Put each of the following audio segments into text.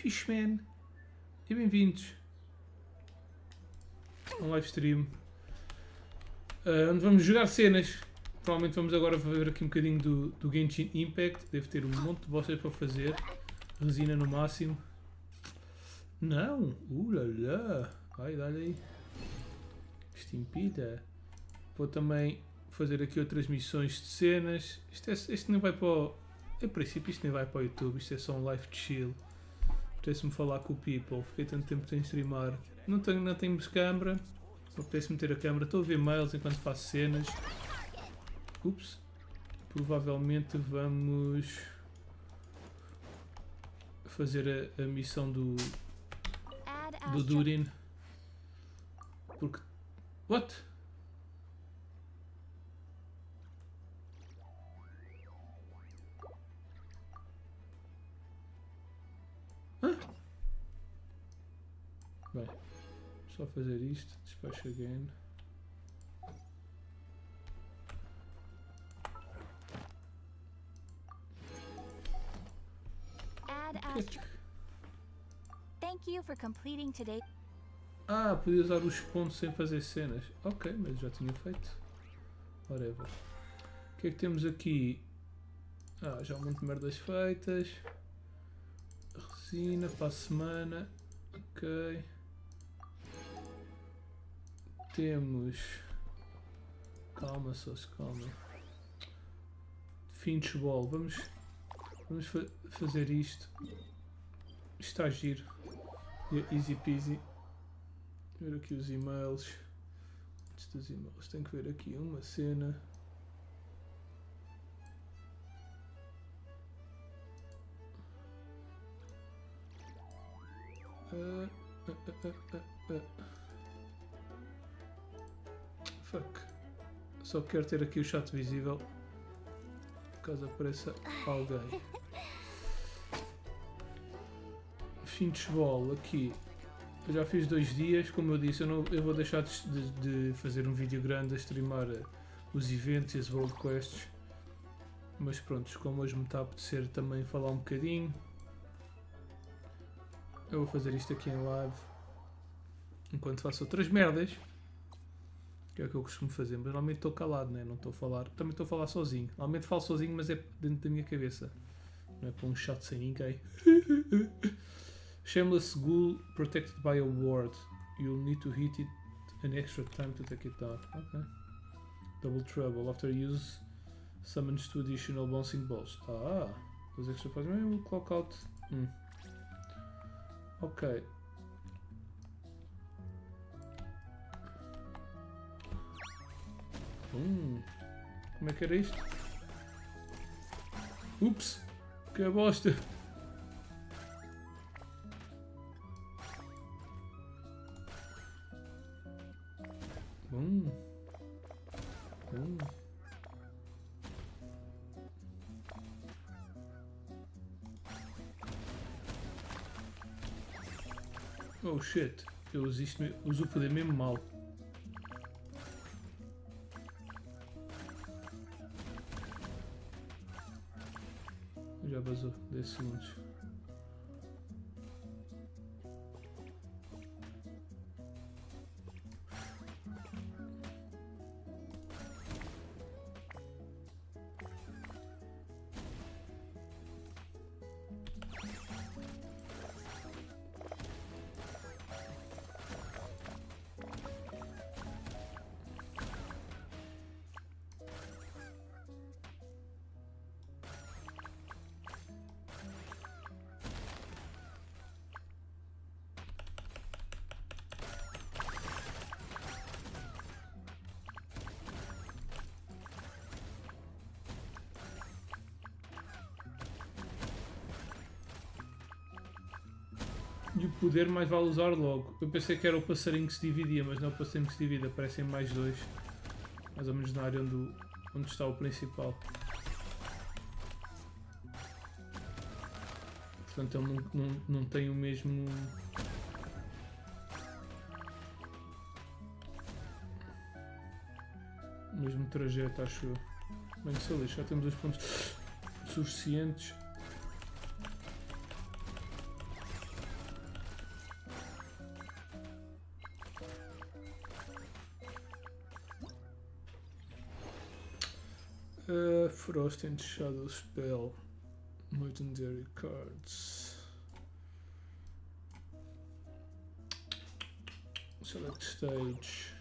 fixe, man. E bem-vindos a um live stream onde vamos jogar cenas. Provavelmente vamos agora ver aqui um bocadinho do Genshin Impact. Devo ter um monte de bosses para fazer. Resina no máximo. Não! Ulala! Vai, dá-lhe aí. Estimpida. Vou também fazer aqui outras missões de cenas. Isto não vai para o... A princípio isto nem vai para o YouTube. Isto é só um live chill. Apetece-me falar com o people. Fiquei tanto tempo sem streamar. Não tenho câmera. Apetece-me ter a câmera. Estou a ver mails enquanto faço cenas. Ups. Provavelmente vamos fazer a missão do Durin. Porque... What? Hã? Bem, só fazer isto. Dispatch again. Thank you for completing today. Ah, podia usar os pontos sem fazer cenas. Ok, mas já tinha feito. Whatever. O que é que temos aqui? Ah, já um monte de merdas feitas. Resina para a semana. Ok. Temos... Calma, só se calma. Finch Ball. Vamos fazer isto. Está a giro. Easy peasy. Ver aqui os e-mails. Antes dos e-mails, tenho que ver aqui uma cena. Fuck. Só quero ter aqui o chat visível. Caso apareça alguém. Finchball aqui. Eu já fiz 2 dias, como eu disse, eu vou deixar de fazer um vídeo grande a streamar os eventos e as world quests. Mas pronto, como hoje me está a apetecer também falar um bocadinho, eu vou fazer isto aqui em live enquanto faço outras merdas, que é o que eu costumo fazer, mas normalmente estou calado, né? Não estou a falar, também estou a falar sozinho. Normalmente falo sozinho, mas é dentro da minha cabeça, não é para um chat sem ninguém. Shameless Ghoul protected by a ward. You'll need to hit it an extra time to take it down. Okay. Double trouble. After use, summons 2 additional bouncing balls. Ah, those extra points. We'll clock out. Ok. Como é que era isto? Ups! Que bosta! Oh shit, eu uso o poder mesmo mal. Já vazou 10 segundos. E o poder mais vale usar logo. Eu pensei que era o passarinho que se dividia, mas não é o passarinho que se divide, aparecem mais 2. Mais ou menos na área onde está o principal. Portanto ele não tem o mesmo... o mesmo trajeto, acho eu. Bem, se lixo, já temos os pontos suficientes. Frost and Shadow Spell. Legendary Cards. Select Stage.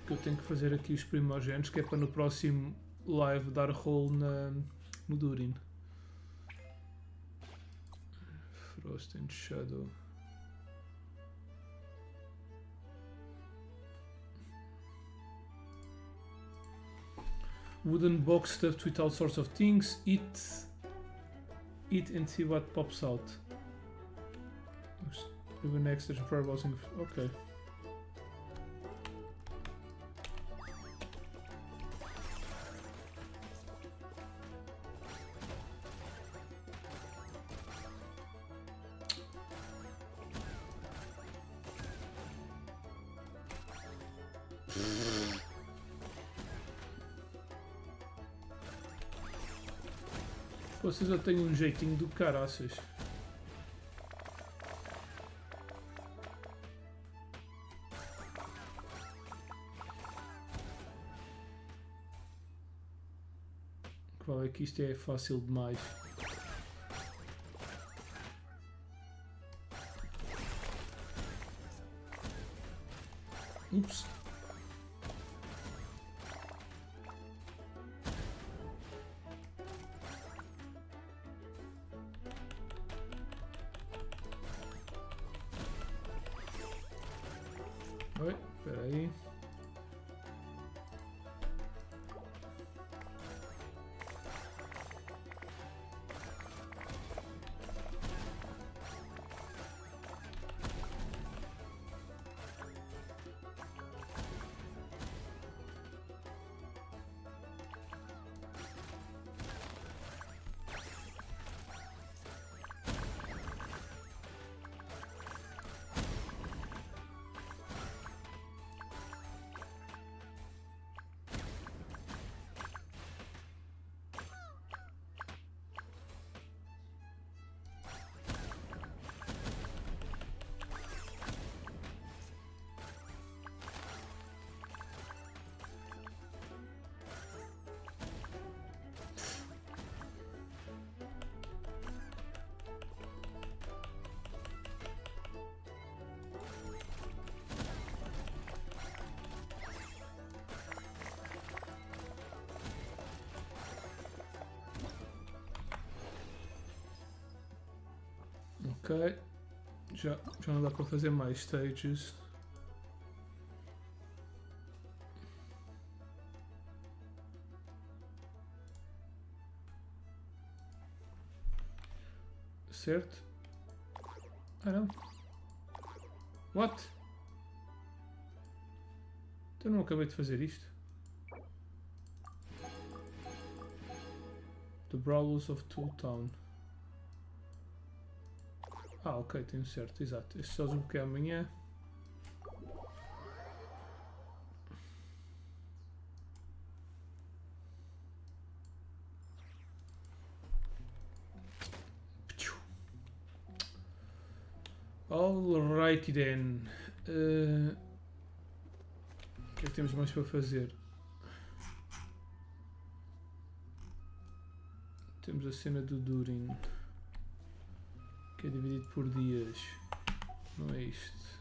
Que eu tenho que fazer aqui os primogênitos, que é para no próximo live dar rolo no Durin. Frost and Shadow. Wooden box stuffed with all sorts of things. Eat and see what pops out. Do an extra fireballs in. Okay. Vocês já têm um jeitinho do caraças. Qual é que isto é fácil demais? Ups. Oi, espera aí. Ok, já não dá para fazer mais stages. Certo? Ah não. What? Então não acabei de fazer isto. The Brawlers of Tool Town. Ah, ok, tenho certo, exato. Este só jogo que é amanhã. Alrighty then. O que é que temos mais para fazer? Temos a cena do Durin, que é dividido por dias. Não é isto.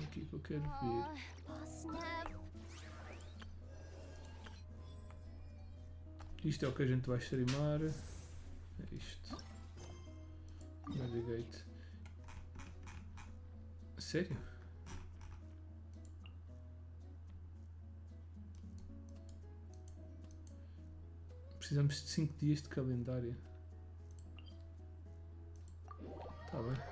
Aqui que eu quero ver. Isto é o que a gente vai streamar. É isto. Navigate. Sério? Precisamos de 5 dias de calendário. Tá bem.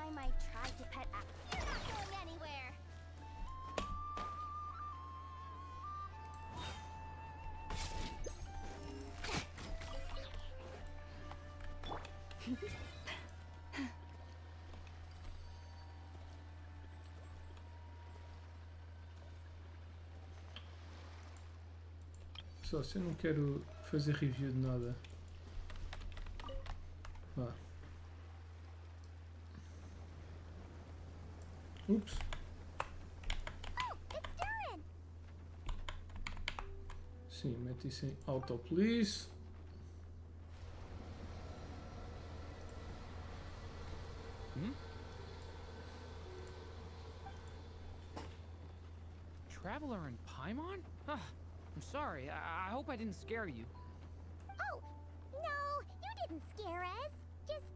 I might try to pet. You're not going anywhere. Só se eu não quero fazer review de nada. Vá. Ups. Oh, it's Durin. Sim, mete isso em Auto Police. Traveler in Paimon? I'm sorry. I hope I didn't scare you. Oh, no, you didn't scare us. Just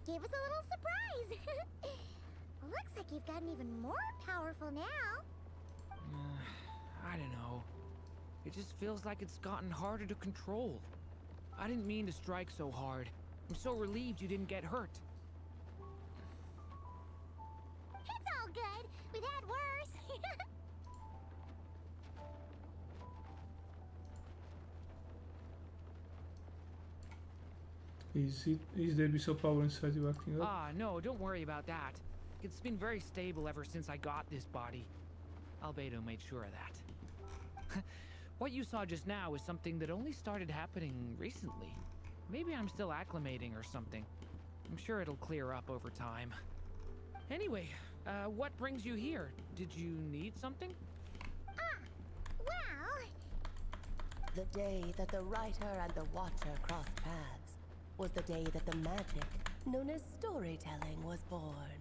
gave us a little surprise. Looks like you've gotten even more powerful now. I don't know. It just feels like it's gotten harder to control. I didn't mean to strike so hard. I'm so relieved you didn't get hurt. It's all good. We've had worse. Is there be so power inside you acting up? No, don't worry about that. It's been very stable ever since I got this body. Albedo made sure of that. What you saw just now is something that only started happening recently. Maybe I'm still acclimating or something. I'm sure it'll clear up over time. Anyway, what brings you here? Did you need something? Well, The day that the writer and the watcher crossed paths was the day that the magic known as storytelling was born.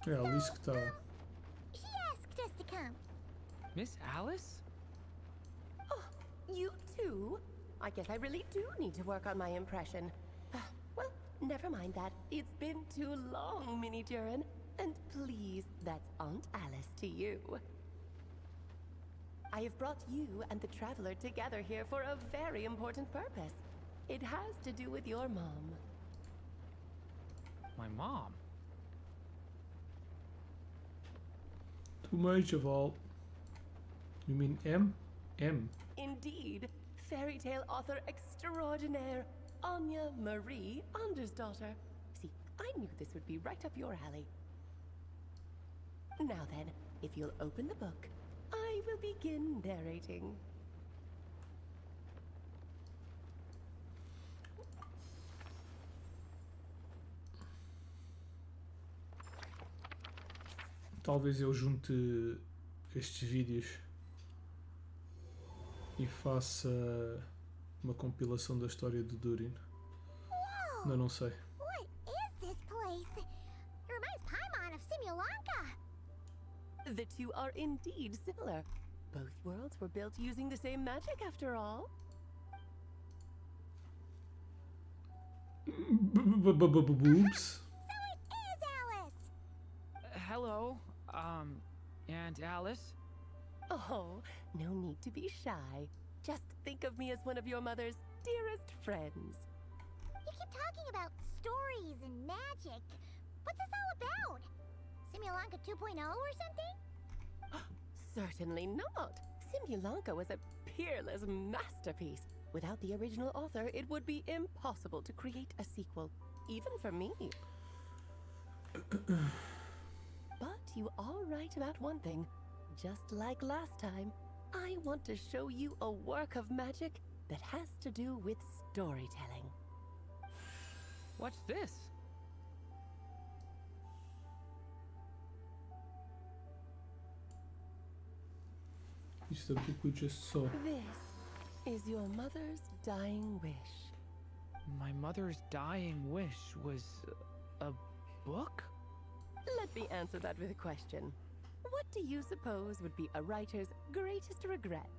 É, a Alice que está. she asked us to come. Miss Alice? Oh, you too? I guess I really do need to work on my impression. Well, never mind that. It's been too long, Mini Durin. And please, that's Aunt Alice to you. I have brought you and the Traveler together here for a very important purpose. It has to do with your mom. My mom? Too much of all. You mean M? M. Indeed, fairy tale author extraordinaire, Anya Marie Andersdottir. See, I knew this would be right up your alley. Now then, if you'll open the book, I will begin narrating. Talvez eu junte estes vídeos e faça uma compilação da história de Durin. Whoa, Não sei. what is this place? It reminds Paimon of Simulanka. The two are indeed similar. Both worlds were built using the same magic after all. Boobs. So it is Alice. Hello, Aunt Alice? Oh, no need to be shy. Just think of me as one of your mother's dearest friends. You keep talking about stories and magic. What's this all about? Simulanka 2.0 or something? Certainly not. Simulanka was a peerless masterpiece. Without the original author, it would be impossible to create a sequel, even for me. But you are right about one thing. Just like last time, I want to show you a work of magic that has to do with storytelling. What's this? Isto é o que eu just saw. This is your mother's dying wish. My mother's dying wish was a book? Let me answer that with a question. What do you suppose would be a writer's greatest regret?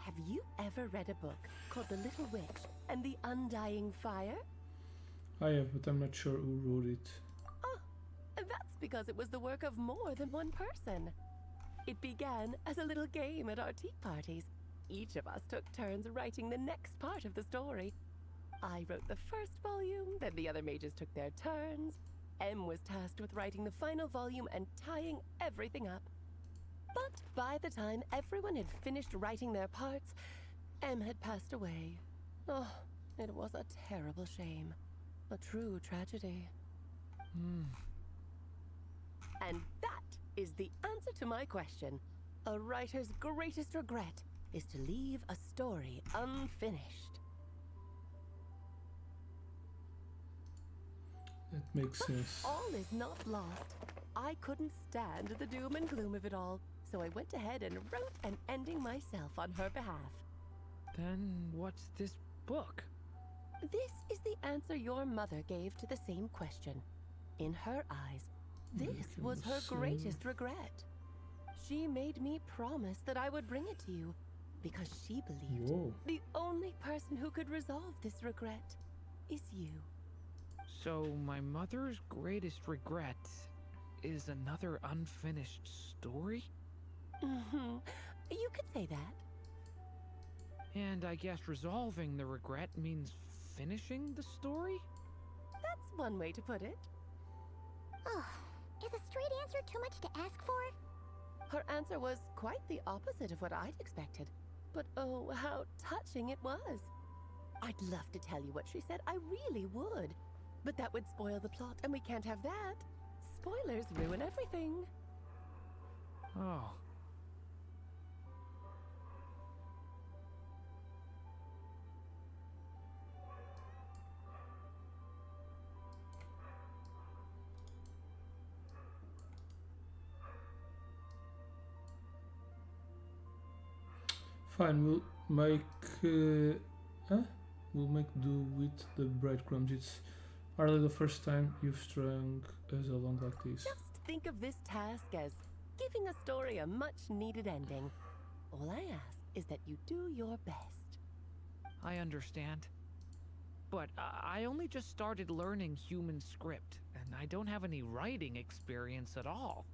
Have you ever read a book called The Little Witch and the Undying Fire? I have, but I'm not sure who wrote it. Oh, that's because it was the work of more than one person. It began as a little game at our tea parties. Each of us took turns writing the next part of the story. I wrote the first volume, then the other mages took their turns. M was tasked with writing the final volume and tying everything up. But by the time everyone had finished writing their parts, M had passed away. Oh, it was a terrible shame. A true tragedy. And that is the answer to my question. A writer's greatest regret is to leave a story unfinished. That makes sense. All is not lost. I couldn't stand the doom and gloom of it all, so I went ahead and wrote an ending myself on her behalf. Then what's this book? This is the answer your mother gave to the same question. In her eyes, this was her greatest regret. She made me promise that I would bring it to you, because she believed the only person who could resolve this regret is you. So my mother's greatest regret is another unfinished story? You could say that. And I guess resolving the regret means finishing the story? That's one way to put it. Oh, is a straight answer too much to ask for? Her answer was quite the opposite of what I'd expected. But oh, how touching it was. I'd love to tell you what she said, I really would. But that would spoil the plot, and we can't have that. Spoilers ruin everything. Oh. Fine, we'll make do with the breadcrumbs. It's hardly the first time you've strung us along like this. Just think of this task as giving a story a much-needed ending. All I ask is that you do your best. I understand. But I only just started learning human script, and I don't have any writing experience at all.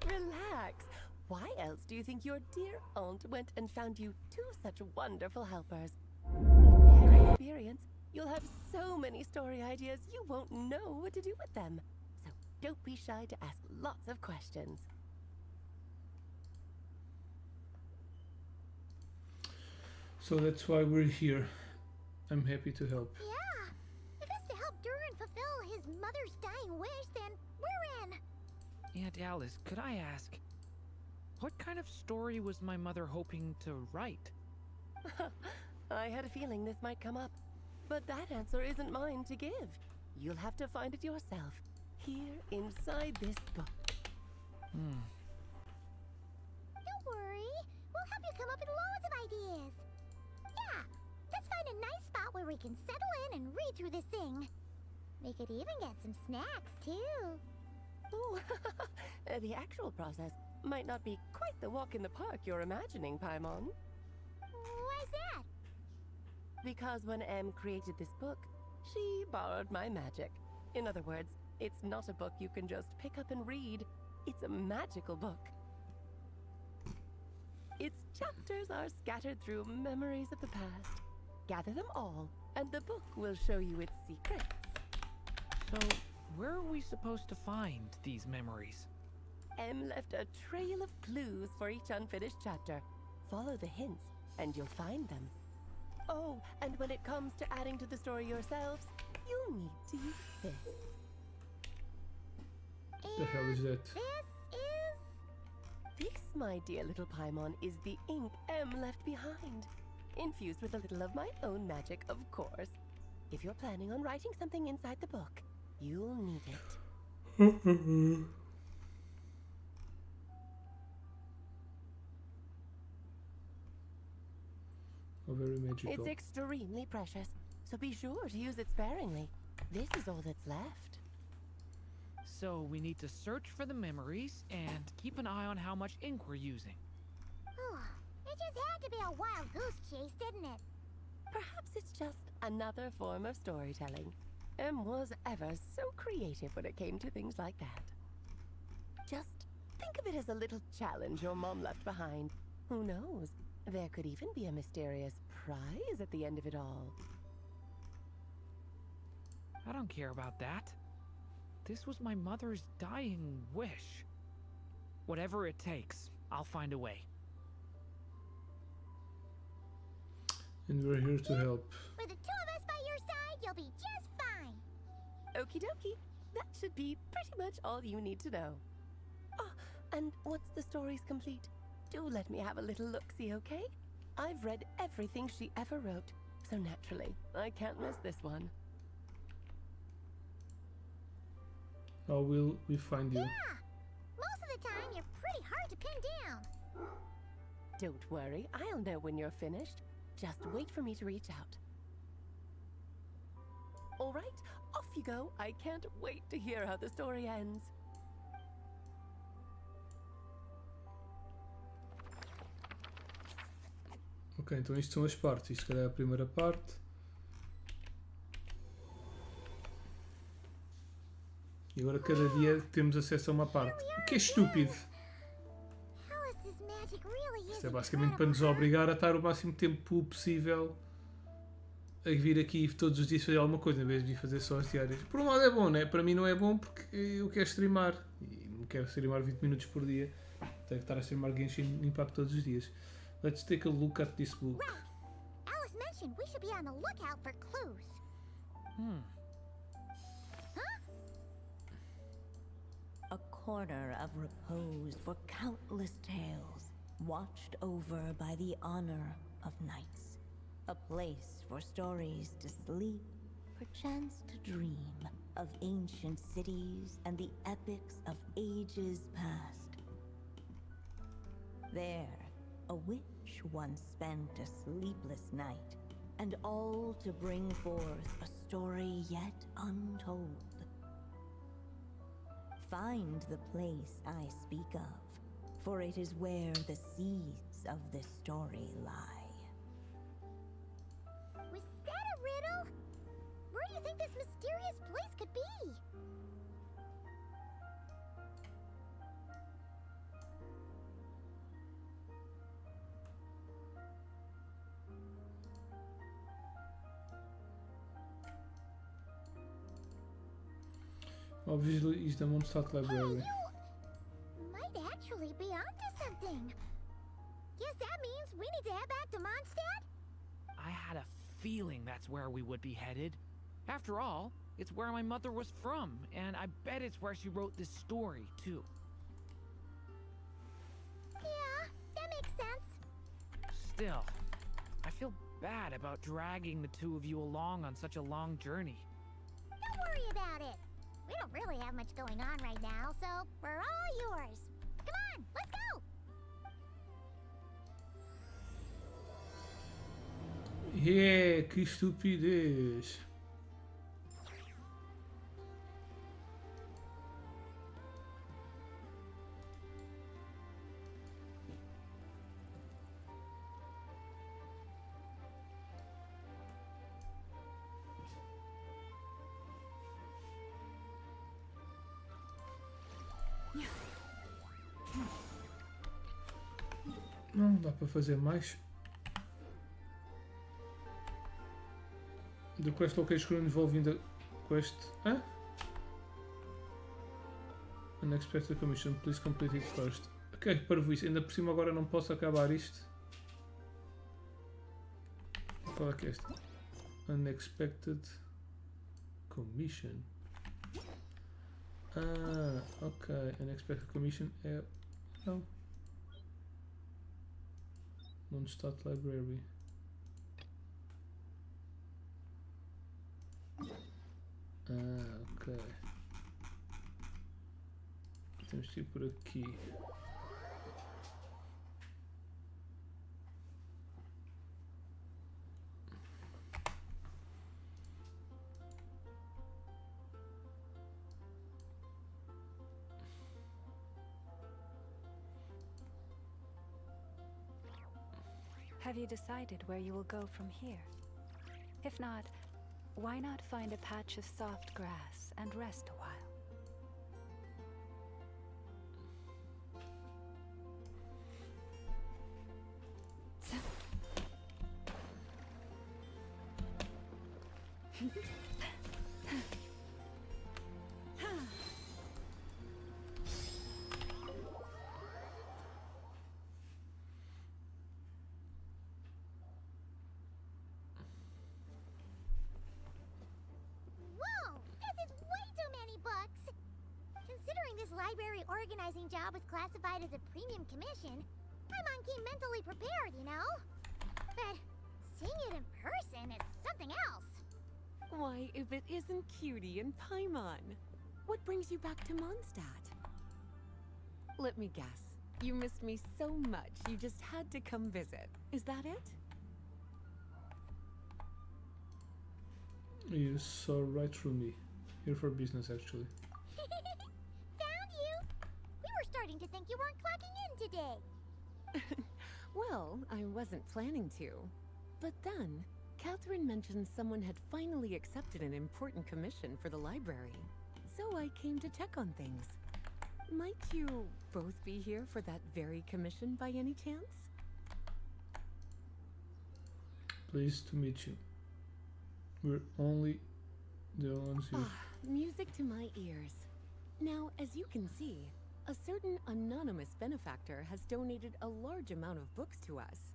Relax. Why else do you think your dear aunt went and found you two such wonderful helpers? With their experience, you'll have so many story ideas you won't know what to do with them. So don't be shy to ask lots of questions. So that's why we're here. I'm happy to help. Yeah. If it's to help Durin fulfill his mother's dying wish, then we're in. Aunt Alice, could I ask, what kind of story was my mother hoping to write? I had a feeling this might come up, but that answer isn't mine to give. You'll have to find it yourself, here inside this book. Don't worry. We'll help you come up with loads of ideas. Yeah, let's find a nice spot where we can settle in and read through this thing. We could even get some snacks, too. Oh, the actual process might not be quite the walk in the park you're imagining, Paimon. Why's that? Because when Em created this book, she borrowed my magic. In other words, it's not a book you can just pick up and read. It's a magical book. Its chapters are scattered through memories of the past. Gather them all, and the book will show you its secrets. So, where are we supposed to find these memories? Em left a trail of clues for each unfinished chapter. Follow the hints, and you'll find them. Oh, and when it comes to adding to the story yourselves, you'll need to use this. The hell is that? This, my dear little Paimon, is the ink Em left behind. Infused with a little of my own magic, of course. If you're planning on writing something inside the book, you'll need it. Oh, very magical. It's extremely precious, so be sure to use it sparingly. This is all that's left. So we need to search for the memories and keep an eye on how much ink we're using. Oh, it just had to be a wild goose chase, didn't it? Perhaps it's just another form of storytelling. Em was ever so creative when it came to things like that. Just think of it as a little challenge your mom left behind. Who knows? There could even be a mysterious prize at the end of it all. I don't care about that. This was my mother's dying wish. Whatever it takes, I'll find a way. And we're here to help. With the two of us by your side, you'll be just fine. Okie dokie. That should be pretty much all you need to know. Oh, and once the story's complete, do let me have a little look-see, okay? I've read everything she ever wrote, so naturally, I can't miss this one. How will we find you? Yeah! Most of the time, you're pretty hard to pin down. Don't worry, I'll know when you're finished. Just wait for me to reach out. All right, off you go. I can't wait to hear how the story ends. Ok, então isto são as partes. Isto é a primeira parte. E agora cada dia temos acesso a uma parte. O que é estúpido. Alice's magic really is Isto é basicamente para nos incredible, obrigar a estar o máximo tempo possível a vir aqui todos os dias fazer alguma coisa, em vez de vir fazer só as diárias. Por um lado é bom, né? Para mim não é bom porque eu quero streamar. E não quero streamar 20 minutos por dia. Tenho que estar a streamar Genshin Impact todos os dias. Let's take a look at this book. Right. Alice mentioned we should be on the lookout for clues. A corner of repose for countless tales, watched over by the honor of knights. A place for stories to sleep, perchance to dream of ancient cities and the epics of ages past. There, a witch once spent a sleepless night, and all to bring forth a story yet untold. Find the place I speak of, for it is where the seeds of this story lie. Was that a riddle? Where do you think this mysterious place could be? Obviously, is the Mondstadt Hey, Library. you might actually be onto something. Guess that means we need to head back to Mondstadt? I had a feeling that's where we would be headed. After all, it's where my mother was from, and I bet it's where she wrote this story, too. Yeah, that makes sense. Still, I feel bad about dragging the two of you along on such a long journey. Don't worry about it. We don't really have much going on right now, so we're all yours. Come on, let's go! Yeah, que estupidez. Não dá para fazer mais. The quest location involving the quest. Hã? Unexpected commission, please complete it first. Ok, parvo isso. Ainda por cima agora não posso acabar isto. Qual é que é este? Unexpected commission. Ah, ok. Unexpected commission é. Não. Mondstadt Library. Ah, ok. Temos que ir por aqui. Have you decided where you will go from here? If not, why not find a patch of soft grass and rest a while? Whoa! This is way too many books! Considering this library organizing job was classified as a premium commission, Paimon came mentally prepared, you know? But seeing it in person is something else. Why, if it isn't Cutie and Paimon? What brings you back to Mondstadt? Let me guess. You missed me so much, you just had to come visit. Is that it? You saw right through me. Here for business, actually. Found you! We were starting to think you weren't clocking in today. Well, I wasn't planning to. But then, Catherine mentioned someone had finally accepted an important commission for the library. So I came to check on things. Might you both be here for that very commission by any chance? Pleased to meet you. We're only the ones who... Music to my ears. Now, as you can see, a certain anonymous benefactor has donated a large amount of books to us.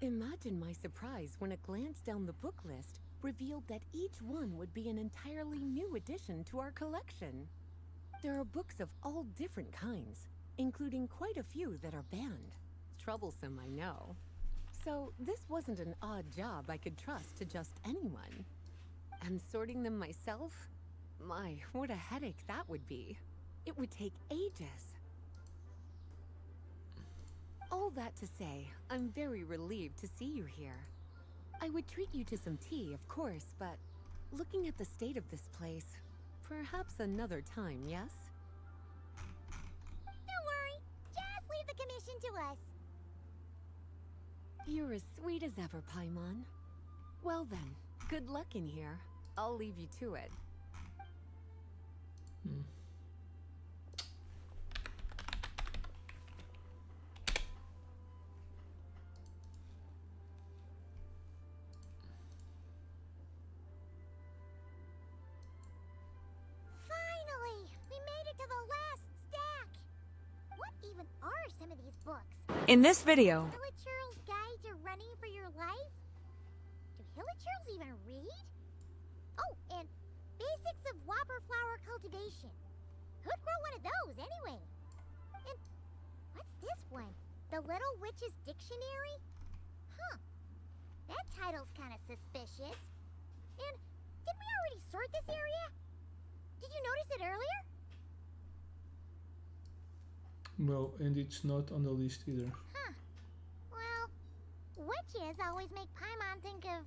Imagine my surprise when a glance down the book list revealed that each one would be an entirely new addition to our collection. There are books of all different kinds, including quite a few that are banned. Troublesome, I know. So this wasn't an odd job I could trust to just anyone. And sorting them myself? My, what a headache that would be. It would take ages. All that to say, I'm very relieved to see you here. I would treat you to some tea, of course, but looking at the state of this place, perhaps another time, yes? Don't worry, just leave the commission to us. You're as sweet as ever, Paimon. Well then, good luck in here. I'll leave you to it. Finally! We made it to the last stack! What even are some of these books? In this video, Hilichurl's Guide to Running for Your Life? Do Hilichurls even read? Oh, and Basics of Whopper Flower Cultivation. Could grow one of those anyway. And what's this one? The Little Witch's Dictionary? Huh. That title's kind of suspicious. And didn't we already sort this area? Did you notice it earlier? No, and it's not on the list either. Huh. Well, witches always make Paimon think of,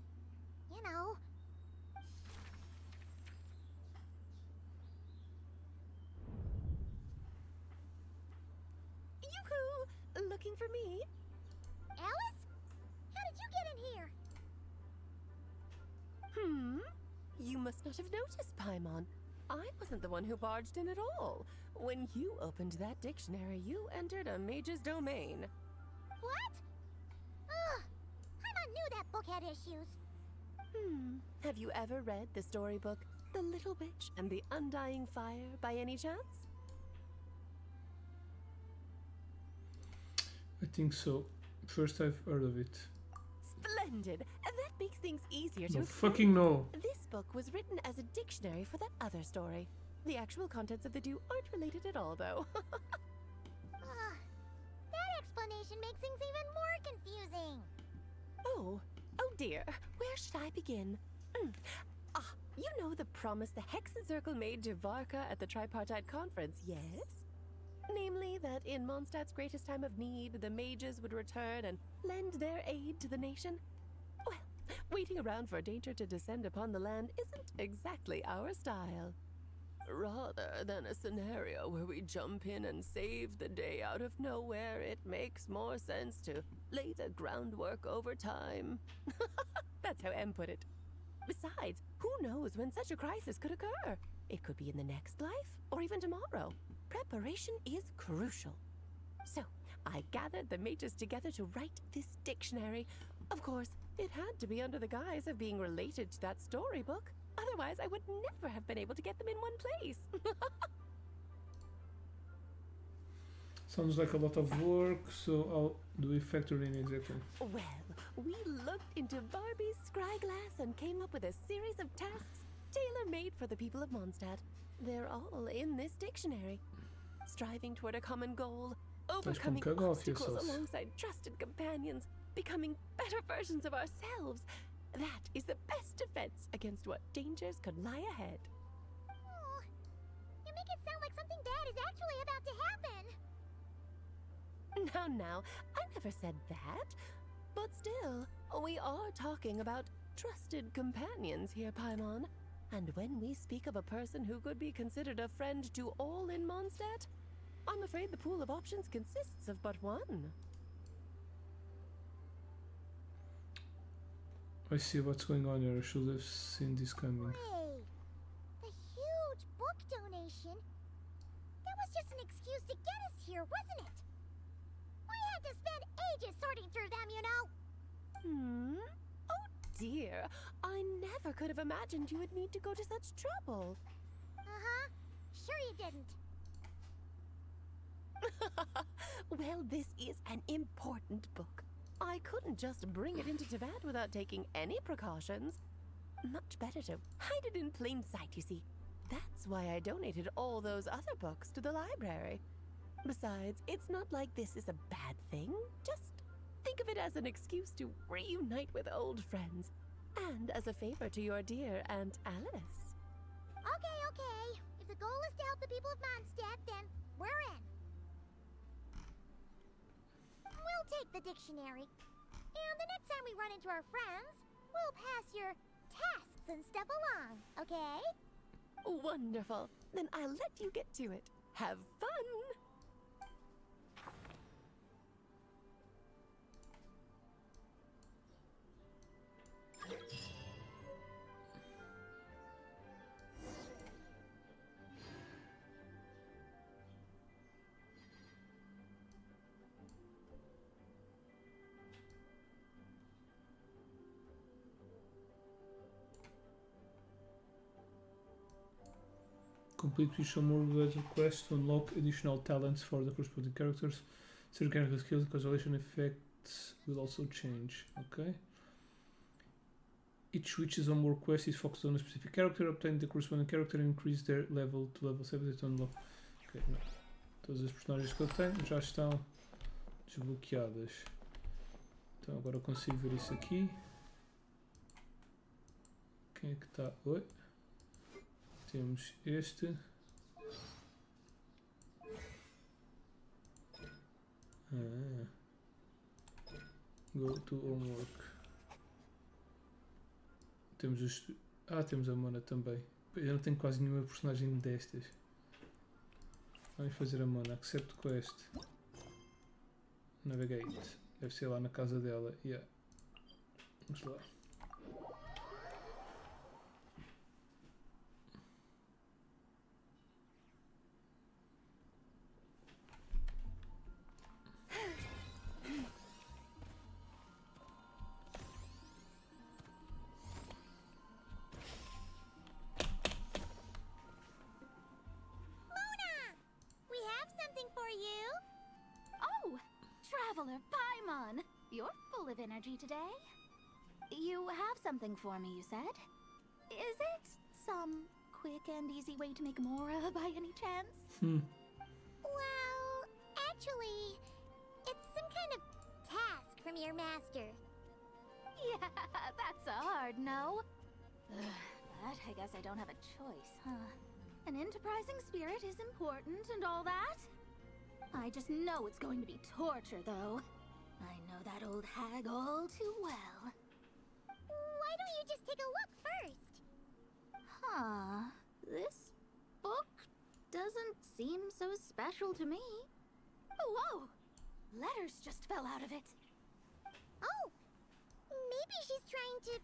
you know. Yoo-hoo! Looking for me? Alice? How did you get in here? You must not have noticed, Paimon. I wasn't the one who barged in at all. When you opened that dictionary, you entered a mage's domain. What? Ugh. Paimon knew that book had issues. Have you ever read the storybook, The Little Witch and the Undying Fire, by any chance? I think so. First I've heard of it. Splendid! And that makes things easier to No explain. fucking no. This book was written as a dictionary for that other story. The actual contents of the two aren't related at all, though. That explanation makes things even more confusing. Oh dear. Where should I begin? You know the promise the Hexen Circle made to Varka at the Tripartite Conference, yes? Namely, that in Mondstadt's greatest time of need, the mages would return and lend their aid to the nation? Well, waiting around for danger to descend upon the land isn't exactly our style. Rather than a scenario where we jump in and save the day out of nowhere, it makes more sense to lay the groundwork over time. That's how M put it. Besides, who knows when such a crisis could occur? It could be in the next life, or even tomorrow. Preparation is crucial. So, I gathered the mages together to write this dictionary. Of course, it had to be under the guise of being related to that storybook. Otherwise, I would never have been able to get them in one place. Sounds like a lot of work, so how do we factor in exactly? Well, we looked into Barbie's scryglass and came up with a series of tasks tailor-made for the people of Mondstadt. They're all in this dictionary. Striving toward a common goal, overcoming obstacles alongside trusted companions, becoming better versions of ourselves. That is the best defense against what dangers could lie ahead. Oh, you make it sound like something bad is actually about to happen. Now, I never said that. But still, we are talking about trusted companions here, Paimon. And when we speak of a person who could be considered a friend to all in Mondstadt, I'm afraid the pool of options consists of but one. I see what's going on here. I should have seen this coming. Wait, the huge book donation? That was just an excuse to get us here, wasn't it? We had to spend ages sorting through them, you know. Oh dear, I never could have imagined you would need to go to such trouble. Uh-huh. Sure you didn't. Well, this is an important book. I couldn't just bring it into Teyvat without taking any precautions. Much better to hide it in plain sight, you see. That's why I donated all those other books to the library. Besides, it's not like this is a bad thing. Just think of it as an excuse to reunite with old friends. And as a favor to your dear Aunt Alice. Okay. If the goal is to help the people of Mondstadt, then we're in. We'll take the dictionary. And the next time we run into our friends, we'll pass your tasks and stuff along, okay? Wonderful. Then I'll let you get to it. Have fun! Complete with some more related quests to unlock additional talents for the corresponding characters. Certain character skills and consolation effects will also change. Okay. Each switches on more quests is focused on a specific character. Obtain the corresponding character and increase their level to level 70 to unlock. Ok, não. Todas as personagens que eu tenho já estão desbloqueadas. Então agora eu consigo ver isso aqui. Quem é que está? Oi. Temos este. Go to homework. Temos os. Temos a Mona também. Eu não tenho quase nenhuma personagem destas. Vamos fazer a Mona. Accept quest. Navigate. Deve ser lá na casa dela. Yeah. Vamos lá. Traveler Paimon, you're full of energy today. You have something for me, you said? Is it some quick and easy way to make Mora by any chance? Well, actually, it's some kind of task from your master. Yeah, that's a hard no. But I guess I don't have a choice, huh? An enterprising spirit is important and all that. I just know it's going to be torture, though. I know that old hag all too well. Why don't you just take a look first? Huh. This book doesn't seem so special to me. Oh, whoa! Letters just fell out of it. Oh! Maybe she's trying to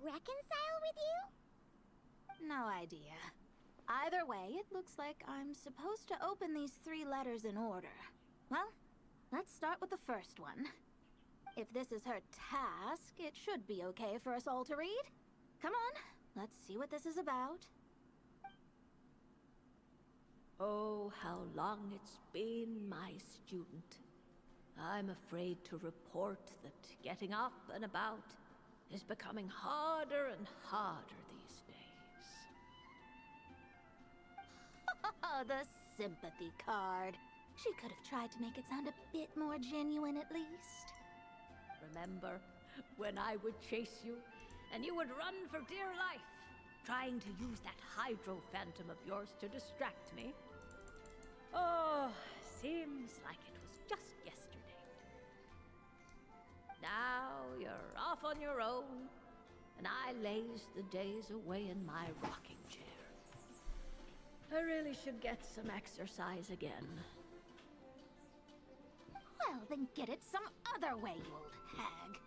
reconcile with you? No idea. Either way, it looks like I'm supposed to open these 3 letters in order. Well, Let's start with the first one. If this is her task, it should be okay for us all to read. Come on, let's see what this is about. Oh, how long it's been, my student. I'm afraid to report that getting up and about is becoming harder and harder these days. Oh, the sympathy card. She could have tried to make it sound a bit more genuine at least. Remember when I would chase you and you would run for dear life, trying to use that hydro phantom of yours to distract me? Oh, seems like it was just yesterday. Now you're off on your own, and I laze the days away in my rocking chair. I really should get some exercise again. Well, then get it some other way, you old hag.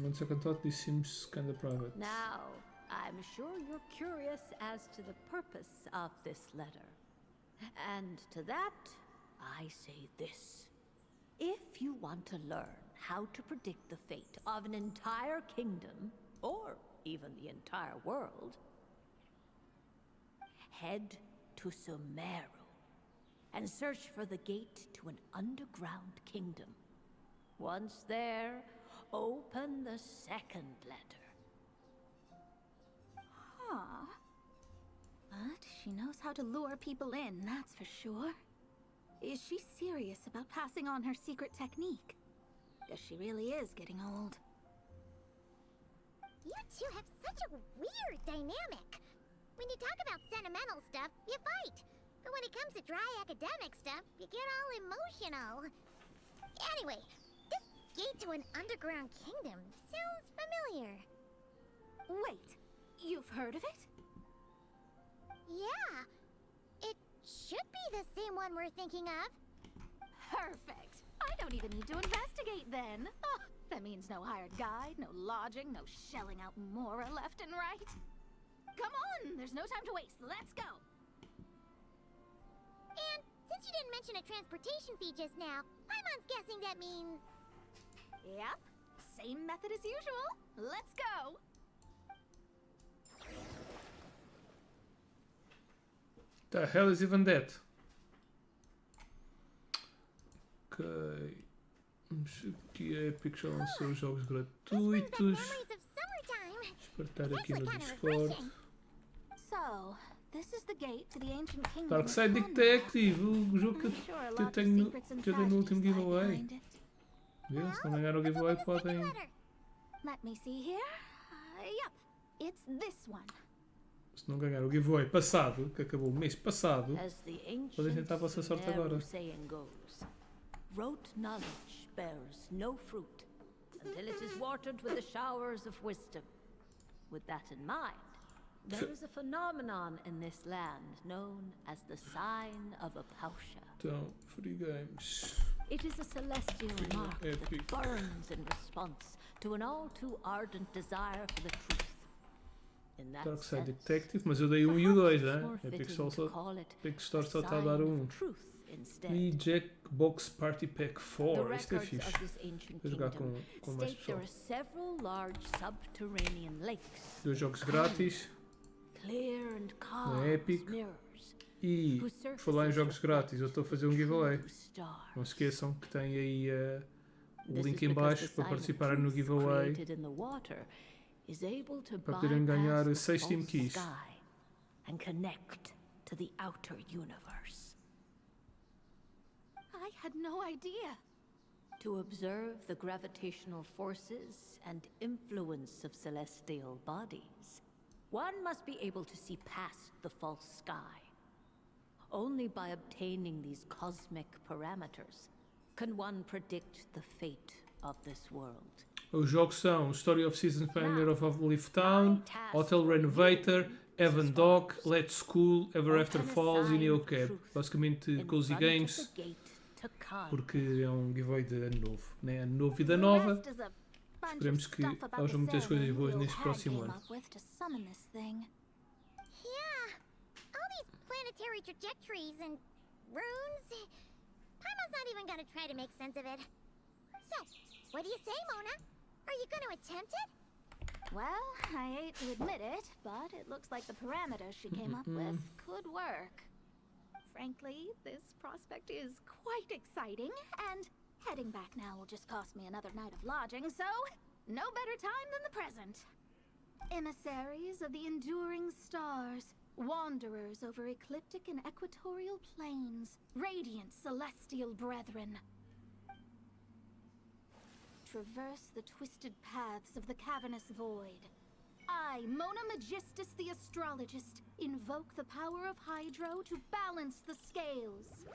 1 second thought, this seems kinda private. Now, I'm sure you're curious as to the purpose of this letter. And to that, I say this. If you want to learn how to predict the fate of an entire kingdom, or even the entire world, head to Sumeru and search for the gate to an underground kingdom. Once there, open the second letter. Huh. But she knows how to lure people in, that's for sure. Is she serious about passing on her secret technique? Guess she really is getting old. You two have such a weird dynamic. When you talk about sentimental stuff, you fight. But when it comes to dry academic stuff, you get all emotional. Anyway, this gate to an underground kingdom sounds familiar. Wait, you've heard of it? Yeah. It should be the same one we're thinking of. Perfect. I don't even need to investigate then. Oh, that means no hired guide, no lodging, no shelling out Mora left and right. Come on, there's no time to waste. Let's go. And since you didn't mention a transportation fee just now, Paimon's guessing that means... Yep, same method as usual. Let's go. The hell is even that? Ok. Vamos aqui a Epic já lançou os jogos gratuitos. Espero estar aqui no Discord. So, this is the gate to the ancient kingdom. Darkside Detective, o jogo que eu tenho no último giveaway. Viu? Se não ganhar o giveaway podem... Let me see here. Yep, it's this one. Se não ganhar o giveaway passado, que acabou o mês passado, podem tentar a vossa sorte agora. Rote knowledge bears no fruit until it is watered with the showers of wisdom. With that in mind, there is a phenomenon in this land known as the sign of Apausha. Então, free games. It is a celestial mark that burns in response to an all too ardent desire for the truth. Darkside Detective, mas eu dei 1 e o 2, né? Epic Store só está a dar 1. E Jackbox Party Pack 4, isto é fixe. Vou jogar com mais pessoal. 2 jogos grátis na Epic. E por falar em jogos grátis, eu estou a fazer um giveaway. Não se esqueçam que tem aí o link em baixo para participarem no giveaway. Para poderem ganhar 6 Steam Keys. And connect to the outer universe. I had no idea. To observe the gravitational forces and influence of celestial bodies, one must be able to see past the false sky. Only by obtaining these cosmic parameters can one predict the fate of this world. Os jogos são Story of Seasons, Pioneer of Leaf Town, Hotel Renovator, Heaven Dock, Let's School, Ever After Falls e Neo Cab. Basicamente Cozy Games, porque é um giveaway de ano novo, né? Ano novo e da nova. Esperemos que hajam muitas coisas boas neste próximo ano. Yeah, all these planetary trajectories and runes. Paimon's not even gonna try to make sense of it. So, what do you say, Mona? Are you gonna attempt it? Well, I hate to admit it, but it looks like the parameters she came up with could work. Frankly, this prospect is quite exciting, and heading back now will just cost me another night of lodging, so no better time than the present. Emissaries of the enduring stars, wanderers over ecliptic and equatorial plains, radiant celestial brethren. Traverse the twisted paths of the cavernous void. I, Mona Magistus the Astrologist, invoke the power of Hydro to balance the scales.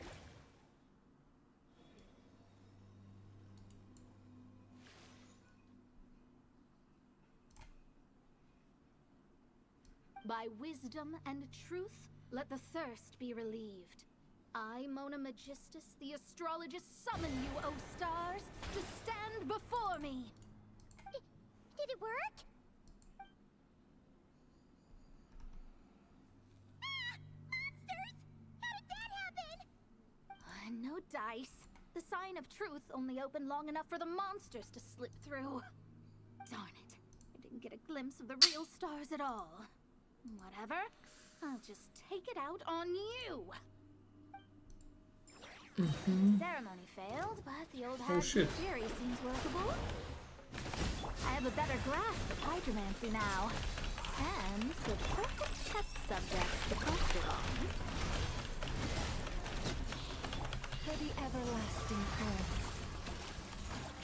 By wisdom and truth, let the thirst be relieved. I, Mona Magistus, the Astrologist, summon you, O stars, to stand before me! Did it work? Ah! Monsters! How did that happen? No dice. The sign of truth only opened long enough for the monsters to slip through. Darn it. I didn't get a glimpse of the real stars at all. Whatever. I'll just take it out on you. The ceremony failed, but the old hag's theory seems workable. I have a better grasp of hydromancy now. And the perfect test subjects to test it on. For the everlasting curse.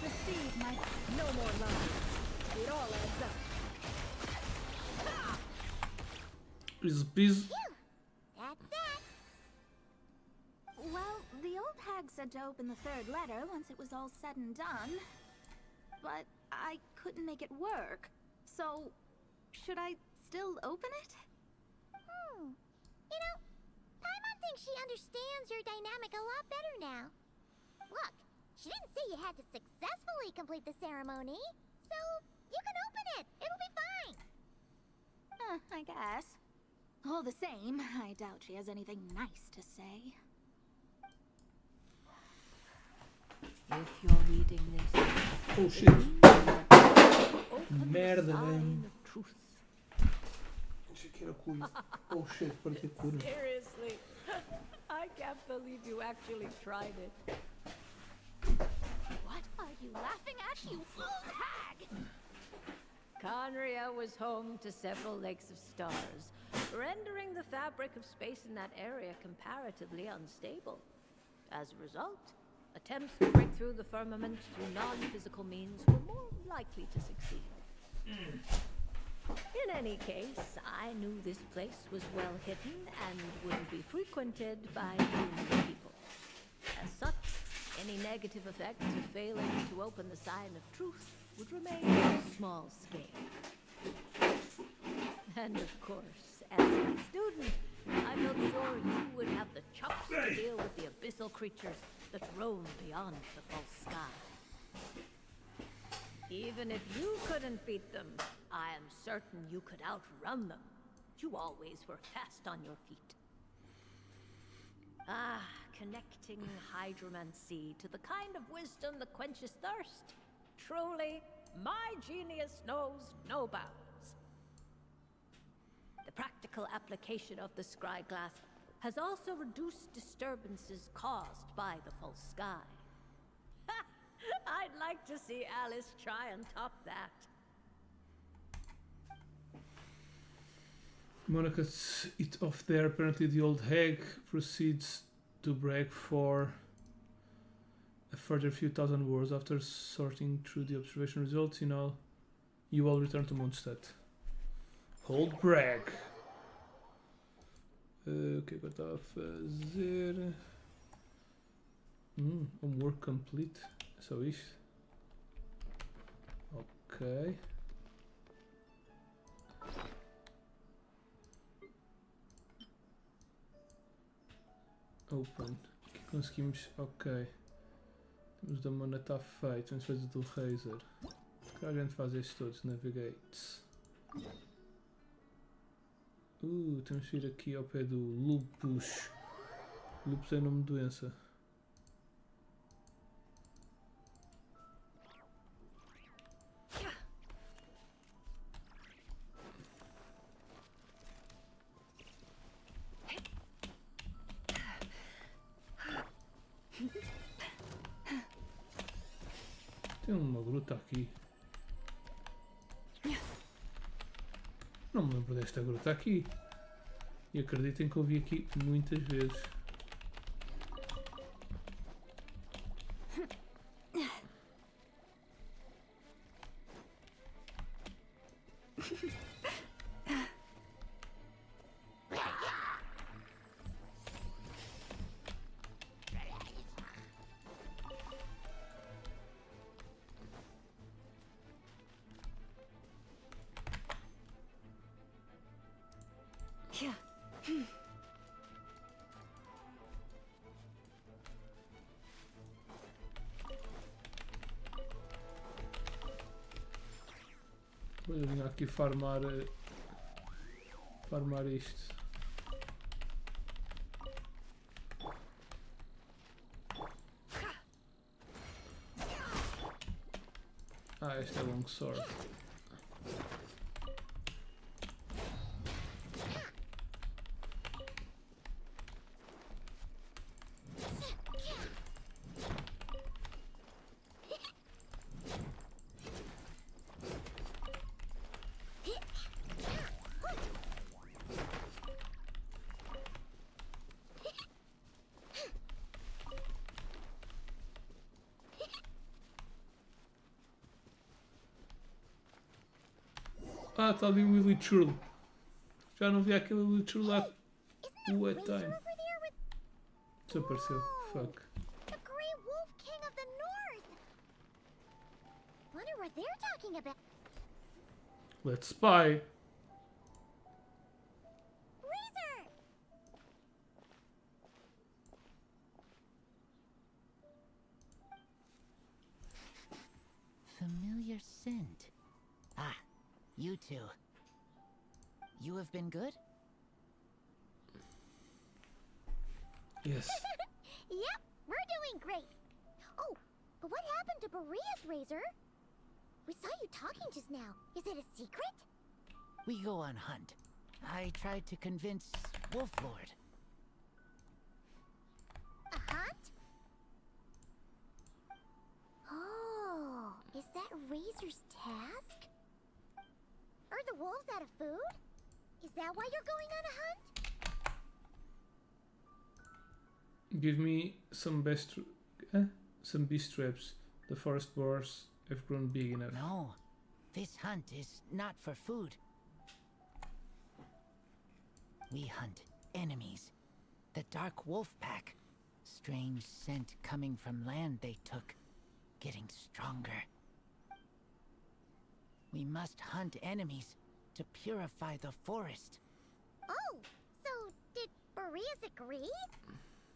Receive my no more lies. It all adds up. Biz. That's it. Well, the old hag said to open the third letter once it was all said and done. But I couldn't make it work. So, should I still open it? You know, Paimon thinks she understands your dynamic a lot better now. Look, she didn't say you had to successfully complete the ceremony, so you can open it. It'll be fine. I guess. All the same, I doubt she has anything nice to say. If you're reading this, Oh shit. Merda, velho. Achei que era culo. Oh shit, parece culo. Seriously, I can't believe you actually tried it. What are you laughing at, you old hag? Conria was home to several lakes of stars, rendering the fabric of space in that area comparatively unstable. As a result, attempts to break through the firmament through non-physical means were more likely to succeed. In any case, I knew this place was well hidden and wouldn't be frequented by human people. As such, any negative effect of failing to open the sign of truth would remain on a small scale. And of course, as a student, I felt sure you would have the chops to deal with the abyssal creatures that roam beyond the false sky. Even if you couldn't beat them, I am certain you could outrun them. You always were fast on your feet. Ah, connecting hydromancy to the kind of wisdom that quenches thirst. Truly, my genius knows no bounds. The practical application of the scry glass has also reduced disturbances caused by the false sky. I'd like to see Alice try and top that. Monica's it off there. Apparently the old hag proceeds to brag for a further few thousand words after sorting through the observation results. You all return to Mondstadt. Hold brag. O que é que eu estava a fazer? Homework complete. É só isto. Ok. Open. Aqui conseguimos. Ok. Temos da Mona, está feito. Vamos fazer do Razer. Que a gente faz estes todos. Navigate. Temos que ir aqui ao pé do Lupus. Lupus é o nome de doença. Tem uma gruta aqui. Não me lembro desta gruta aqui. E acreditem que eu vi aqui muitas vezes. Vou vir aqui farmar isto. Ah, este é long sword. Ah, está ali o Willy Churl. Já não vi aquele Willy Churl há what time. Desapareceu. Fuck. The Grey Wolf King of the North. Wonder what they're talking about. Let's spy. Razor! Familiar scent. Ah, you two. You have been good? Yes. Yep, we're doing great. Oh, but what happened to Berea's Razor? We saw you talking just now. Is it a secret? We go on hunt. I tried to convince Wolf Lord. A hunt? Oh, is that Razor's task? Are the wolves out of food? Is that why you're going on a hunt? Give me some beast traps. The forest boars have grown big enough. No, this hunt is not for food. We hunt enemies. The Dark Wolf Pack. Strange scent coming from land they took. Getting stronger. We must hunt enemies to purify the forest. Oh, so did Boreas agree?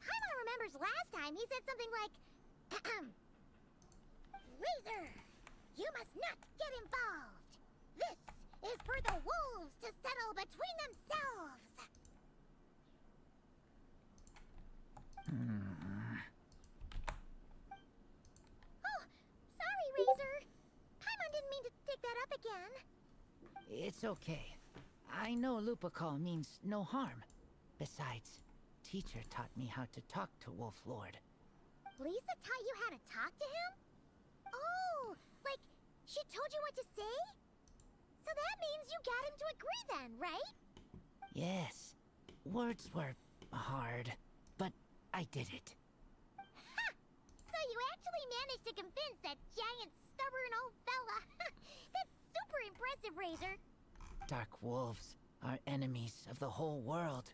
Paimon remembers last time he said something like, Razor, you must not get involved. This is for the wolves to settle between themselves. Oh, sorry, Razor. Paimon didn't mean to take that up again. It's okay. I know Lupacall means no harm. Besides, teacher taught me how to talk to Wolf Lord. Lisa taught you how to talk to him? Oh, like she told you what to say? So that means you got him to agree then, right? Yes. Words were hard, but I did it. Ha! So you actually managed to convince that giant, stubborn old fella. That's super impressive, Razor. Dark wolves are enemies of the whole world.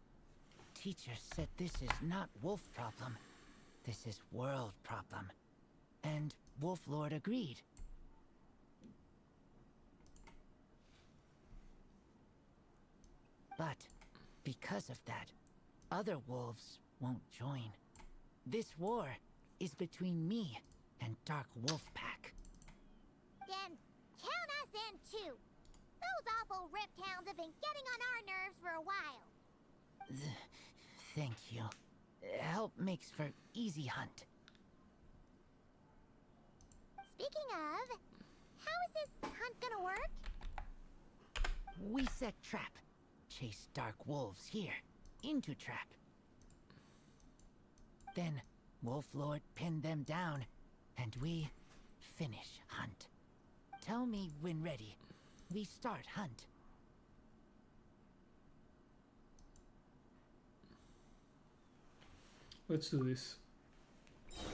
Teacher said this is not wolf problem. This is world problem. And Wolf Lord agreed. But because of that, other wolves won't join. This war is between me and Dark Wolf Pack. Then count us in too. Those awful rift hounds have been getting on our nerves for a while. Thank you. Help makes for easy hunt. Speaking of, how is this hunt gonna work? We set trap. Chase dark wolves here. Into trap. Then Wolf Lord pinned them down, and we finish hunt. Tell me when ready. We start hunt. Let's do this. Come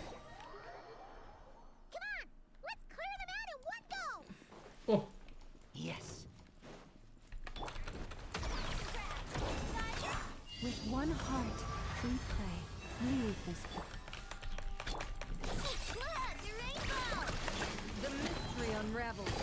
on! Let's clear them out in one go! Oh, Yes. With one heart, we pray. Leave this book. Look, the rainbow! The mystery unravels.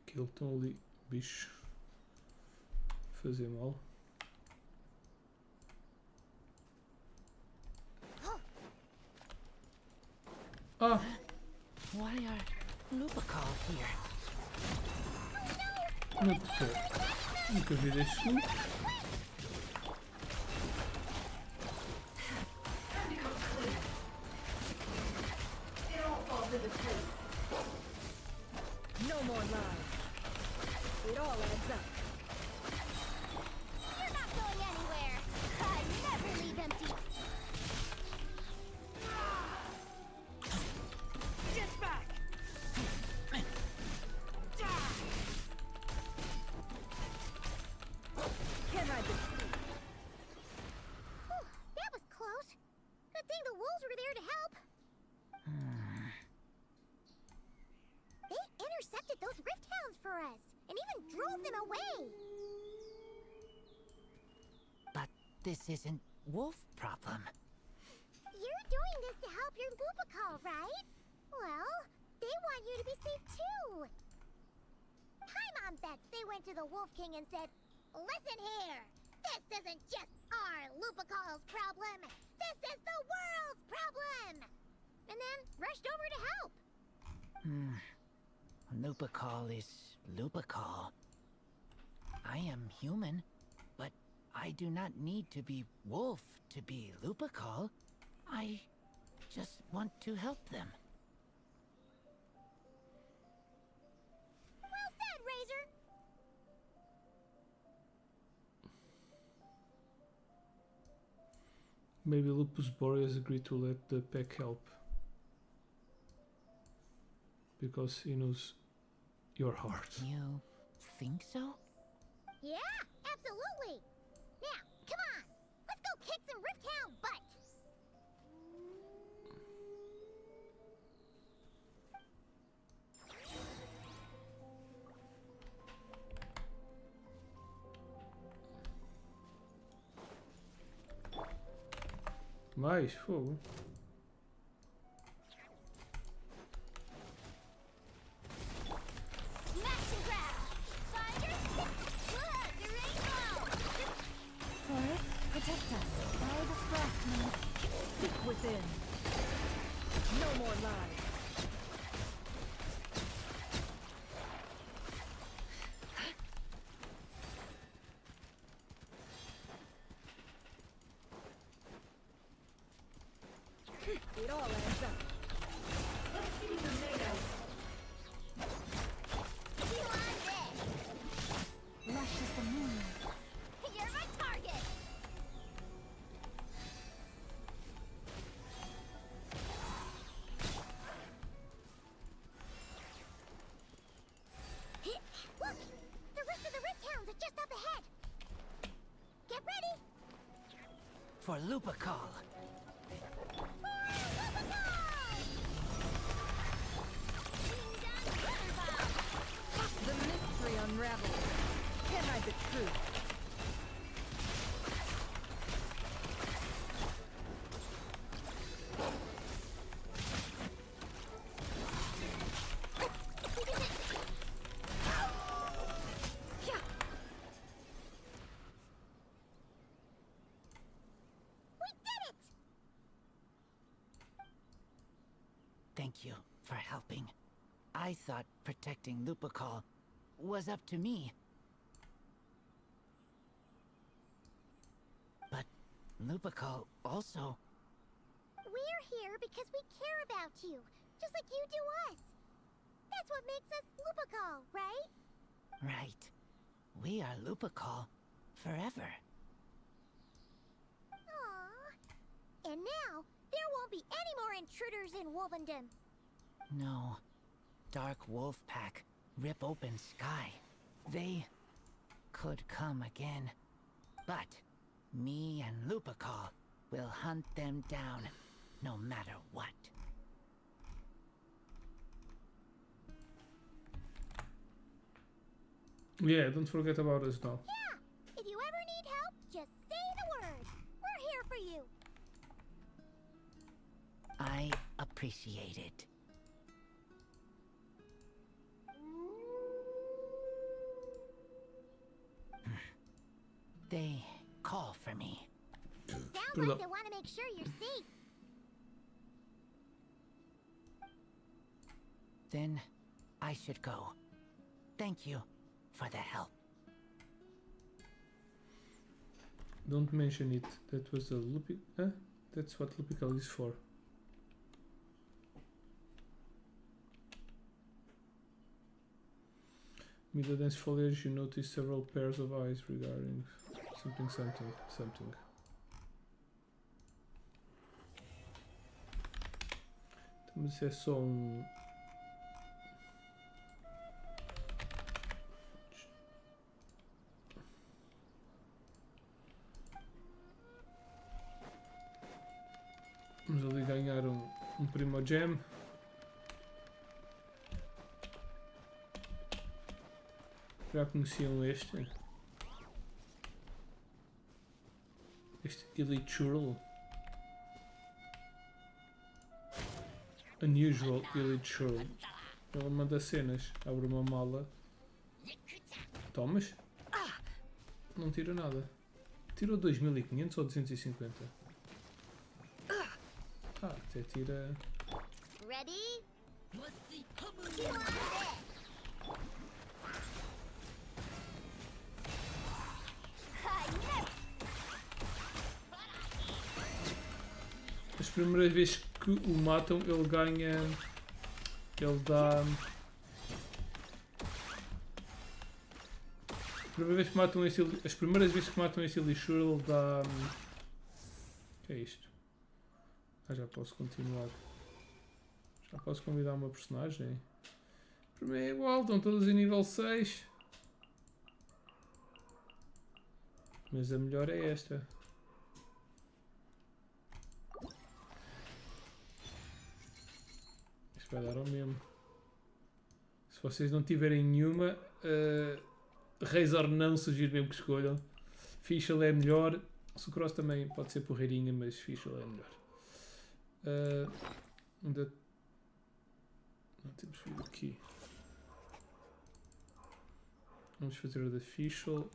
que eles estão ali, bicho, fazer mal. Ah, Why are Lupacol here? não te pego. Nunca vi deste loop. No more lies. It all adds up. You're not going anywhere! I never leave empty! Get back! Can't hide this. Whew, that was close! Good thing the wolves were there to help! They intercepted those rift hounds for us, and even drove them away! But this isn't wolf problem. You're doing this to help your Lupacol, right? Well, they want you to be safe too! My mom bets they went to the Wolf King and said, "Listen here! This isn't just our Lupacol's problem! This is the world's problem!" And then rushed over to help! Lupacol is Lupacol. I am human, but I do not need to be wolf to be Lupacol. I just want to help them. Well said, Razor! Maybe Lupus Boreas agreed to let the pack help. Because he knows your heart. You think so? Yeah, absolutely! Now, come on! Let's go kick some Rift Hound butt! Mais fogo. Smash and grab! Fire! Look, the rainbow! Forest, protect us. By the frost moon. Seek within. No more lies. It all adds up. You on this! Lush as the moon. You're my target! Look! The rest of the Rift Hounds are just up ahead! Get ready! For Lupacol. The mystery unravels. Can't hide the truth. We did it! Thank you for helping. I thought protecting Lupacol was up to me. But Lupical also... We're here because we care about you, just like you do us. That's what makes us Lupical, right? Right. We are Lupical forever. Aww. And now, there won't be any more intruders in Wolvendom. No. Dark Wolf Pack, rip open sky. They could come again. But me and Lupical will hunt them down, no matter what. Yeah, don't forget about us now. Yeah, if you ever need help, just say the word. We're here for you. I appreciate it. They call for me. Sounds Good like luck. they want to make sure you're safe. Then I should go. Thank you for the help. Don't mention it. That was a Lupi... That's what Lupical is for. Mid the dense foliage, you notice several pairs of eyes regarding something. Mas é só um... Vamos ali ganhar um Primogem. Já conheciam este? Este Elite Churl. Unusual Elite Churl. Ele manda cenas. Abre uma mala. Tomas? Não tira nada. Tirou 2500 ou 250? Até tira... Ready? As primeiras vezes que o matam, ele ganha... Ele dá... As primeiras vezes que matam esse lixo, ele dá... O que é isto? Já posso continuar. Já posso convidar uma personagem? Para mim é igual, estão todas em nível 6. Mas a melhor é esta. Isto vai dar ao mesmo. Se vocês não tiverem nenhuma, Razor não sugiro mesmo que escolham. Fischl é melhor. Sucrose também pode ser porreirinha, mas Fischl é melhor. Ainda não temos que vir aqui. Vamos fazer a da Fischl.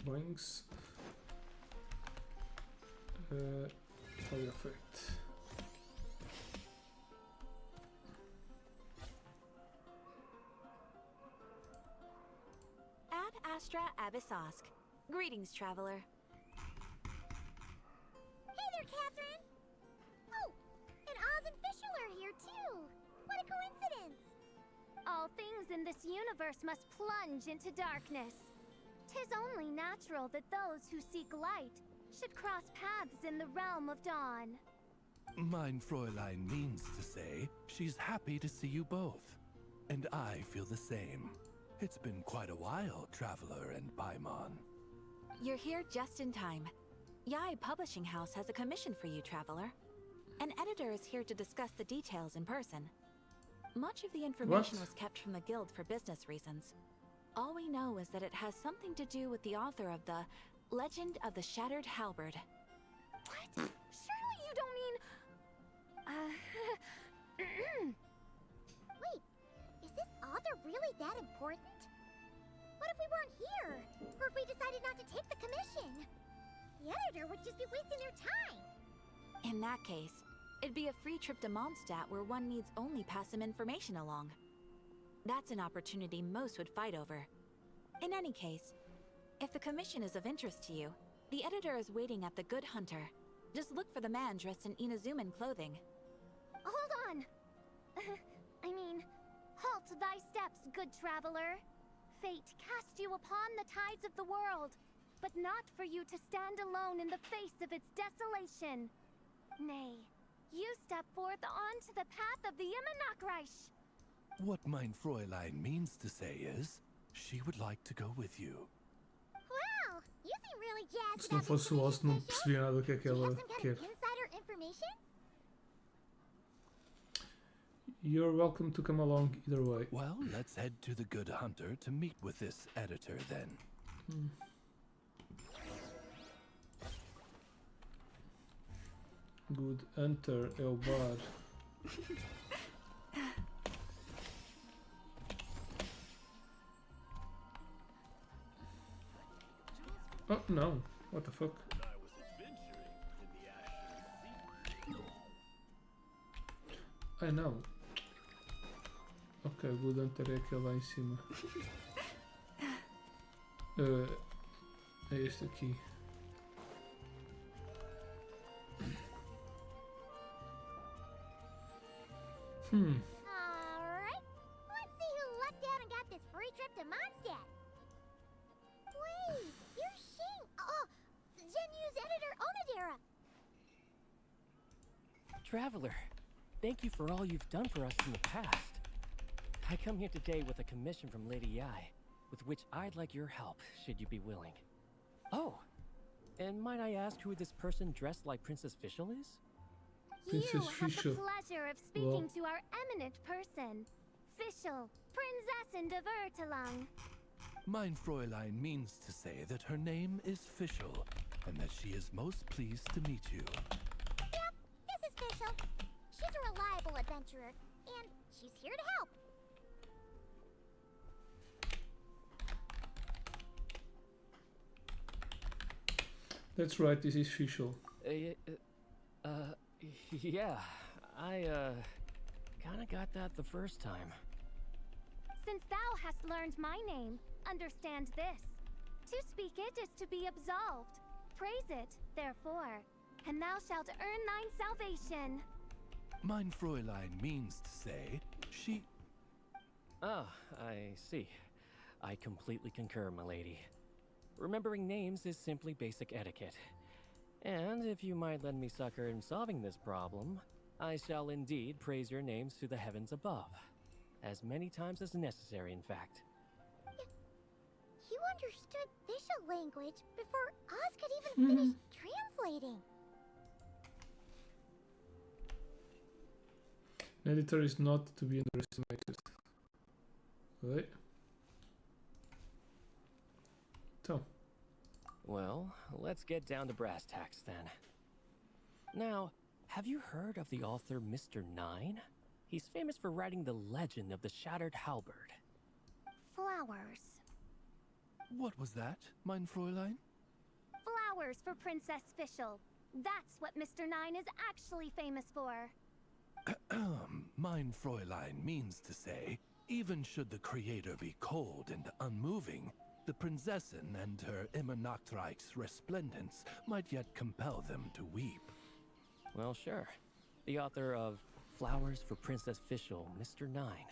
Boings. Fire effect. Ad Astra Abyssosk. Greetings, traveler. Hey there, Catherine! Oh, and Oz and Fischl are here too! What a coincidence! All things in this universe must plunge into darkness. 'Tis only natural that those who seek light should cross paths in the realm of dawn. Mein Fräulein means to say she's happy to see you both. And I feel the same. It's been quite a while, Traveler and Paimon. You're here just in time. Yai Publishing House has a commission for you, traveler. An editor is here to discuss the details in person. Much of the information was kept from the guild for business reasons. All we know is that it has something to do with the author of the Legend of the Shattered Halberd. What? Surely you don't mean... Wait, is this author really that important? What if we weren't here? Or if we decided not to take the commission? The editor would just be wasting their time. In that case, it'd be a free trip to Mondstadt where one needs only pass some information along. That's an opportunity most would fight over. In any case, if the commission is of interest to you, the editor is waiting at the Good Hunter. Just look for the man dressed in Inazuman clothing. Hold on! Halt thy steps, good traveler. Fate cast you upon the tides of the world, but not for you to stand alone in the face of its desolation. Nay, you step forth onto the path of the NOD-KRAI. What mein Fräulein means to say is, she would like to go with you. Wow, you seem really jazzed Se não about this fosse o commission, Oz, não Fischl. percebia nada do que é que Do you ela have some kind quer. of insider information? You're welcome to come along either way. Well, let's head to the Good Hunter to meet with this editor then. Good Hunter é o bar. Oh no, what the fuck? I know. Ok, o Good Hunter é aquele lá em cima. É este aqui. Alright, let's see who lucked out and got this free trip to Mondstadt. Wait, you're Shing. Oh, Genu's editor, Onodera. Traveler, thank you for all you've done for us in the past. I come here today with a commission from Lady Yai, with which I'd like your help, should you be willing. Oh, and might I ask who this person dressed like Princess Fischl is? Princess You have Fischl. the pleasure of speaking to our eminent person, Fischl, Prinzessin de Vertalang. Mein Fräulein means to say that her name is Fischl, and that she is most pleased to meet you. Yep, this is Fischl. She's a reliable adventurer, and she's here to help. That's right, this is Fischl. Yeah, I, kinda got that the first time. Since thou hast learned my name, understand this. To speak it is to be absolved. Praise it, therefore, and thou shalt earn thine salvation. Mein Fräulein means to say, she... Ah, I see. I completely concur, milady. Remembering names is simply basic etiquette. And if you might lend me succor in solving this problem, I shall indeed praise your names to the heavens above. As many times as necessary, in fact. You understood Fischl language before Oz could even finish translating. An editor is not to be underestimated. Right? Então, Well, let's get down to brass tacks then. Now, have you heard of the author Mr. Nine? He's famous for writing the legend of the Shattered Halberd. Flowers. What was that, mein Fräulein? Flowers for Princess Fischl. That's what Mr. Nine is actually famous for. Mein Fräulein means to say, even should the creator be cold and unmoving, the Prinzessin and her NOD-KRAI's resplendence might yet compel them to weep. Well, sure. The author of Flowers for Princess Fischl, Mr. Nine.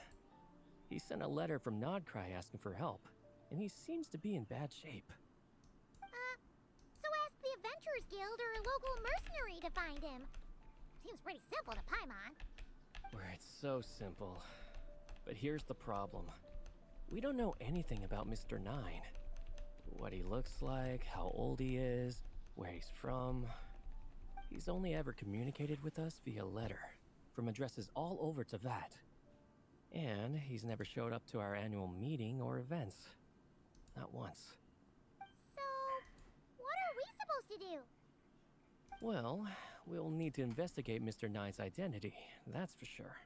He sent a letter from NOD-KRAI asking for help, and he seems to be in bad shape. So ask the Adventurers Guild or a local mercenary to find him. Seems pretty simple to Paimon. Where it's so simple. But here's the problem. We don't know anything about Mr. Nine. What he looks like, how old he is, where he's from. He's only ever communicated with us via letter, from addresses all over Teyvat. And he's never showed up to our annual meeting or events. Not once. So, what are we supposed to do? Well, we'll need to investigate Mr. Nine's identity, that's for sure.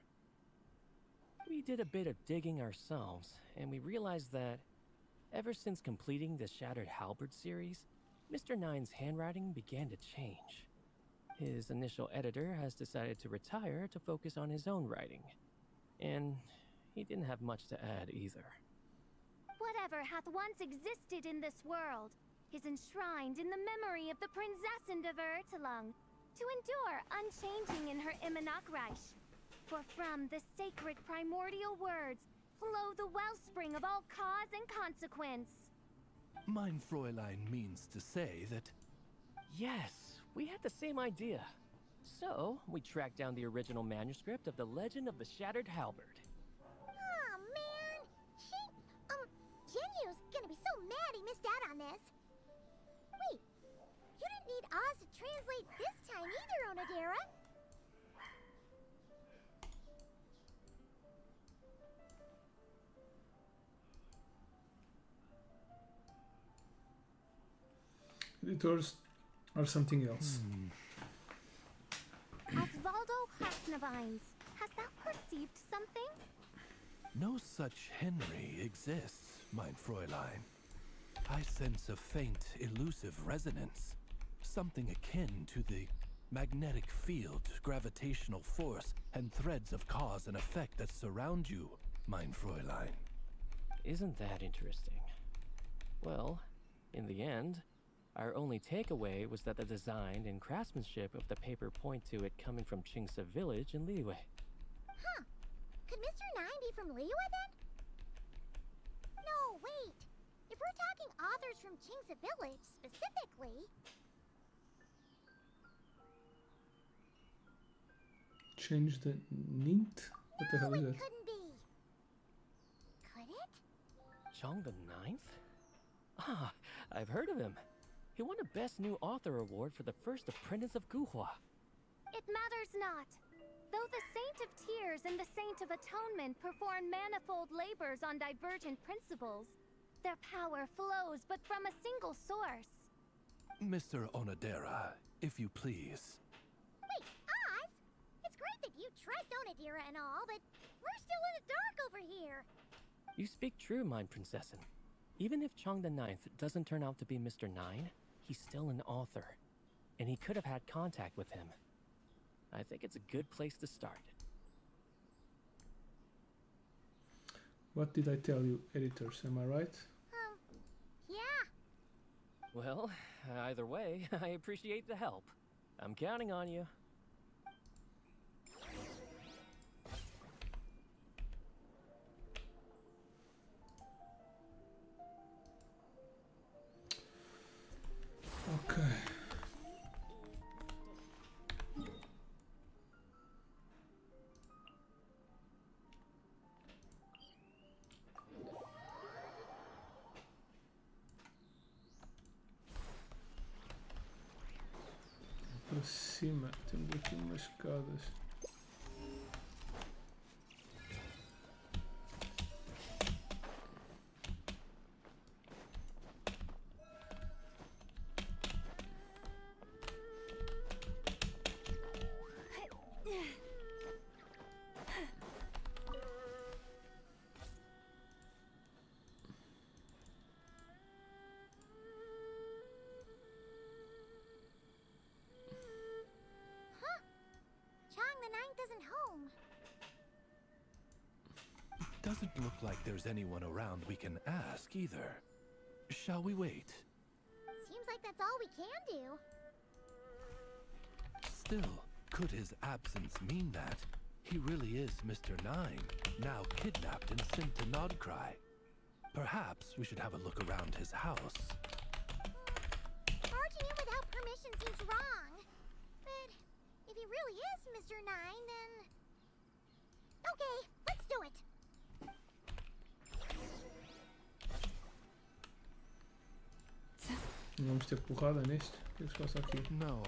We did a bit of digging ourselves, and we realized that ever since completing the Shattered Halberd series, Mr. Nine's handwriting began to change. His initial editor has decided to retire to focus on his own writing. And he didn't have much to add either. Whatever hath once existed in this world is enshrined in the memory of the Prinzessin of Ertelung, to endure unchanging in her NOD-KRAI. For from the sacred primordial words flow the wellspring of all cause and consequence. Mein Fräulein means to say that... Yes, we had the same idea. So, we tracked down the original manuscript of The Legend of the Shattered Halberd. Aw, man! Genyu's gonna be so mad he missed out on this. Wait, you didn't need Oz to translate this time either, Onodera. Editors are something else. Osvaldo Hasnavines, hast thou perceived something? No such Henry exists, mein Fräulein. I sense a faint, elusive resonance. Something akin to the magnetic field, gravitational force, and threads of cause and effect that surround you, mein Fräulein. Isn't that interesting? Well, in the end, our only takeaway was that the design and craftsmanship of the paper point to it coming from Qingce village in Liyue. Huh. Could Mr. Nine be from Liyue then? No, wait. If we're talking authors from Qingce village specifically... Change the nint? What the hell is it that? couldn't be. Could it? Chong the Ninth? Ah, I've heard of him. He won a Best New Author award for the first apprentice of Guhua. It matters not. Though the Saint of Tears and the Saint of Atonement perform manifold labors on divergent principles, their power flows but from a single source. Mr. Onodera, if you please. Wait, Oz? It's great that you trust Onodera and all, but we're still in the dark over here. You speak true, mein Prinzessin. Even if Chong the Ninth doesn't turn out to be Mr. Nine, he's still an author, and he could have had contact with him. I think it's a good place to start. What did I tell you, editors? Am I right? Yeah. Well, either way, I appreciate the help. I'm counting on you. Okay. Para cima, temos aqui umas escadas. Doesn't look like there's anyone around we can ask either. Shall we wait? Seems like that's all we can do. Still, could his absence mean that he really is Mr. Nine, now kidnapped and sent to NOD-KRAI? Perhaps we should have a look around his house. Barging in without permission seems wrong. But if he really is Mr. Nine, then... Okay, let's do it. Vamos ter porrada neste? O que é que se passa aqui? No,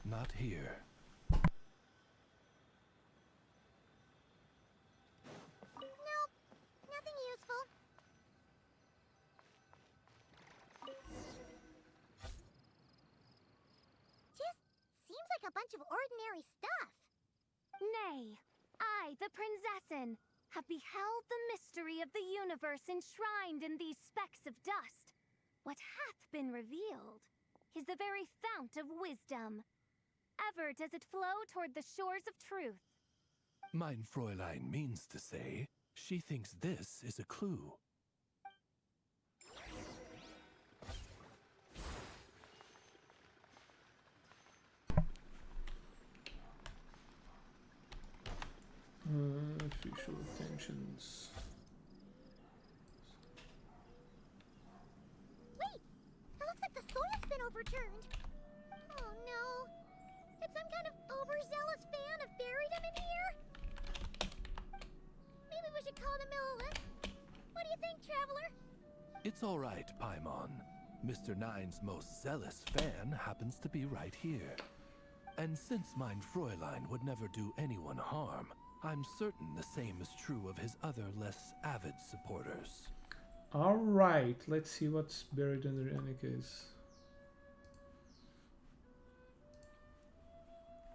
not here. Nope, nothing useful. Just seems like a bunch of ordinary stuff. Nay, I, the Prinzessin, have beheld the mystery of the universe enshrined in these specks of dust. What hath been revealed is the very fount of wisdom. Ever does it flow toward the shores of truth. Mein Fräulein means to say, she thinks this is a clue. Official tensions. Wait! It looks like the sword's been overturned. Oh no. Did some kind of overzealous fan have buried him in here? Maybe we should call him Lilith. What do you think, Traveler? It's all right, Paimon. Mr. Nine's most zealous fan happens to be right here. And since Mein Fräulein would never do anyone harm, I'm certain the same is true of his other less avid supporters. Alright, let's see what's buried under Anika's.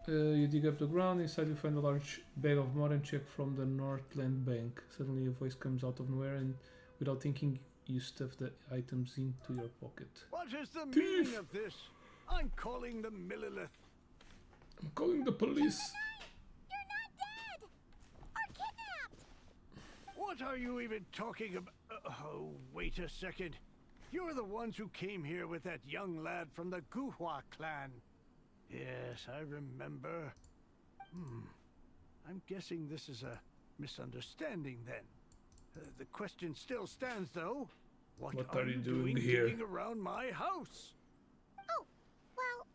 You dig up the ground, inside you find a large bag of mud and check from the Northland Bank. Suddenly a voice comes out of nowhere and without thinking you stuff the items into your pocket. What is the Thief! meaning of this? I'm calling the Millilith. I'm calling the police. You're not dead! Or kidnapped! What are you even talking about? Oh, wait a second. You're the ones who came here with that young lad from the Guhua clan. Yes, I remember. I'm guessing this is a misunderstanding then. The question still stands though. What are you doing here? digging around my house? Oh, well,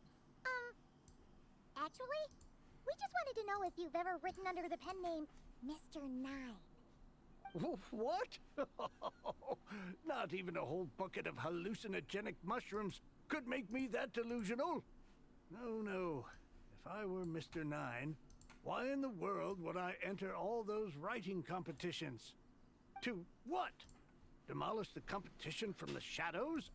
actually, we just wanted to know if you've ever written under the pen name Mr. Nine. What? Not even a whole bucket of hallucinogenic mushrooms could make me that delusional. No. If I were Mr. Nine, why in the world would I enter all those writing competitions? To what? Demolish the competition from the shadows?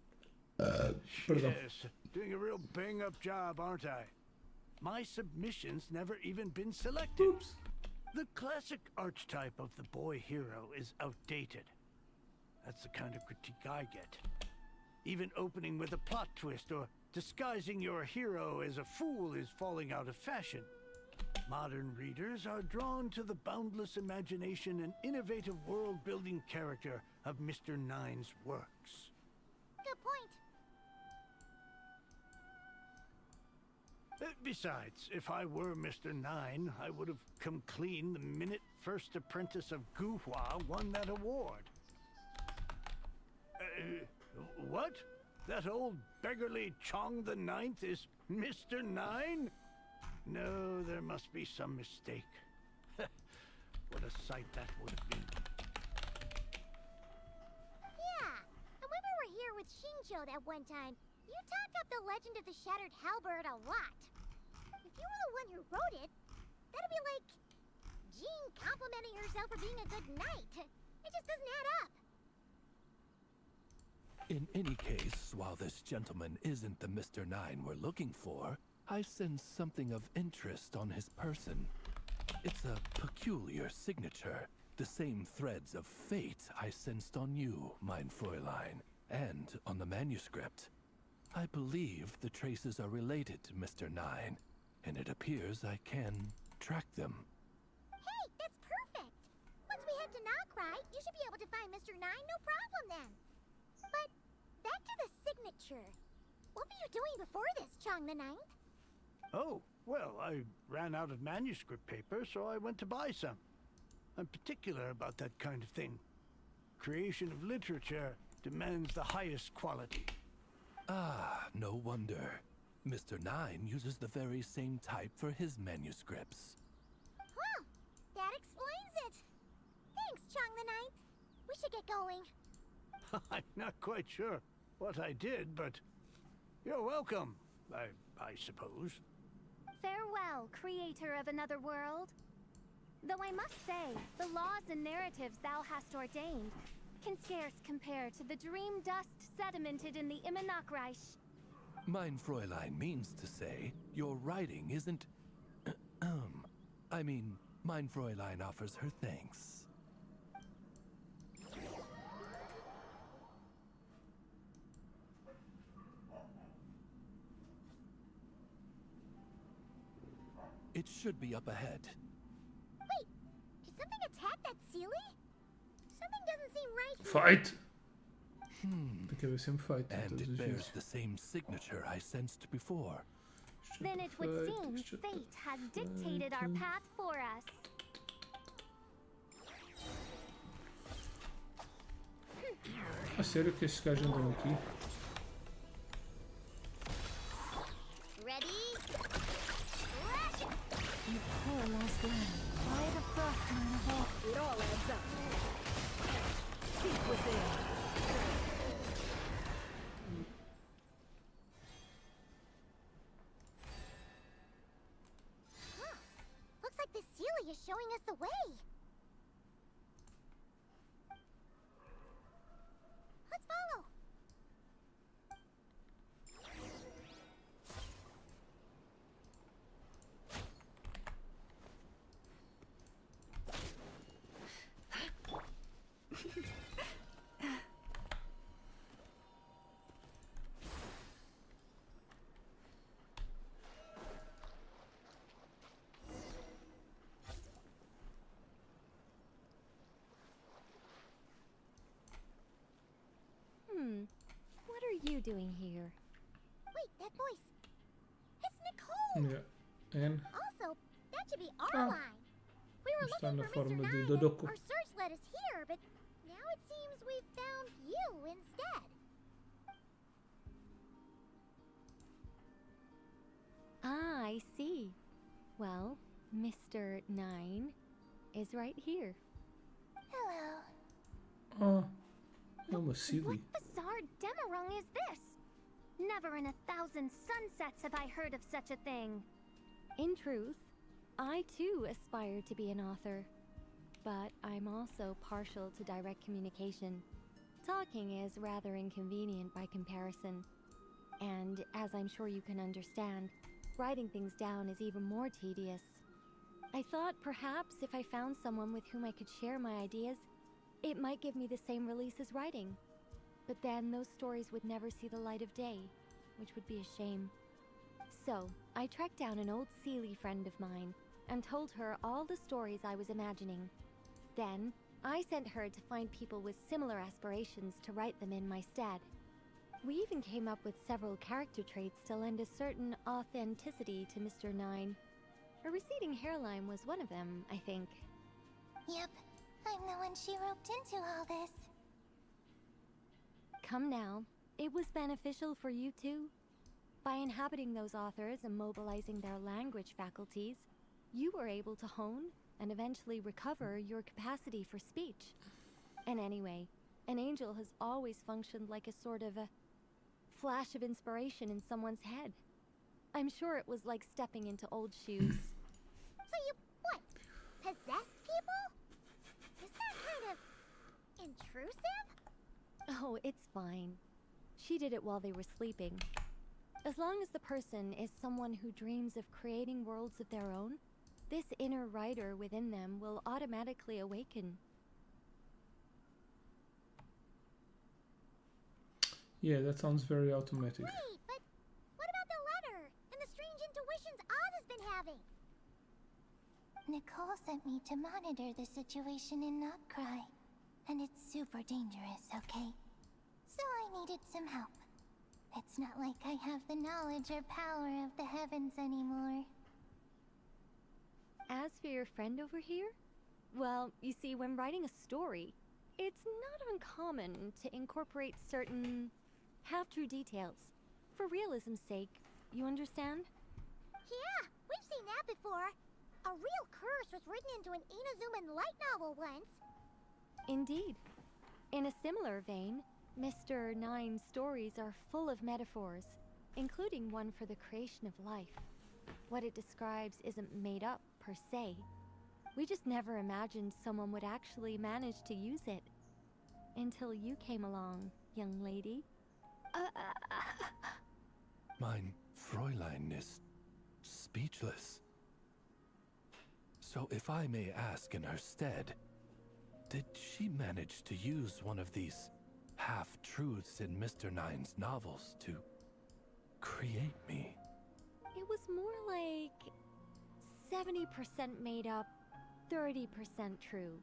Yes, doing a real bang-up job, aren't I? My submission's never even been selected. Oops. The classic archetype of the boy hero is outdated. That's the kind of critique I get. Even opening with a plot twist or disguising your hero as a fool is falling out of fashion. Modern readers are drawn to the boundless imagination and innovative world-building character of Mr. Nine's works. Good point. Besides, if I were Mr. Nine, I would have come clean the minute First Apprentice of Guhua won that award. What? That old beggarly Chong the Ninth is Mr. Nine? No, there must be some mistake. What a sight that would have been. Yeah, and when we were here with Shinjo that one time, you talked up the legend of the Shattered Halberd a lot. If you were the one who wrote it, that'd be like Jean complimenting herself for being a good knight. It just doesn't add up. In any case, while this gentleman isn't the Mr. Nine we're looking for, I sense something of interest on his person. It's a peculiar signature, the same threads of fate I sensed on you, Mein Fräulein, and on the manuscript. I believe the traces are related to Mr. Nine, and it appears I can track them. Hey, that's perfect! Once we head to NOD-KRAI, you should be able to find Mr. Nine, no problem then. But, back to the signature. What were you doing before this, Chong the Ninth? Oh, well, I ran out of manuscript paper, so I went to buy some. I'm particular about that kind of thing. Creation of literature demands the highest quality. Ah, no wonder. Mr. Nine uses the very same type for his manuscripts. Well, that explains it. Thanks, Chong the Ninth. We should get going. I'm not quite sure what I did, but you're welcome, I suppose. Farewell, creator of another world. Though I must say, the laws and narratives thou hast ordained can scarce compare to the dream dust sedimented in the NOD-KRAI. Mein Fräulein means to say, your writing isn't... I mean, Mein Fräulein offers her thanks. It should be up ahead. Wait, did something attack that Sealy? Something doesn't seem right here. Fight! Tem que haver sempre fight. And todos it os bears vezes. the same signature I sensed before. Then it would seem fate has dictated our path for us. A sério que esses gajos andam aqui? Ready? You poor lost land. By the frost moon of all. It all adds up. Seek within. Huh. Looks like the Sealy is showing us the way. Let's follow. What are you doing here? Wait, that voice. It's Nicole. Yeah. And Also, that should be our line. We were está looking na for forma Mr. de Nine, Dodoko. and our search led us here, but now it seems we've found you instead. Ah, I see. Well, Mr. 9 is right here. Hello. Oh, é uma Sealy. What bizarre Demerung is this? Never in 1,000 sunsets have I heard of such a thing. In truth, I too aspire to be an author. But I'm also partial to direct communication. Talking is rather inconvenient by comparison. And as I'm sure you can understand, writing things down is even more tedious. I thought perhaps if I found someone with whom I could share my ideas, it might give me the same release as writing. But then those stories would never see the light of day, which would be a shame. So, I tracked down an old Sealy friend of mine and told her all the stories I was imagining. Then, I sent her to find people with similar aspirations to write them in my stead. We even came up with several character traits to lend a certain authenticity to Mr. 9. A receding hairline was one of them, I think. Yep, I'm the one she roped into all this. Come now, it was beneficial for you too. By inhabiting those authors and mobilizing their language faculties, you were able to hone and eventually recover your capacity for speech. And anyway, an angel has always functioned like a sort of a flash of inspiration in someone's head. I'm sure it was like stepping into old shoes. So you, what, possessed people? Is that kind of intrusive? Oh, it's fine. She did it while they were sleeping. As long as the person is someone who dreams of creating worlds of their own, this inner writer within them will automatically awaken. Yeah, that sounds very automatic. Wait, but what about the letter and the strange intuitions Oz has been having? Nicole sent me to monitor the situation in NOD-KRAI, and it's super dangerous, okay? So I needed some help. It's not like I have the knowledge or power of the heavens anymore. As for your friend over here, well, you see, when writing a story, it's not uncommon to incorporate certain half-true details. For realism's sake, you understand? Yeah, we've seen that before. A real curse was written into an Inazuman light novel once. Indeed. In a similar vein, Mr. 9's stories are full of metaphors, including one for the creation of life. What it describes isn't made up, per se. We just never imagined someone would actually manage to use it. Until you came along, young lady. Mein Fräulein is speechless. So if I may ask in her stead, did she manage to use one of these half-truths in Mr. 9's novels to create me? It was more like 70% made up, 30% true.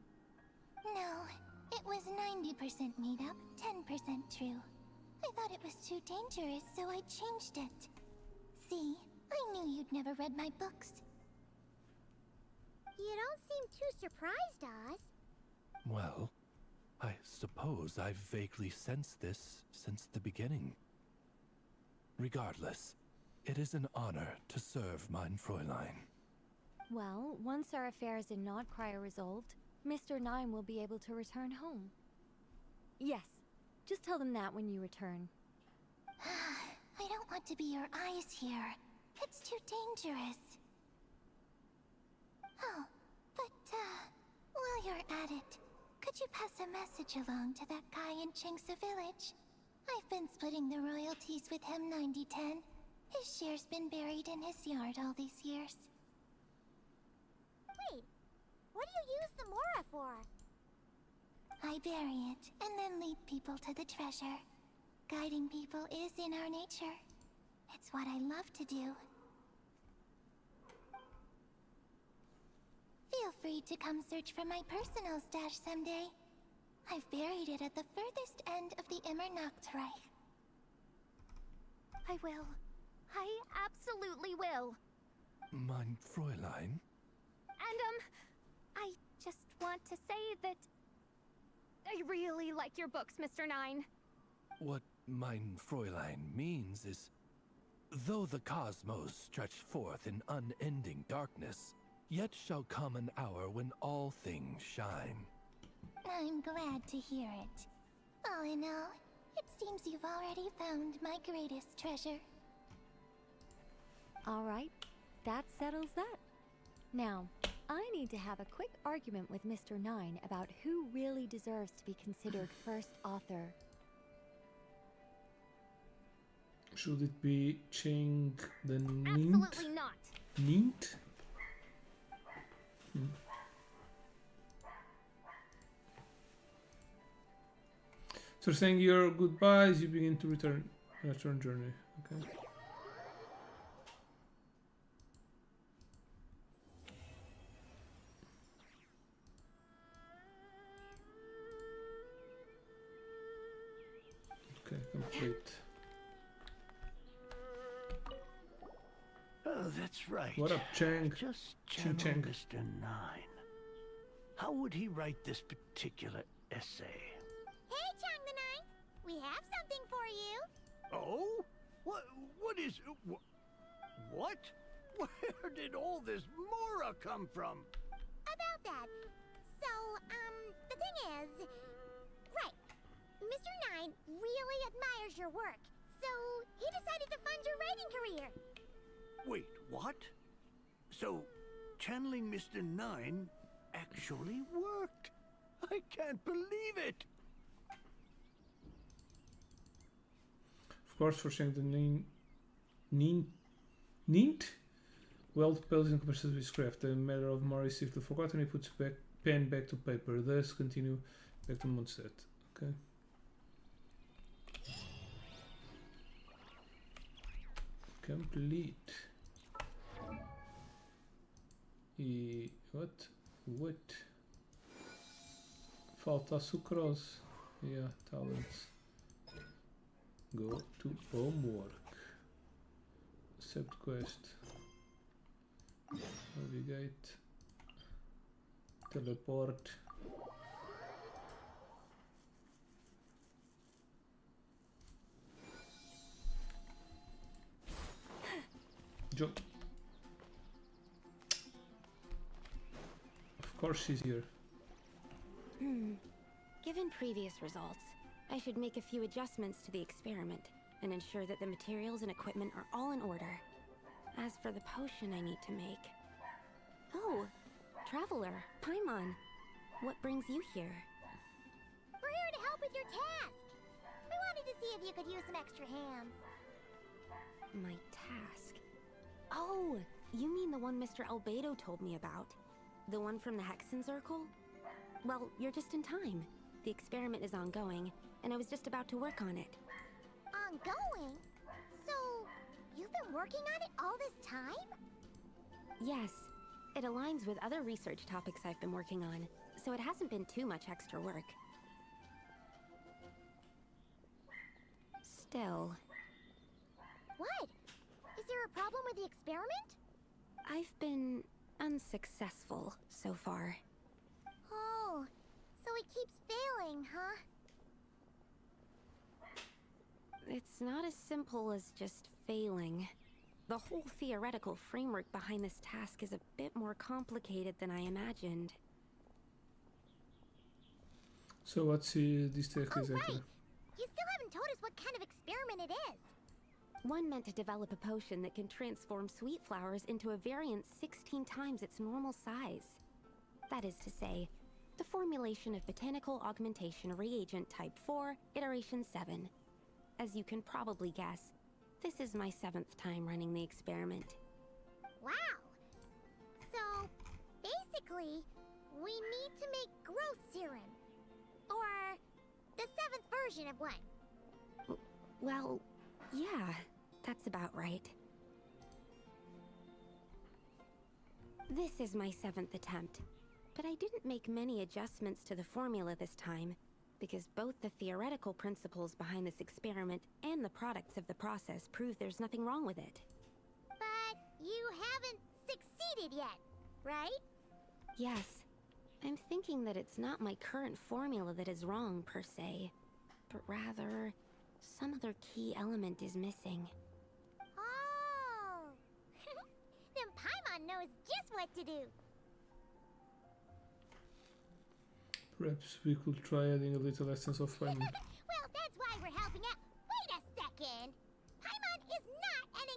No, it was 90% made up, 10% true. I thought it was too dangerous, so I changed it. See, I knew you'd never read my books. You don't seem too surprised, Oz. Well, I suppose I've vaguely sensed this since the beginning. Regardless, it is an honor to serve mein Fräulein. Well, once our affairs in NOD-KRAI are resolved, Mr. 9 will be able to return home. Yes, just tell them that when you return. I don't want to be your eyes here. It's too dangerous. Oh, but, while you're at it, could you pass a message along to that guy in Chingsa village? I've been splitting the royalties with him 90-10. His share's been buried in his yard all these years. Wait, what do you use the Mora for? I bury it, and then lead people to the treasure. Guiding people is in our nature. It's what I love to do. Feel free to come search for my personal stash someday. I've buried it at the furthest end of the NOD-KRAI. I will. I absolutely will. Mein Fräulein? And, I just want to say that I really like your books, Mr. 9. What mein Fräulein means is, though the cosmos stretch forth in unending darkness, yet shall come an hour when all things shine. I'm glad to hear it. All in all, it seems you've already found my greatest treasure. Alright, that settles that. Now, I need to have a quick argument with Mr. 9 about who really deserves to be considered first author. Should it be Ching the Nint? Absolutely not. Nint? So saying your goodbyes, you begin to return journey. Okay. Okay, complete. Oh, that's right. What up, Chang? Just Ching channel Chang. Mr. 9. How would he write this particular essay? Hey, Chang the 9. We have something for you. Oh? What is... What? Where did all this Mora come from? About that. So, the thing is... Right. Mr. 9 really admires your work. So, he decided to fund your writing career. Wait, what? So, channeling Mr. 9 actually worked. I can't believe it. Of course, for saying the Nint? Well, pales in comparison with craft. The matter of Mora is safely forgotten. He puts pen back to paper. Thus, continue back to Mondstadt. Okay. Complete. What? Falta sucrose. Yeah, talents. Go to homework. Accept quest. Navigate. Teleport. Jump. Of course she's here. Given previous results, I should make a few adjustments to the experiment and ensure that the materials and equipment are all in order. As for the potion I need to make... Oh, Traveler, Paimon, what brings you here? We're here to help with your task. We wanted to see if you could use some extra hands. My task? Oh, you mean the one Mr. Albedo told me about? The one from the Hexen Circle? Well, you're just in time. The experiment is ongoing, and I was just about to work on it. Ongoing? So, you've been working on it all this time? Yes. It aligns with other research topics I've been working on, so it hasn't been too much extra work. Still... What? Is there a problem with the experiment? I've been unsuccessful so far. Oh, so it keeps failing, huh? It's not as simple as just failing. The whole theoretical framework behind this task is a bit more complicated than I imagined. So what's this tech Oh, exactly? right. You still haven't told us what kind of experiment it is. One meant to develop a potion that can transform sweet flowers into a variant 16 times its normal size. That is to say, the formulation of botanical augmentation reagent type 4, iteration 7. As you can probably guess, this is my 7th time running the experiment. Wow. So, basically, we need to make growth serum. Or the 7th version of one. Well, yeah, that's about right. This is my 7th attempt, but I didn't make many adjustments to the formula this time, because both the theoretical principles behind this experiment and the products of the process prove there's nothing wrong with it. But you haven't succeeded yet, right? Yes, I'm thinking that it's not my current formula that is wrong per se, but rather some other key element is missing. Oh! Then Paimon knows just what to do. Perhaps we could try adding a little essence of Paimon. Well, that's why we're helping out. Wait a second! Paimon is not an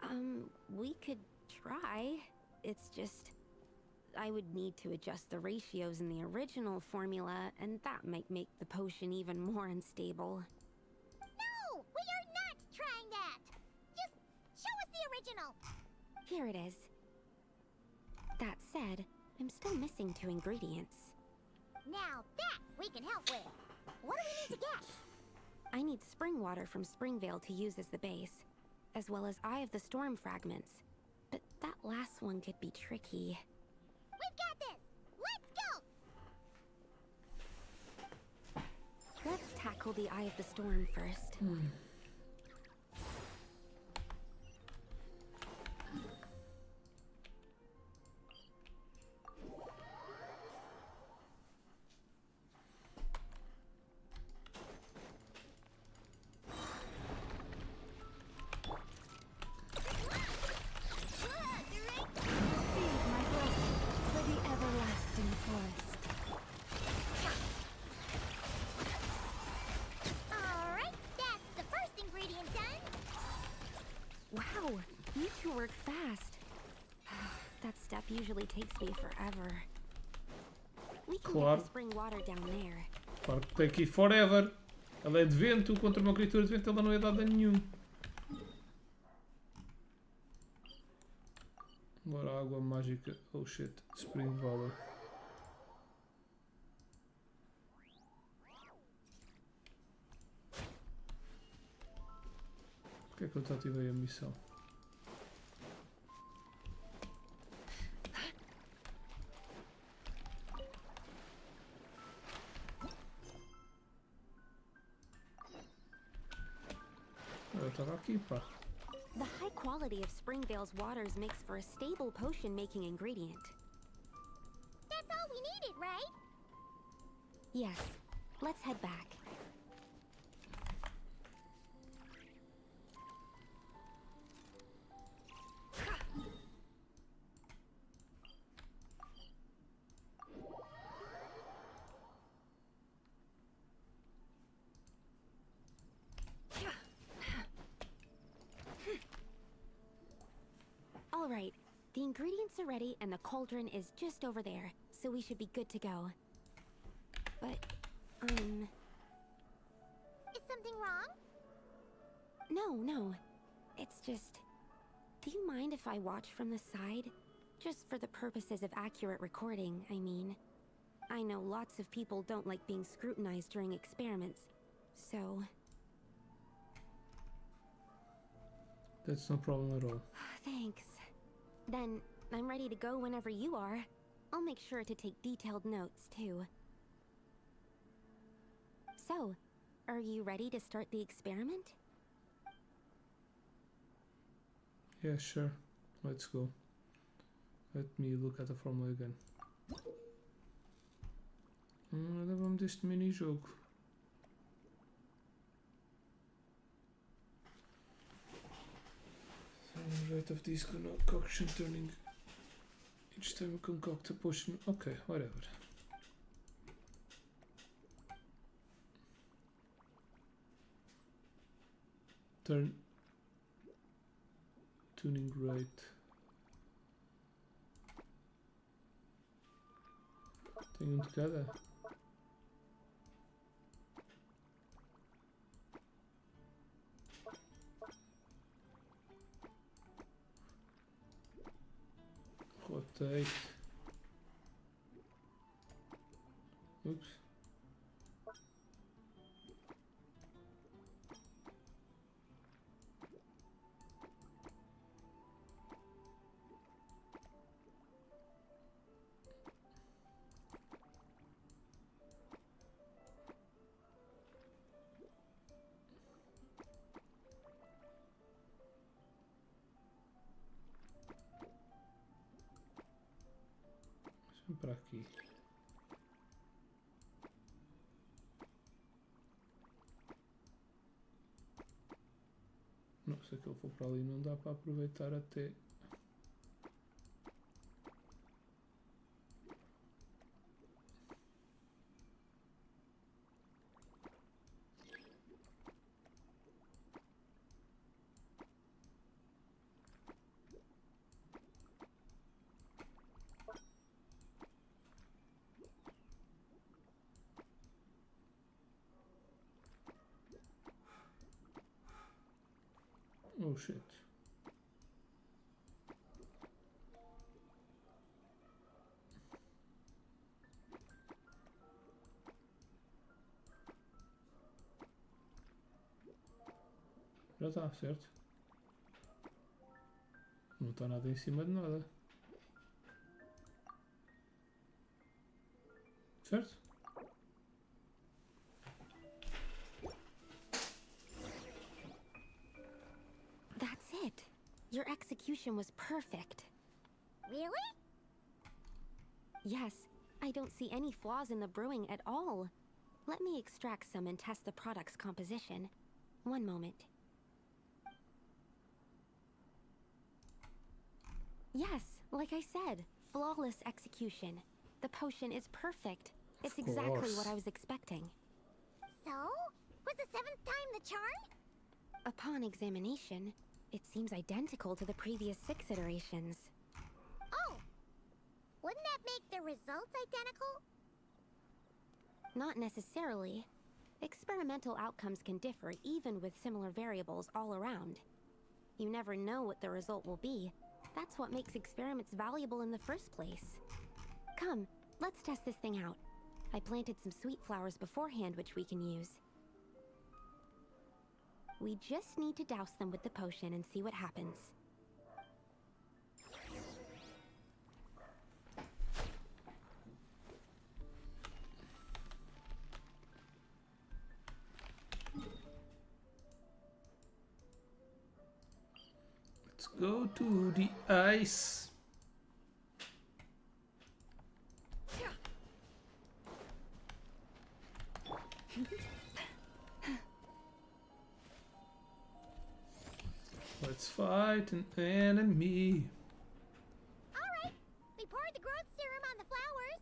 ingredient! We could try. It's just... I would need to adjust the ratios in the original formula, and that might make the potion even more unstable. No! We are not trying that! Just show us the original! Here it is. That said, I'm still missing 2 ingredients. Now that we can help with. What do we need to get? I need spring water from Springvale to use as the base, as well as Eye of the Storm fragments. But that last one could be tricky. We've got this! Let's go! Let's tackle the Eye of the Storm first. Alright, that's the first ingredient done. Wow, you 2 work fast. That step usually takes me forever. We can get the spring water down there. Claro que tem aqui forever. Ela é de vento, contra uma criatura de vento ela não é dada nenhum. Agora água mágica. Oh shit, Spring Valley. Porquê é que eu desativei a missão? Eu estava aqui, pá. The high quality of Springvale's waters makes for a stable potion-making ingredient. That's all we needed, right? Yes, let's head back. All right, the ingredients are ready and the cauldron is just over there, so we should be good to go. But, Is something wrong? No. It's just... Do you mind if I watch from the side? Just for the purposes of accurate recording, I mean. I know lots of people don't like being scrutinized during experiments, so... That's no problem at all. Thanks. Then, I'm ready to go whenever you are. I'll make sure to take detailed notes, too. So, are you ready to start the experiment? Yeah, sure. Let's go. Let me look at the formula again. Leva-me deste mini-jogo. Rate of this concoction turning each time you concoct a potion. Okay, whatever. Turn tuning rate. Tem de cada. Rotate. Oops. Para aqui. Não, se aquele for para ali não dá para aproveitar até. Oh shit. Já está, certo? Não está nada em cima de nada. Certo? That's it. Your execution was perfect. Really? Yes, I don't see any flaws in the brewing at all. Let me extract some and test the product's composition. One moment. Yes, like I said, flawless execution. The potion is perfect. It's exactly what I was expecting. So? Was the 7th time the charm? Upon examination, it seems identical to the previous 6 iterations. Oh! Wouldn't that make the results identical? Not necessarily. Experimental outcomes can differ even with similar variables all around. You never know what the result will be. That's what makes experiments valuable in the first place. Come, let's test this thing out. I planted some sweet flowers beforehand which we can use. We just need to douse them with the potion and see what happens. Let's go to the ice. Let's fight an enemy. Alright, we poured the growth serum on the flowers.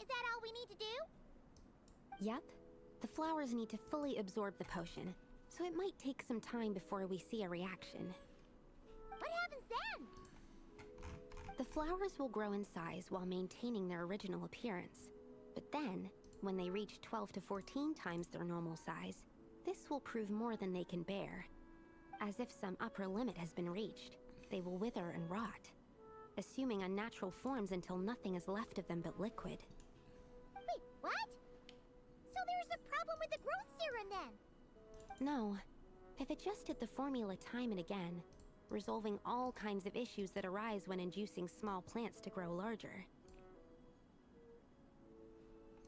Is that all we need to do? Yep. The flowers need to fully absorb the potion, so it might take some time before we see a reaction. What happens then? The flowers will grow in size while maintaining their original appearance. But then, when they reach 12 to 14 times their normal size, this will prove more than they can bear. As if some upper limit has been reached, they will wither and rot, assuming unnatural forms until nothing is left of them but liquid. Wait, what? So there's a problem with the growth serum then? No. I've adjusted the formula time and again. resolving all kinds of issues that arise when inducing small plants to grow larger.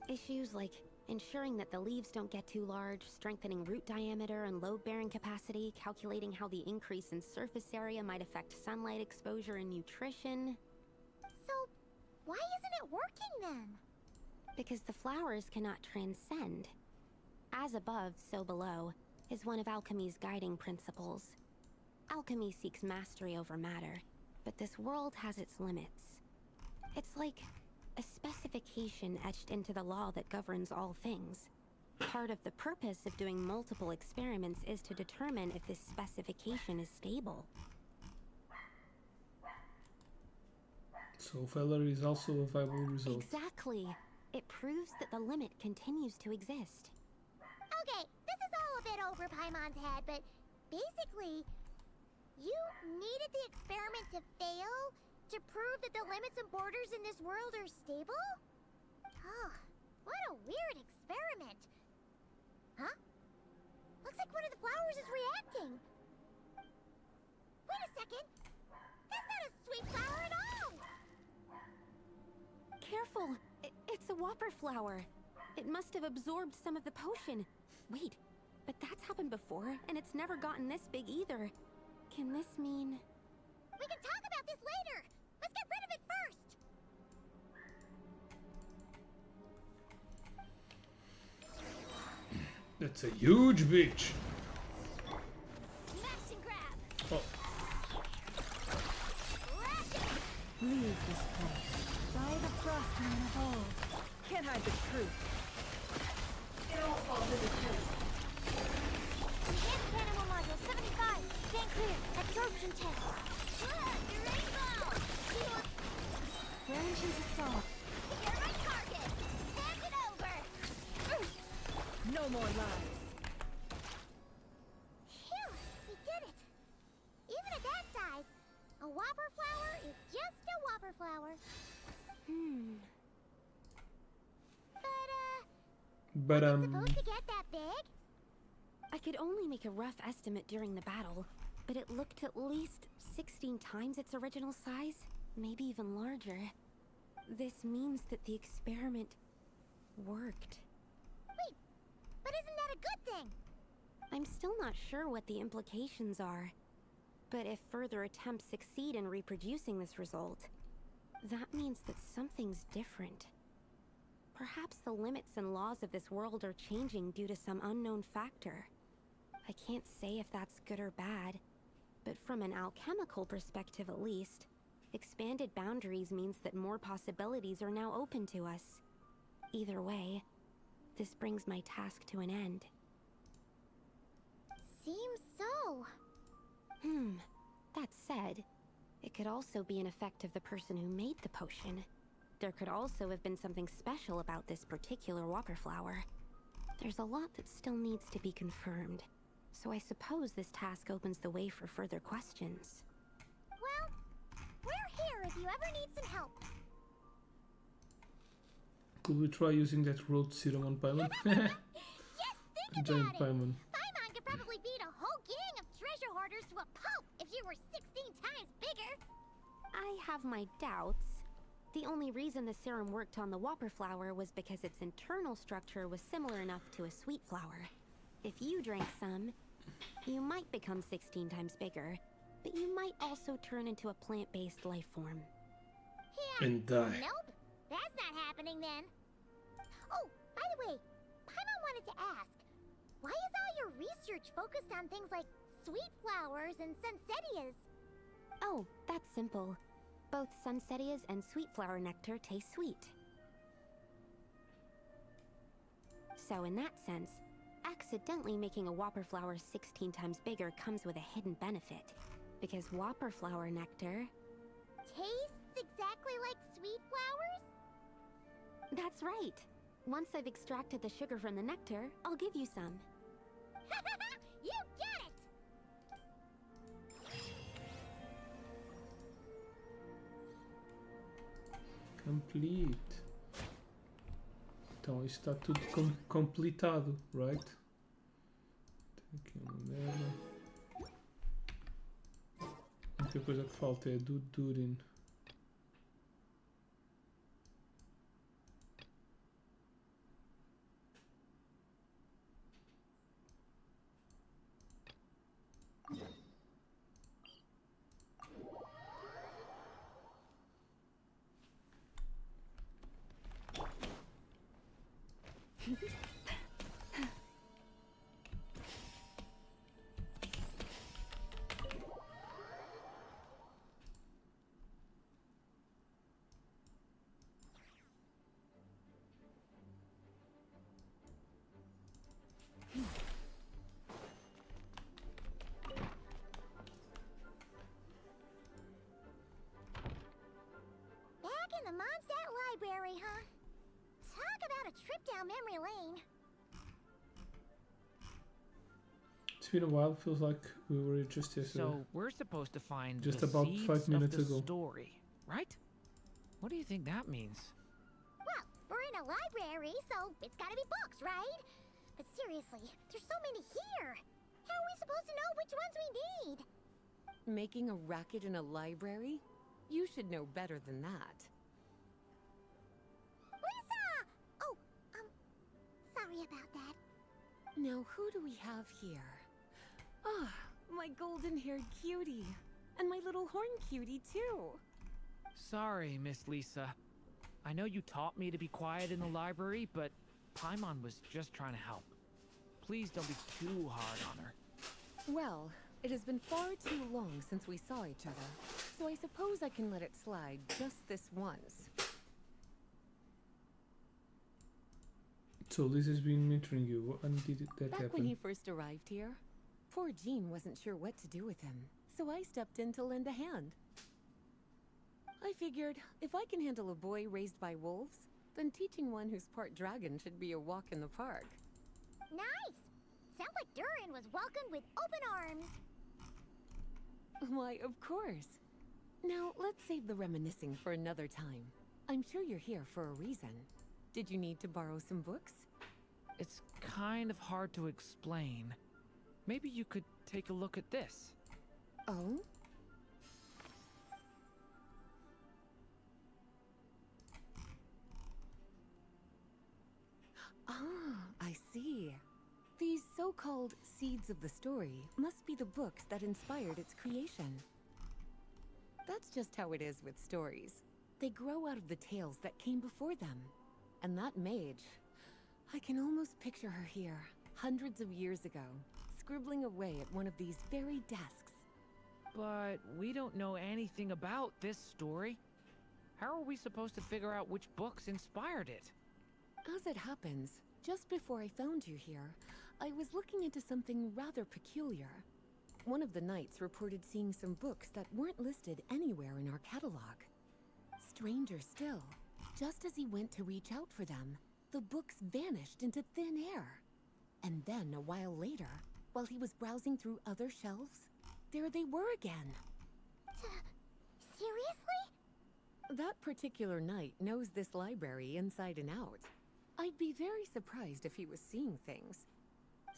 Issues like ensuring that the leaves don't get too large, strengthening root diameter and load-bearing capacity, calculating how the increase in surface area might affect sunlight exposure and nutrition. So, why isn't it working then? Because the flowers cannot transcend. As above, so below is one of alchemy's guiding principles. Alchemy seeks mastery over matter, but this world has its limits. It's like a specification etched into the law that governs all things. Part of the purpose of doing multiple experiments is to determine if this specification is stable. So failure is also a viable result. Exactly. It proves that the limit continues to exist. Okay, this is all a bit over Paimon's head, but basically, you needed the experiment to fail to prove that the limits and borders in this world are stable? Oh, what a weird experiment. Huh? Looks like one of the flowers is reacting. Wait a second. That's not a sweet flower at all. Careful! It's a whopper flower. It must have absorbed some of the potion. Wait, but that's happened before, and it's never gotten this big either. Can this mean... We can talk about this later. Let's get rid of it first. That's a huge bitch. Smash and grab. Oh. Leave this place. By the frost in the hole. Can't hide the truth. It all falls into truth. Enhanced animal module 75. Stand clear. Absorption test. Your rainbow. Branches assault. You're my target. Hand it over. No more lies. Phew, we did it. Even at that size, a whopper flower is just a whopper flower. But was it supposed to get that big? I could only make a rough estimate during the battle, but it looked at least 16 times its original size, maybe even larger. This means that the experiment worked. Wait, but isn't that a good thing? I'm still not sure what the implications are, but if further attempts succeed in reproducing this result, that means that something's different. Perhaps the limits and laws of this world are changing due to some unknown factor. I can't say if that's good or bad, but from an alchemical perspective at least, expanded boundaries means that more possibilities are now open to us. Either way, this brings my task to an end. Seems so. That said, it could also be an effect of the person who made the potion. There could also have been something special about this particular whopper flower. There's a lot that still needs to be confirmed, so I suppose this task opens the way for further questions. Well, we're here if you ever need some help. could we try using that road serum on Paimon? Yes, think Giant about it. Paimon. Paimon could probably beat a whole gang of treasure hoarders to a pulp if you were 16 times bigger. I have my doubts. The only reason the serum worked on the whopper flower was because its internal structure was similar enough to a sweet flower. If you drank some, you might become 16 times bigger, but you might also turn into a plant-based life form. Yeah. And die. Nope, that's not happening then. Oh, by the way, Paimon wanted to ask, why is all your research focused on things like sweet flowers and sunsettias? Oh, that's simple. Both sunsettias and sweet flower nectar taste sweet. So in that sense, accidentally making a whopper flower 16 times bigger comes with a hidden benefit. Because whopper flower nectar... Tastes exactly like sweet flowers? That's right. Once I've extracted the sugar from the nectar, I'll give you some. You get it! Complete. Então isto está tudo completado, right? Tem aqui uma merda. única coisa que falta é do Durin. Back in the Mondstadt Library, huh? Talk about a trip down memory lane. It's been a while. Feels like we were just yesterday. So we're supposed to find Just the about seeds 5 minutes of the ago. story, right? What do you think that means? Well, we're in a library, so it's gotta be books, right? But seriously, there's so many here. How are we supposed to know which ones we need? Making a racket in a library? You should know better than that. Lisa! Oh, sorry about that. Now, who do we have here? Ah, my golden-haired cutie. And my little horn cutie, too. Sorry, Miss Lisa. I know you taught me to be quiet in the library, but Paimon was just trying to help. Please don't be too hard on her. Well, it has been far too long since we saw each other, so I suppose I can let it slide just this once. So Lisa's been mentoring you. When did that Back happen? when he first arrived here, poor Jean wasn't sure what to do with him, so I stepped in to lend a hand. I figured, if I can handle a boy raised by wolves, then teaching one who's part dragon should be a walk in the park. Nice! Sounds like Durin was welcomed with open arms. Why, of course. Now, let's save the reminiscing for another time. I'm sure you're here for a reason. Did you need to borrow some books? It's kind of hard to explain. Maybe you could take a look at this. Oh? Ah, I see. These so-called seeds of the story must be the books that inspired its creation. That's just how it is with stories. They grow out of the tales that came before them. And that mage, I can almost picture her here, hundreds of years ago, scribbling away at one of these very desks. But we don't know anything about this story. How are we supposed to figure out which books inspired it? As it happens, just before I found you here, I was looking into something rather peculiar. One of the knights reported seeing some books that weren't listed anywhere in our catalog. Stranger still, just as he went to reach out for them, the books vanished into thin air. And then, a while later, while he was browsing through other shelves, there they were again. Seriously? That particular knight knows this library inside and out. I'd be very surprised if he was seeing things.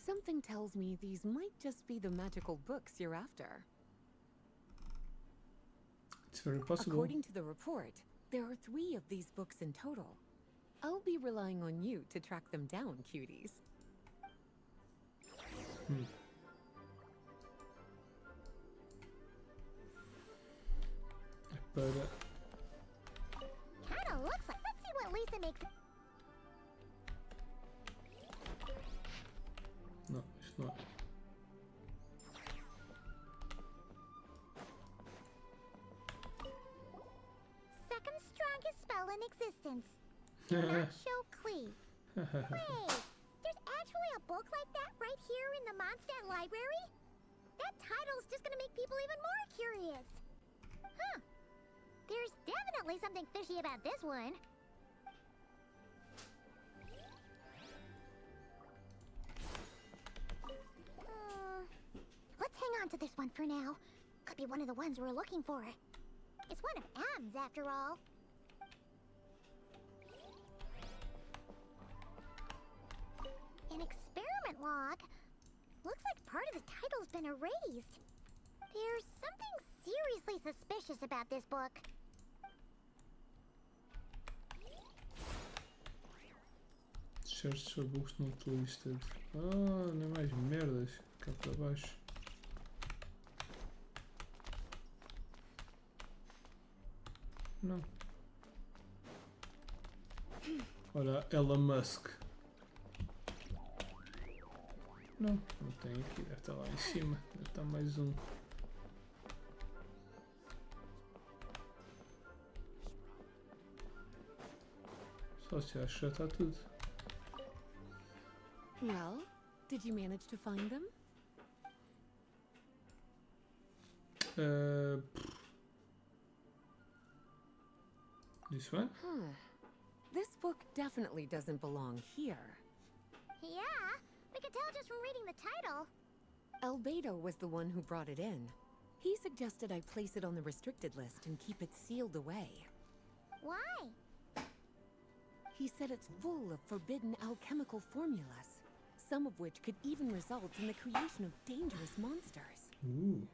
Something tells me these might just be the magical books you're after. It's very possible. According to the report, there are 3 of these books in total. I'll be relying on you to track them down, cuties. But Kinda looks like. Let's see what Lisa makes. no, it's not. Second strongest spell in existence. Do not show cleave. Wait, there's actually a book like that right here in the Mondstadt Library? That title's just gonna make people even more curious. Huh. There's definitely something fishy about this one. Let's hang on to this one for now. Could be one of the ones we're looking for. It's one of M's after all. An experiment log. Looks like part of the title's been erased. There's something seriously suspicious about this book. Search for books not listed. Ah, nem mais merdas. Cá para baixo. Não. Olha, Elon Musk. Não, não tem aqui. Deve estar lá em cima. Deve estar mais um. Só se acha que já está tudo. Well, did you manage to find them? This one? This book definitely doesn't belong here. Yeah, we could tell just from reading the title. Albedo was the one who brought it in. He suggested I place it on the restricted list and keep it sealed away. Why? He said it's full of forbidden alchemical formulas, some of which could even result in the creation of dangerous monsters. Ooh,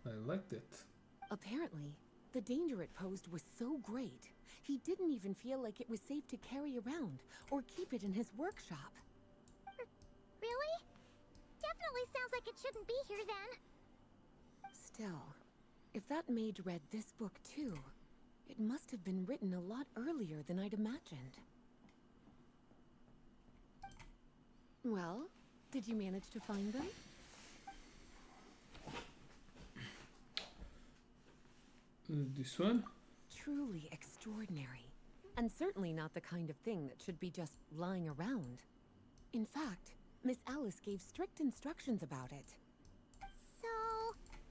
I liked it. Apparently, the danger it posed was so great, he didn't even feel like it was safe to carry around or keep it in his workshop. Really? Definitely sounds like it shouldn't be here then. Still, if that mage read this book too, it must have been written a lot earlier than I'd imagined. Well, did you manage to find them? This one? Truly extraordinary. And certainly not the kind of thing that should be just lying around. In fact, Miss Alice gave strict instructions about it. So,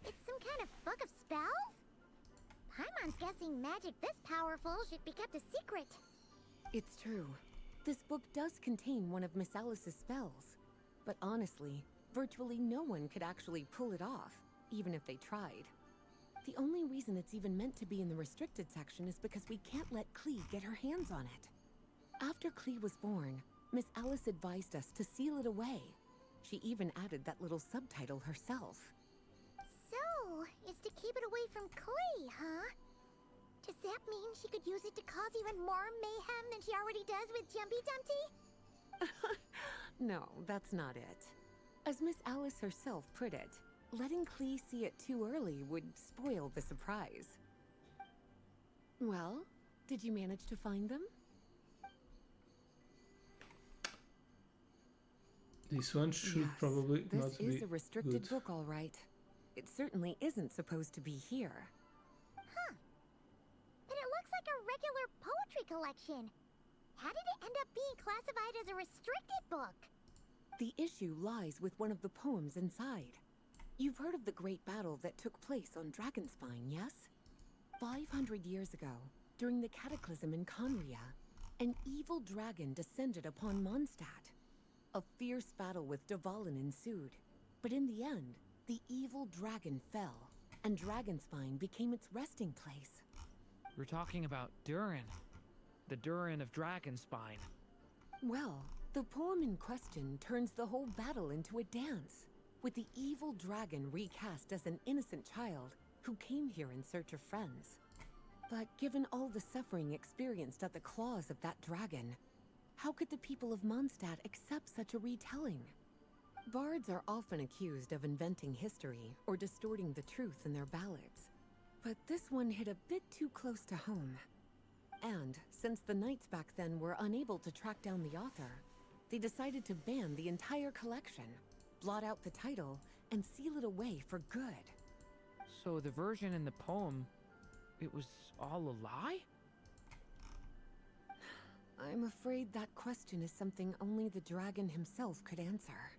it's some kind of book of spells? Paimon's guessing magic this powerful should be kept a secret. It's true. This book does contain one of Miss Alice's spells. But honestly, virtually no one could actually pull it off, even if they tried. The only reason it's even meant to be in the restricted section is because we can't let Klee get her hands on it. After Klee was born, Miss Alice advised us to seal it away. She even added that little subtitle herself. So, it's to keep it away from Klee, huh? Does that mean she could use it to cause even more mayhem than she already does with Jumpy Dumpty? No, that's not it. As Miss Alice herself put it, letting Klee see it too early would spoil the surprise. Well, did you manage to find them? This one should probably not be This is a restricted good. book, all right. It certainly isn't supposed to be here. Huh. But it looks like a regular poetry collection. How did it end up being classified as a restricted book? The issue lies with one of the poems inside. You've heard of the great battle that took place on Dragonspine, yes? 500 years ago, during the cataclysm in Conria, an evil dragon descended upon Mondstadt. A fierce battle with Dvalin ensued, but in the end, the evil dragon fell, and Dragonspine became its resting place. We're talking about Durin. The Durin of Dragonspine. Well, the poem in question turns the whole battle into a dance, with the evil dragon recast as an innocent child who came here in search of friends. But given all the suffering experienced at the claws of that dragon, how could the people of Mondstadt accept such a retelling? Bards are often accused of inventing history or distorting the truth in their ballads. But this one hit a bit too close to home. And since the knights back then were unable to track down the author, they decided to ban the entire collection, blot out the title, and seal it away for good. So the version in the poem, it was all a lie? I'm afraid that question is something only the dragon himself could answer.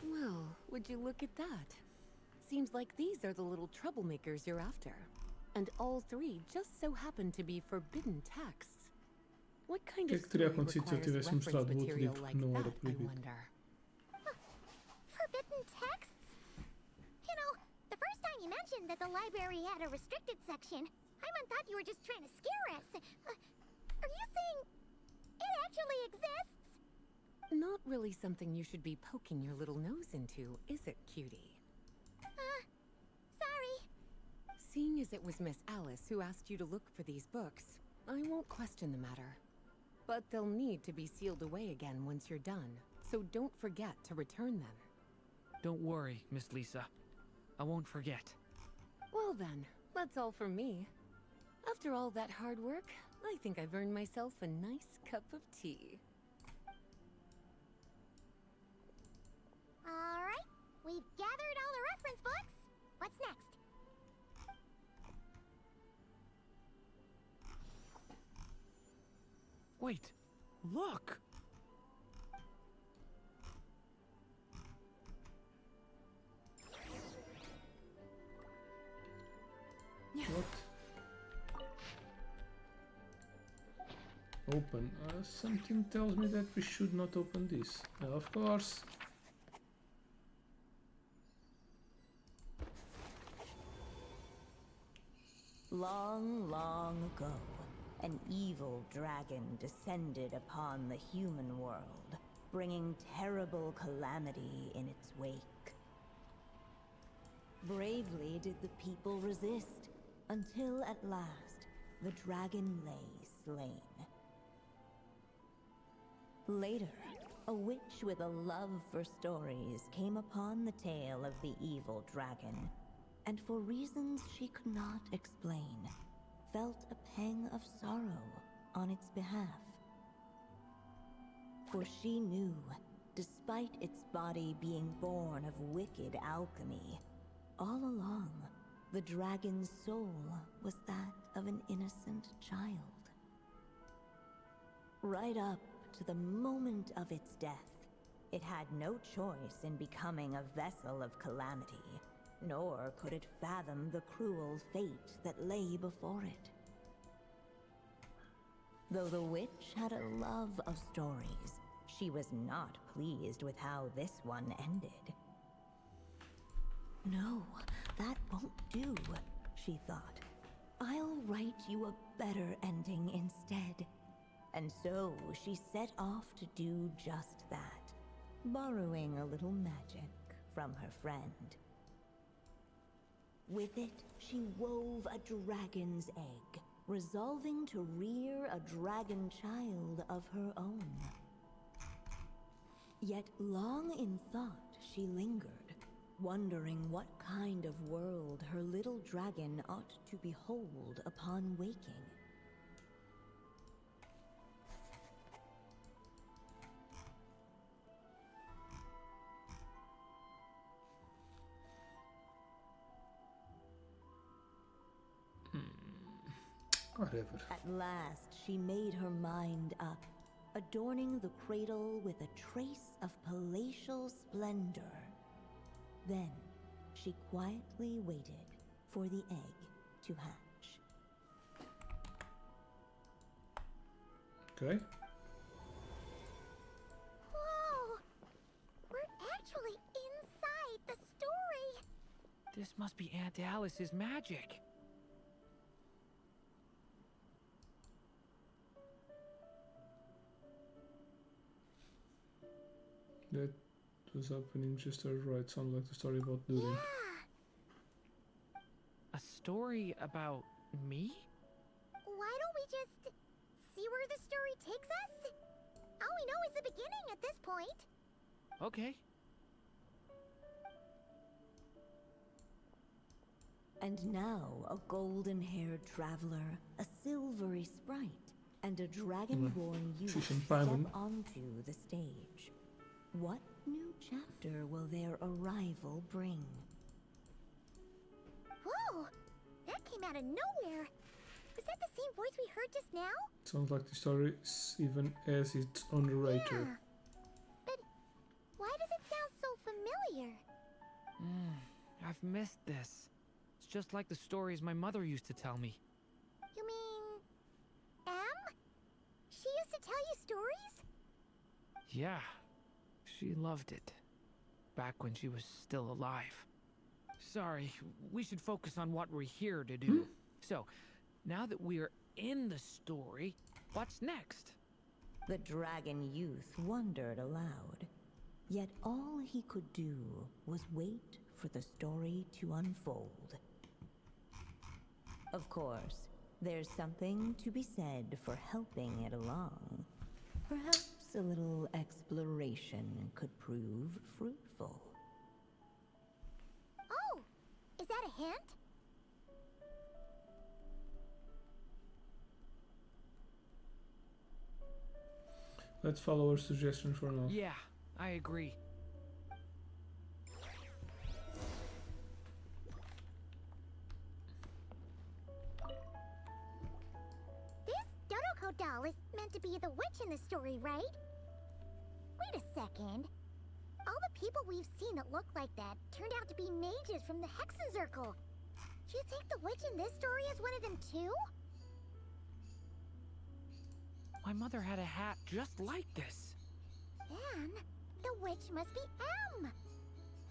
Well, would you look at that? Seems like these are the little troublemakers you're after. And all three just so happen to be forbidden texts. What kind of story requires reference material like that, I wonder? Forbidden texts? You know, the first time you mentioned that the library had a restricted section, Paimon thought you were just trying to scare us. Are you saying it actually exists? Not really something you should be poking your little nose into, is it, cutie? Sorry. Seeing as it was Miss Alice who asked you to look for these books, I won't question the matter. But they'll need to be sealed away again once you're done, so don't forget to return them. Don't worry, Miss Lisa. I won't forget. Well then, that's all from me. After all that hard work, I think I've earned myself a nice cup of tea. Alright, we've gathered all the reference books. What's next? Wait, look! What? Open. Something tells me that we should not open this. Of course. Long, long ago, an evil dragon descended upon the human world, bringing terrible calamity in its wake. Bravely did the people resist, until at last, the dragon lay slain. Later, a witch with a love for stories came upon the tale of the evil dragon, and for reasons she could not explain, felt a pang of sorrow on its behalf. For she knew, despite its body being born of wicked alchemy, all along, the dragon's soul was that of an innocent child. Right up to the moment of its death, it had no choice in becoming a vessel of calamity, nor could it fathom the cruel fate that lay before it. Though the witch had a love of stories, she was not pleased with how this one ended. No, that won't do, she thought. I'll write you a better ending instead. And so she set off to do just that, borrowing a little magic from her friend. With it, she wove a dragon's egg, resolving to rear a dragon child of her own. Yet long in thought she lingered, wondering what kind of world her little dragon ought to behold upon waking. Whatever. At last, she made her mind up, adorning the cradle with a trace of palatial splendor. Then, she quietly waited for the egg to hatch. Okay. Whoa! We're actually inside the story! This must be Aunt Alice's magic. That was happening just right. Sounds like the story about Durin. Yeah! A story about me? Why don't we just see where the story takes us? All we know is the beginning at this point. Okay. And now, a golden-haired traveler, a silvery sprite, and a dragon-born youth step onto the stage. What new chapter will their arrival bring? Whoa! That came out of nowhere! Was that the same voice we heard just now? Sounds like the story even has its own narrator. Yeah. But why does it sound so familiar? I've missed this. It's just like the stories my mother used to tell me. You mean... Em? She used to tell you stories? Yeah. She loved it. Back when she was still alive. Sorry, we should focus on what we're here to do. So, now that we're in the story, what's next? The dragon youth wondered aloud. Yet all he could do was wait for the story to unfold. Of course, there's something to be said for helping it along. Perhaps a little exploration could prove fruitful. Oh! Is that a hint? Let's follow our suggestion for now. Yeah, I agree. This Dodoko doll is meant to be the witch in the story, right? Wait a second. All the people we've seen that look like that turned out to be mages from the Hexen Circle. Do you think the witch in this story is one of them too? My mother had a hat just like this. Then, the witch must be M.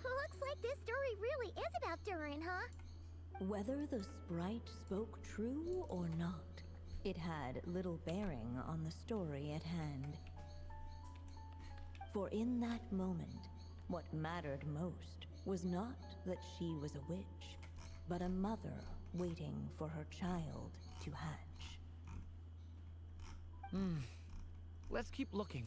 Looks like this story really is about Durin, huh? Whether the sprite spoke true or not, it had little bearing on the story at hand. For in that moment, what mattered most was not that she was a witch, but a mother waiting for her child to hatch. Let's keep looking.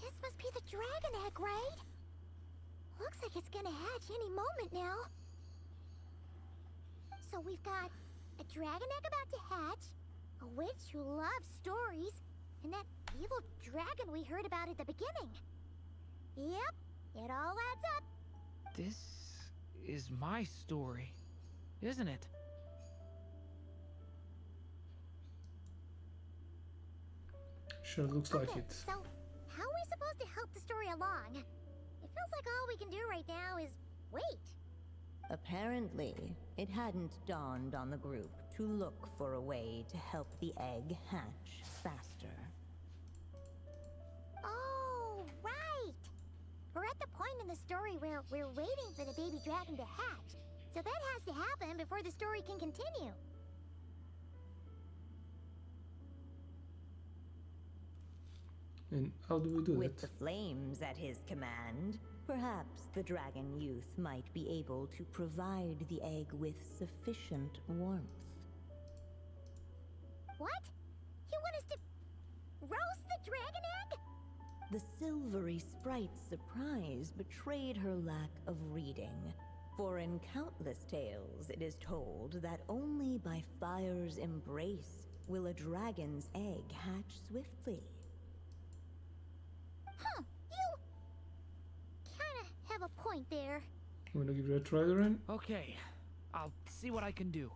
This must be the dragon egg, right? Looks like it's gonna hatch any moment now. So we've got a dragon egg about to hatch, a witch who loves stories, and that evil dragon we heard about at the beginning. Yep, it all adds up. This is my story, isn't it? Sure, looks like it. So, how are we supposed to help the story along? It feels like all we can do right now is wait. Apparently, it hadn't dawned on the group to look for a way to help the egg hatch faster. Oh, right! We're at the point in the story where we're waiting for the baby dragon to hatch. So that has to happen before the story can continue. And how do we do With that? the flames at his command, perhaps the dragon youth might be able to provide the egg with sufficient warmth. What? You want us to roast the dragon egg? The silvery sprite's surprise betrayed her lack of reading. For in countless tales it is told that only by fire's embrace will a dragon's egg hatch swiftly. Huh, you kinda have a point there. You wanna give it a try, Durin? Okay, I'll see what I can do.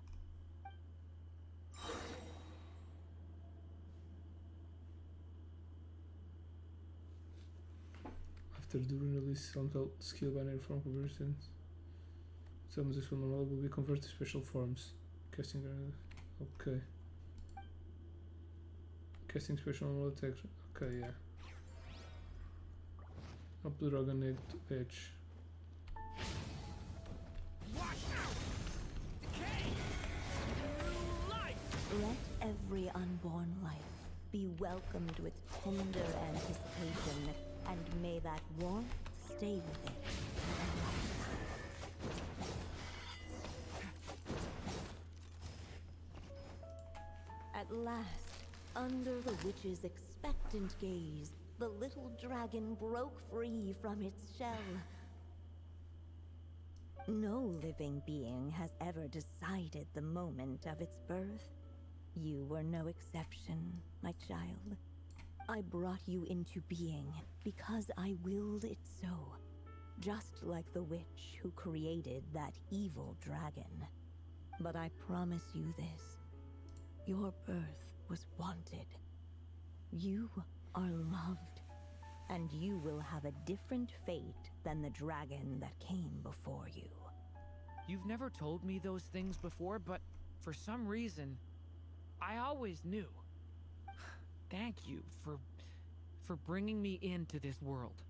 After Durin releases some skill binary form conversions, summons this normal will be converted to special forms. Casting okay. Casting special normal attacks. Okay, yeah. Up the dragon egg to edge. Let every unborn life be welcomed with tender anticipation, and may that warmth stay with it. At last, under the witch's expectant gaze, the little dragon broke free from its shell. No living being has ever decided the moment of its birth. You were no exception, my child. I brought you into being because I willed it so, just like the witch who created that evil dragon. But I promise you this, your birth was wanted. You are loved, and you will have a different fate than the dragon that came before you. You've never told me those things before, but for some reason, I always knew. thank you for bringing me into this world.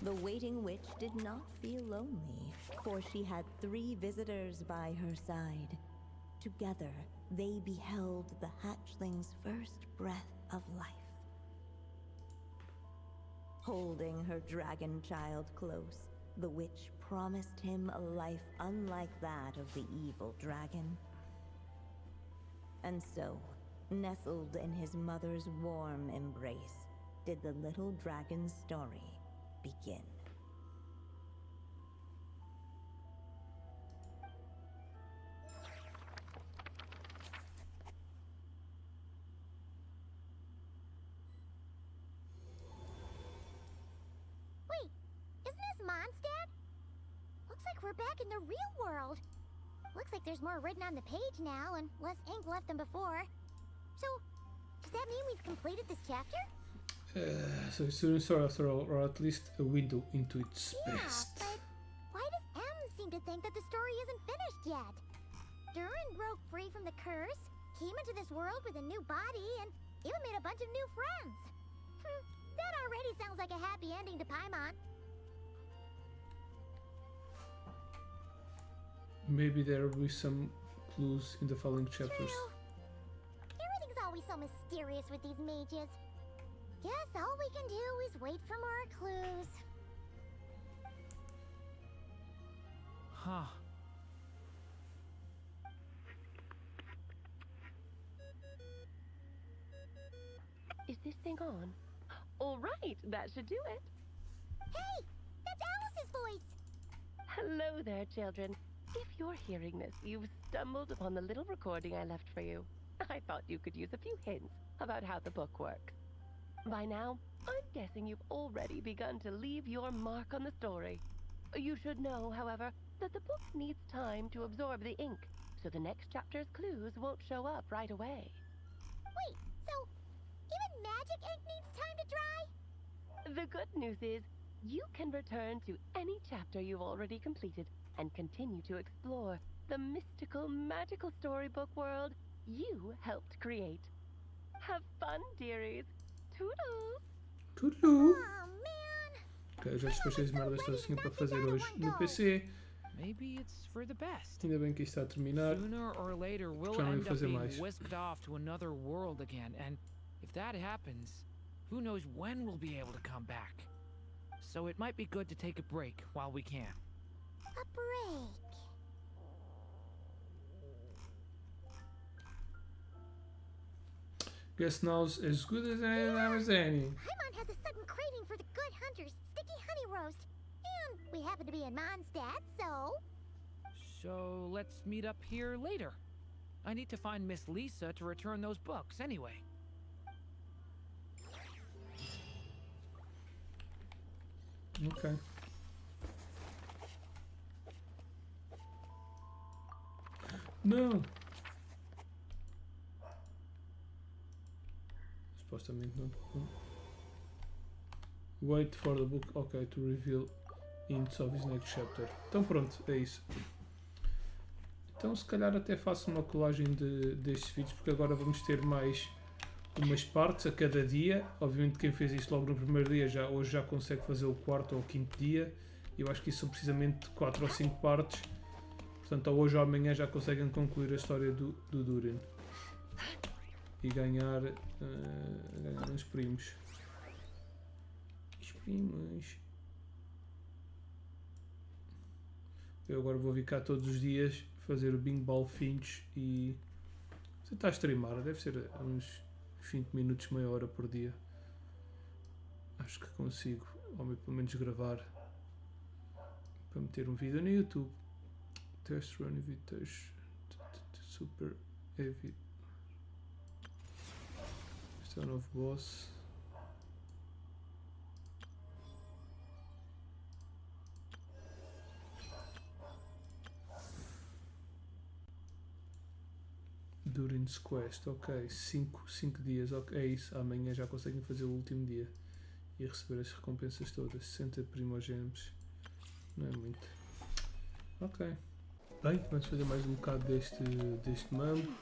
The waiting witch did not feel lonely, for she had 3 visitors by her side. Together, they beheld the hatchling's first breath of life. Holding her dragon child close, the witch promised him a life unlike that of the evil dragon. And so, nestled in his mother's warm embrace, did the little dragon's story begin. Wait, isn't this Mondstadt? Looks like we're back in the real world. Looks like there's more written on the page now and less ink left than before. So, does that mean we've completed this chapter? So it's a story after all, or at least a window into its past. But why does M seem to think that the story isn't finished yet? Durin broke free from the curse, came into this world with a new body, and even made a bunch of new friends. That already sounds like a happy ending to Paimon. Maybe there will be some clues in the following chapters. True. Everything's always so mysterious with these mages. Guess all we can do is wait for more clues. Huh. Is this thing on? All right, that should do it. Hey, that's Alice's voice. Hello there, children. If you're hearing this, you've stumbled upon the little recording I left for you. I thought you could use a few hints about how the book works. By now, I'm guessing you've already begun to leave your mark on the story. You should know, however, that the book needs time to absorb the ink, so the next chapter's clues won't show up right away. Wait, so even magic ink needs time to dry? The good news is, you can return to any chapter you've already completed and continue to explore the mystical, magical storybook world you helped create. Have fun, dearies. Toodles! Tudo! Oh, man. Ok, já despachei as merdas todas que tinha para fazer hoje no PC. Maybe it's for the best. Ainda bem que isto está a terminar. Sooner or later, we'll Já não ia end up fazer being mais. whisked off to another world again, and if that happens, who knows when we'll be able to come back. So it might be good to take a break while we can. A break. Guess now's as good as any. Paimon has a sudden craving for the good hunter's sticky honey roast. And we happen to be in Mondstadt, so... So let's meet up here later. I need to find Miss Lisa to return those books anyway. Ok. Não! Supostamente não. Wait for the book, ok, to reveal hints of his next chapter. Então pronto, é isso. Então se calhar até faço uma colagem destes vídeos, porque agora vamos ter mais umas partes a cada dia. Obviamente quem fez isto logo no primeiro dia hoje já consegue fazer o quarto ou o quinto dia. Eu acho que isso são precisamente 4 ou 5 partes. Portanto, ou hoje ou amanhã já conseguem concluir a história do Durin. E ganhar uns primos. Os primos. Eu agora vou vir cá todos os dias fazer o Bing Ball Finch e tentar streamar. Deve ser uns 20 minutos, meia hora por dia. Acho que consigo, ou pelo menos gravar, para meter um vídeo no YouTube. Test Run Invitation Super Heavy. Este é o novo boss. Durin's Quest, ok, 5 dias, ok, é isso, amanhã já conseguem fazer o último dia e receber as recompensas todas, 60 primogênitos, não é muito, ok. Bem, vamos fazer mais um bocado deste mambo.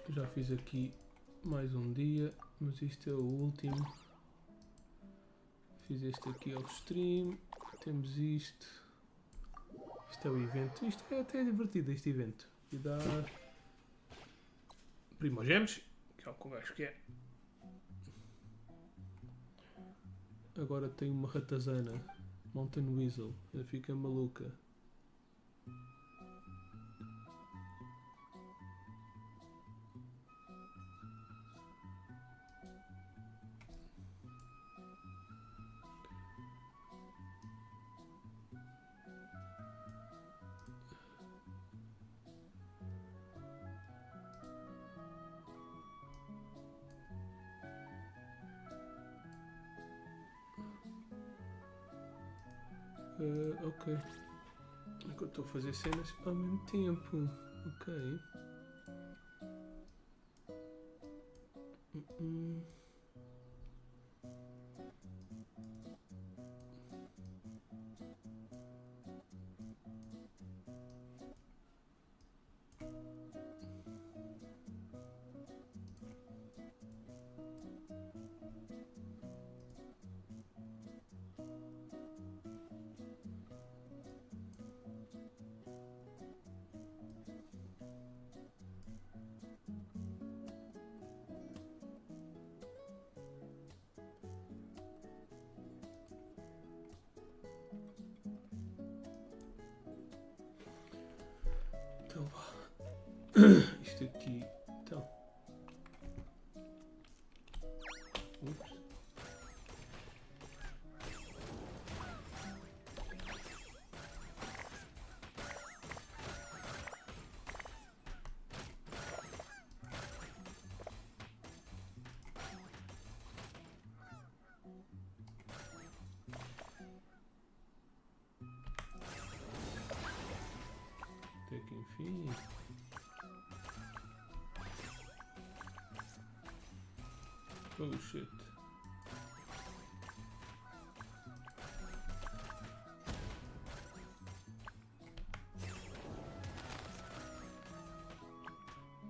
Já fiz aqui mais um dia, mas isto é o último. Fiz este aqui ao stream. Temos isto. Isto é o evento. Isto é até divertido, este evento. E dá primogêmeos, que é o que o gajo quer. Agora tem uma ratazana. Mountain Weasel. Ela fica maluca. Ok. É que eu estou a fazer cenas ao mesmo tempo. Ok. Então vá. Isto aqui. Então. Ups. Até que enfim. Oh shit.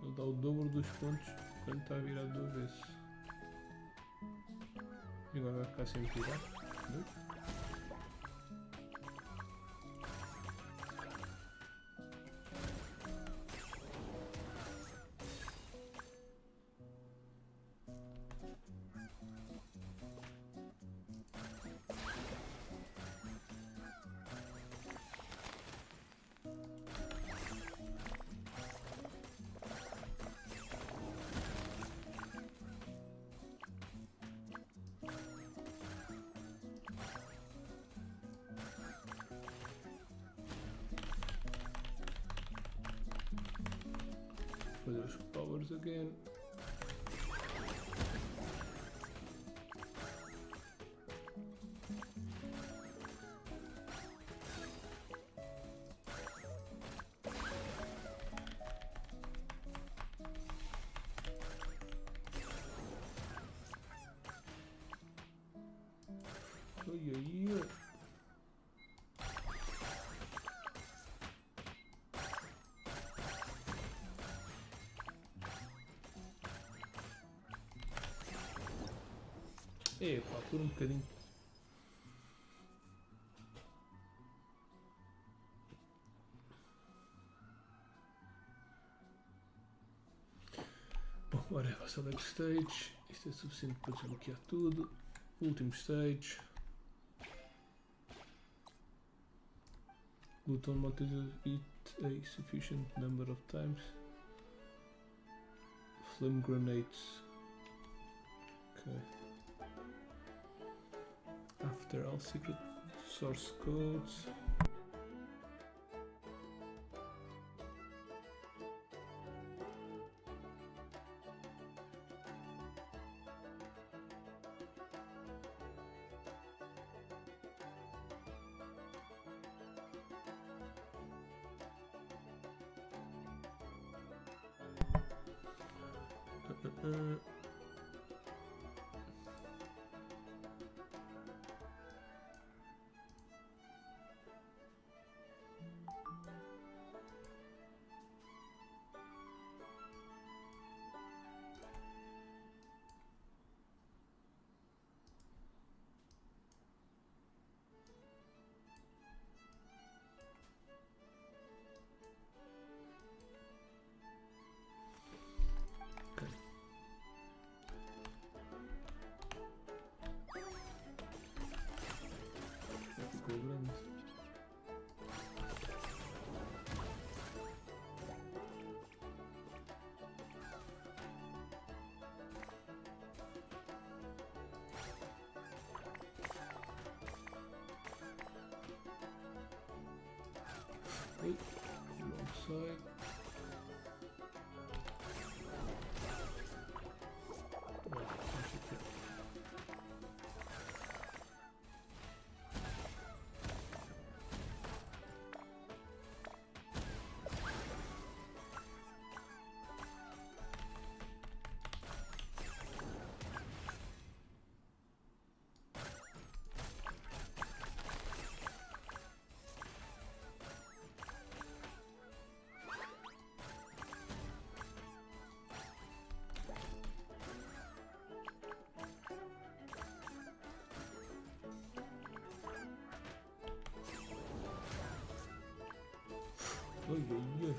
Ele dá o dobro dos pontos quando está virado do avesso. E agora vai ficar sem tirar. Não? Fazer os powers again. Oi, oi, oi. Epá, por um bocadinho. Bom, whatever, select stage. Isto é suficiente para desbloquear tudo. Último stage. Loot on monsters eat a sufficient number of times. Flame grenades. Okay. After all secret source codes. Oi, wrong side. Oi, oi, oi.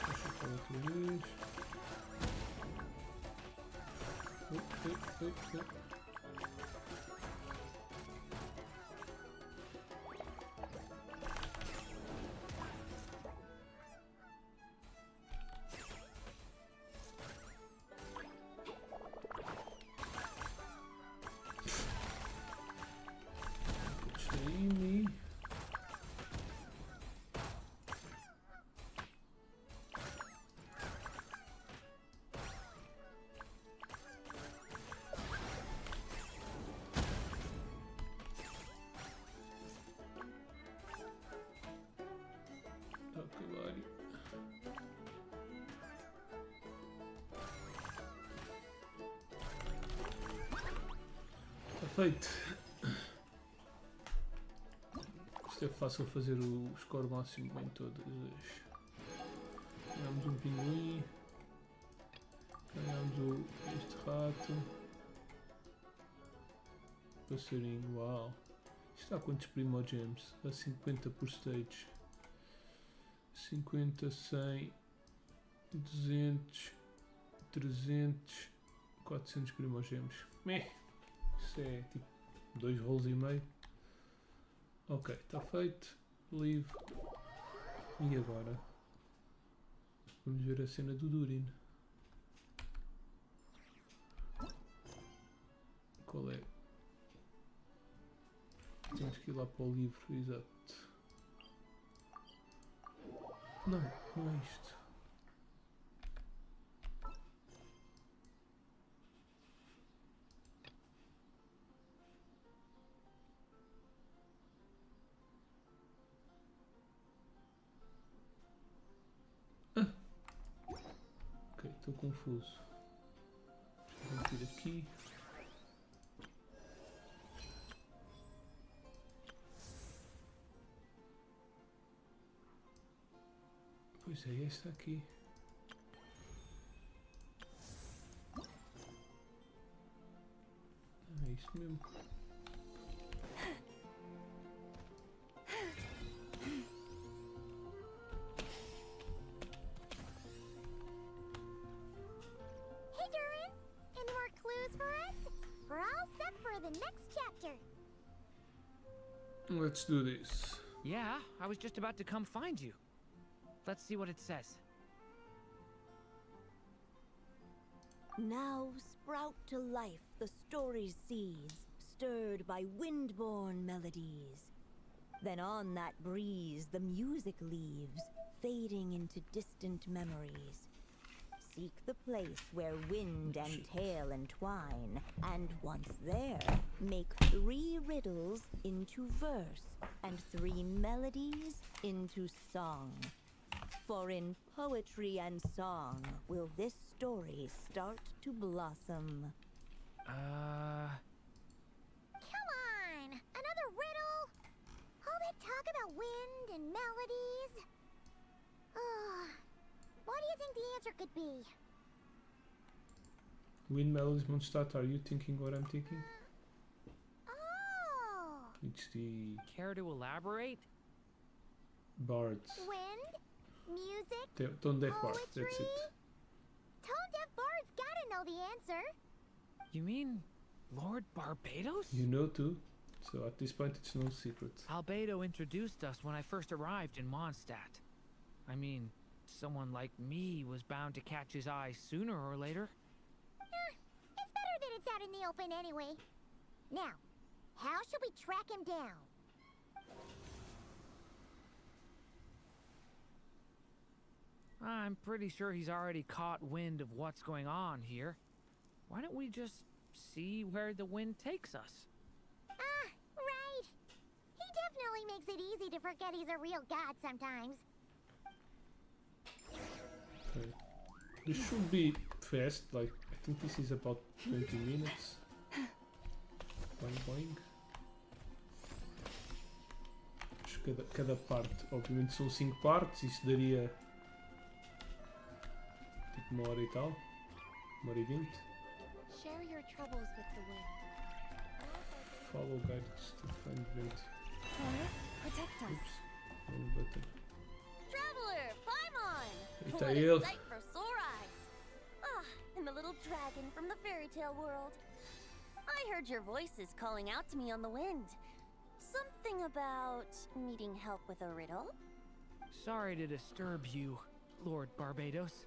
Deixa eu falar outra vez. Oi. Feito. Isto é fácil fazer o score máximo em todas as... Ganhamos um pinguim. Ganhamos este rato. Passarinho, uau. Isto está a quantos primogems? A 50 por stage. 50, 100, 200, 300, 400 primogems. Isso é tipo 2 rolos e meio. Ok, está feito. Leave. E agora? Vamos ver a cena do Durin. Qual é? Temos que ir lá para o livro, exato. Não, não é isto. Ok, estou confuso. Vamos vir aqui. Pois é, esta aqui. É isto mesmo. Hey Durin, any more clues for us? We're all set for the next chapter. Let's do this. Yeah, I was just about to come find you. Let's see what it says. Now sprout to life the story's seeds, stirred by wind-born melodies. Then on that breeze the music leaves, fading into distant memories. Seek the place where wind and tale entwine, and once there, make 3 riddles into verse, and 3 melodies into song. For in poetry and song will this story start to blossom. Come on! Another riddle? All that talk about wind and melodies? What do you think the answer could be? Wind melodies Mondstadt, are you thinking what I'm thinking? Oh! It's the Care to elaborate? bards. Wind, music, Tone deaf bards, poetry. that's it. Tone deaf bards gotta know the answer. You mean Lord Barbados? You know too. So at this point it's no secret. Albedo introduced us when I first arrived in Mondstadt. I mean, someone like me was bound to catch his eye sooner or later. It's better that it's out in the open anyway. Now, how should we track him down? I'm pretty sure he's already caught wind of what's going on here. Why don't we just see where the wind takes us? Ah, right. He definitely makes it easy to forget he's a real god sometimes. Okay. This should be fast, like, I think this is about 20 minutes. Boing, boing. Acho que cada parte, obviamente são 5 partes, isso daria tipo 1 hora e tal, 1 hora e 20. Share your troubles with the wind. Follow guides to find vent. Protect us. Oops, wrong button. Traveler, Paimon! Eita, What a ele. sight for sore eyes! Ah, and the little dragon from the fairy tale world. I heard your voices calling out to me on the wind. Something about needing help with a riddle? Sorry to disturb you, Lord Barbados.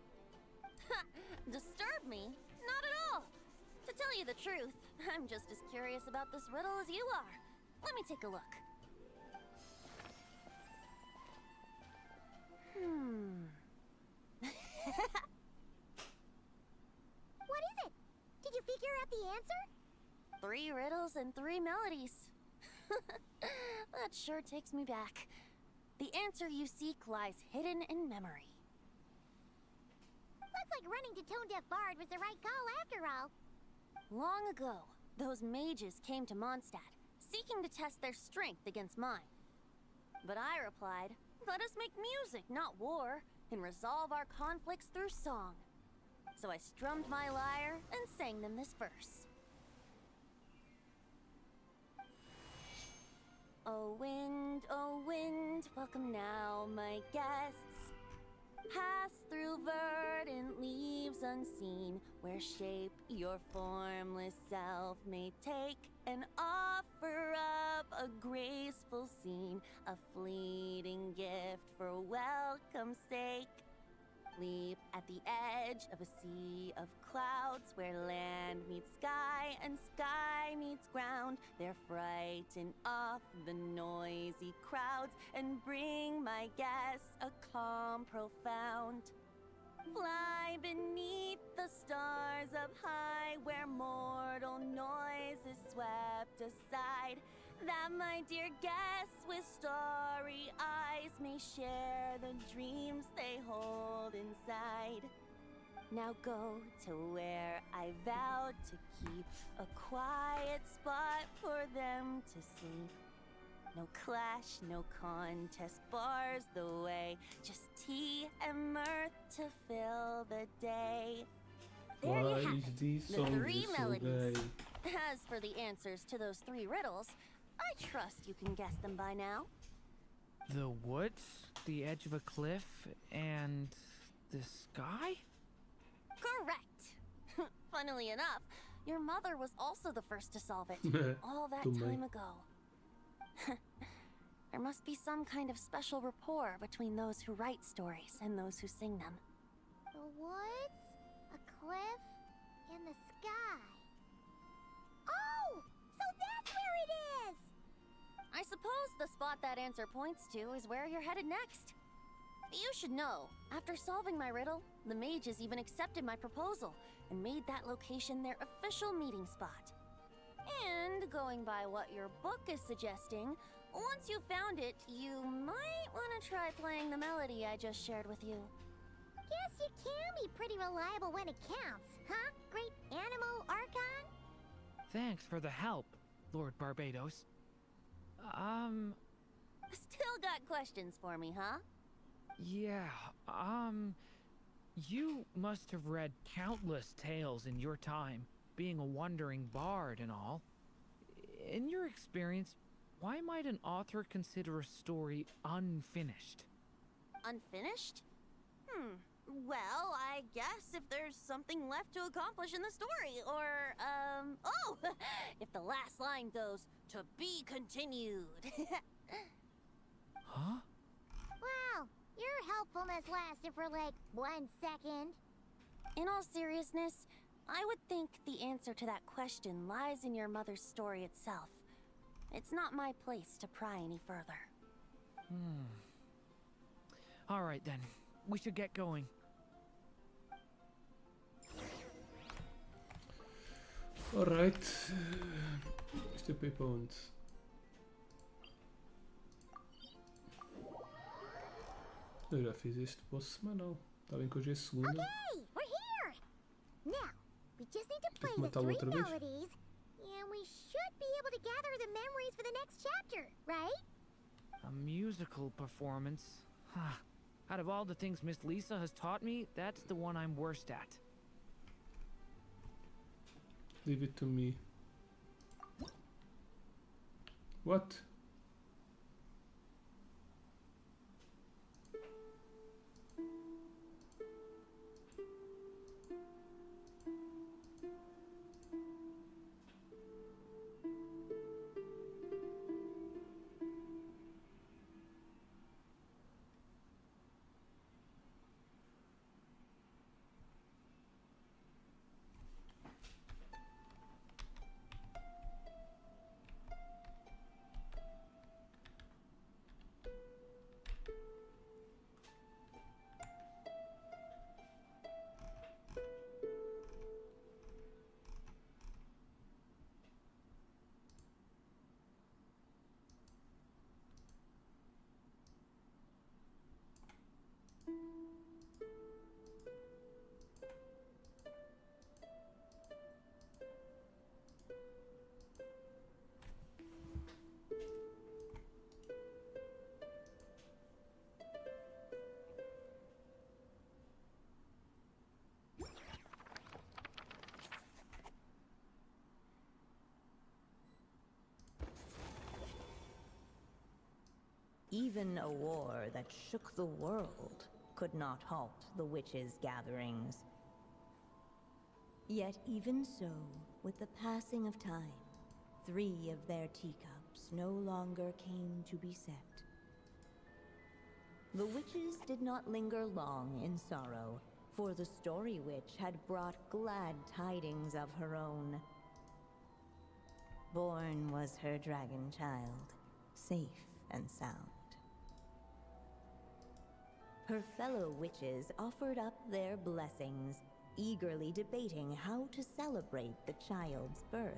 Disturb me? Not at all! To tell you the truth, I'm just as curious about this riddle as you are. Let me take a look. What is it? Did you figure out the answer? 3 riddles and 3 melodies. That sure takes me back. The answer you seek lies hidden in memory. Looks like running to Tone Deaf Bard was the right call after all. Long ago, those mages came to Mondstadt, seeking to test their strength against mine. But I replied, let us make music, not war, and resolve our conflicts through song. So I strummed my lyre and sang them this verse. Oh wind, welcome now, my guests. Pass through verdant leaves unseen, where shape your formless self may take, and offer up a graceful scene, a fleeting gift for welcome's sake. Leap at the edge of a sea of clouds, where land meets sky and sky meets ground. There frighten off the noisy crowds and bring my guests a calm profound. Fly beneath the stars up high, where mortal noise is swept aside, that my dear guests with starry eyes may share the dreams they hold inside. Now go to where I vowed to keep a quiet spot for them to sleep. No clash, no contest bars the way, just tea and mirth to fill the day. There you have it, the 3 melodies. As for the answers to those 3 riddles, I trust you can guess them by now. The woods, the edge of a cliff, and the sky? Correct! Funnily enough, your mother was also the first to solve it, all that time ago. There must be some kind of special rapport between those who write stories and those who sing them. The woods, a cliff, and the sky. Oh! So that's where it is! I suppose the spot that answer points to is where you're headed next. You should know, after solving my riddle, the mages even accepted my proposal and made that location their official meeting spot. And going by what your book is suggesting, once you found it, you might want to try playing the melody I just shared with you. Guess you can be pretty reliable when it counts, huh, Great Animal Archon? Thanks for the help, Lord Barbados. Still got questions for me, huh? Yeah, you must have read countless tales in your time, being a wandering bard and all. In your experience, why might an author consider a story unfinished? Unfinished? Well, I guess if there's something left to accomplish in the story, or, oh! If the last line goes, to be continued. Huh? Wow, your helpfulness lasted for like 1 second. In all seriousness, I would think the answer to that question lies in your mother's story itself. It's not my place to pry any further. All right then. We should get going. Alright. Isto é para ir para onde? Eu já fiz este boss semanal. Está bem que hoje é segunda. Okay, we're here! Now, we just need to play Vou the matá-lo 3 outra vez. melodies, and we should be able to gather the memories for the next chapter, right? A musical performance. Out of all the things Miss Lisa has taught me, that's the one I'm worst at. Leave it to me. What? Even a war that shook the world could not halt the witches' gatherings. Yet even so, with the passing of time, 3 of their teacups no longer came to be set. The witches did not linger long in sorrow, for the Story Witch had brought glad tidings of her own. Born was her dragon child, safe and sound. Her fellow witches offered up their blessings, eagerly debating how to celebrate the child's birth.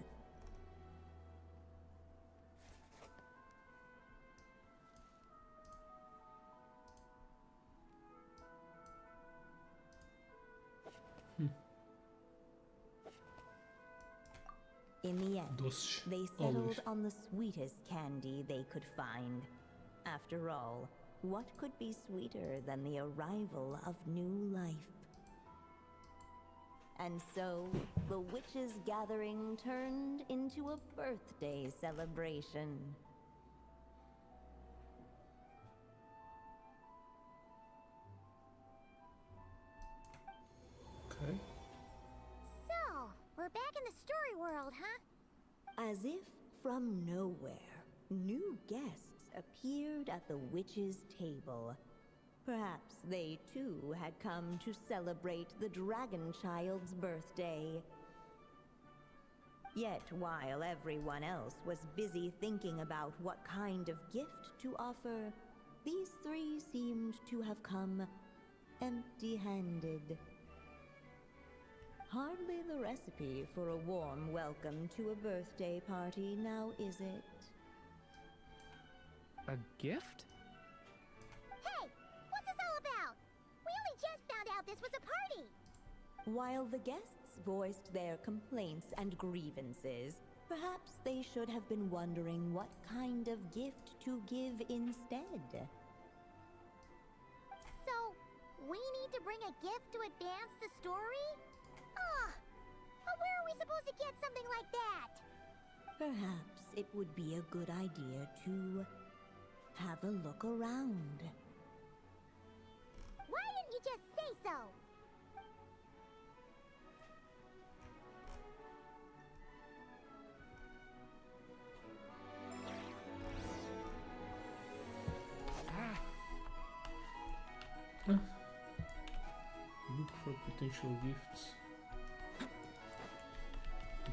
In the end, they settled on the sweetest candy they could find. After all, what could be sweeter than the arrival of new life? And so, the witches' gathering turned into a birthday celebration. Okay. So, we're back in the story world, huh? As if from nowhere, new guests appeared at the witches' table. Perhaps they too had come to celebrate the dragon child's birthday. Yet while everyone else was busy thinking about what kind of gift to offer, these 3 seemed to have come empty-handed. Hardly the recipe for a warm welcome to a birthday party, now is it? A gift? Hey, what's this all about? We only just found out this was a party! While the guests voiced their complaints and grievances, perhaps they should have been wondering what kind of gift to give instead. So, we need to bring a gift to advance the story? But where are we supposed to get something like that? Perhaps it would be a good idea to have a look around. Why didn't you just say so? Look for potential gifts.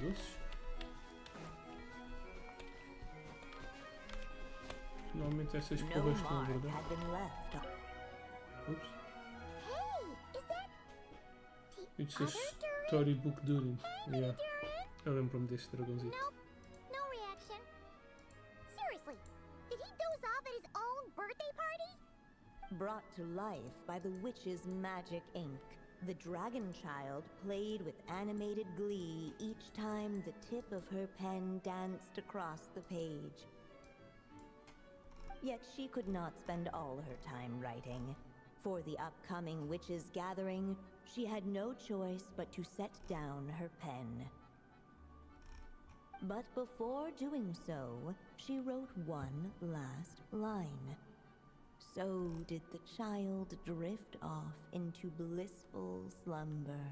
Doces? Normalmente essas No porras estão a mark guardar. had been left. Oops. Hey, is that the It's a other Durin? storybook Durin. Hey, Yeah. Durin? Eu lembro-me deste dragãozito. Nope, no reaction. Seriously, did he doze off at his own birthday party? Brought to life by the witch's magic ink, the dragon child played with animated glee each time the tip of her pen danced across the page. Yet she could not spend all her time writing. For the upcoming witches' gathering, she had no choice but to set down her pen. But before doing so, she wrote one last line. So did the child drift off into blissful slumber.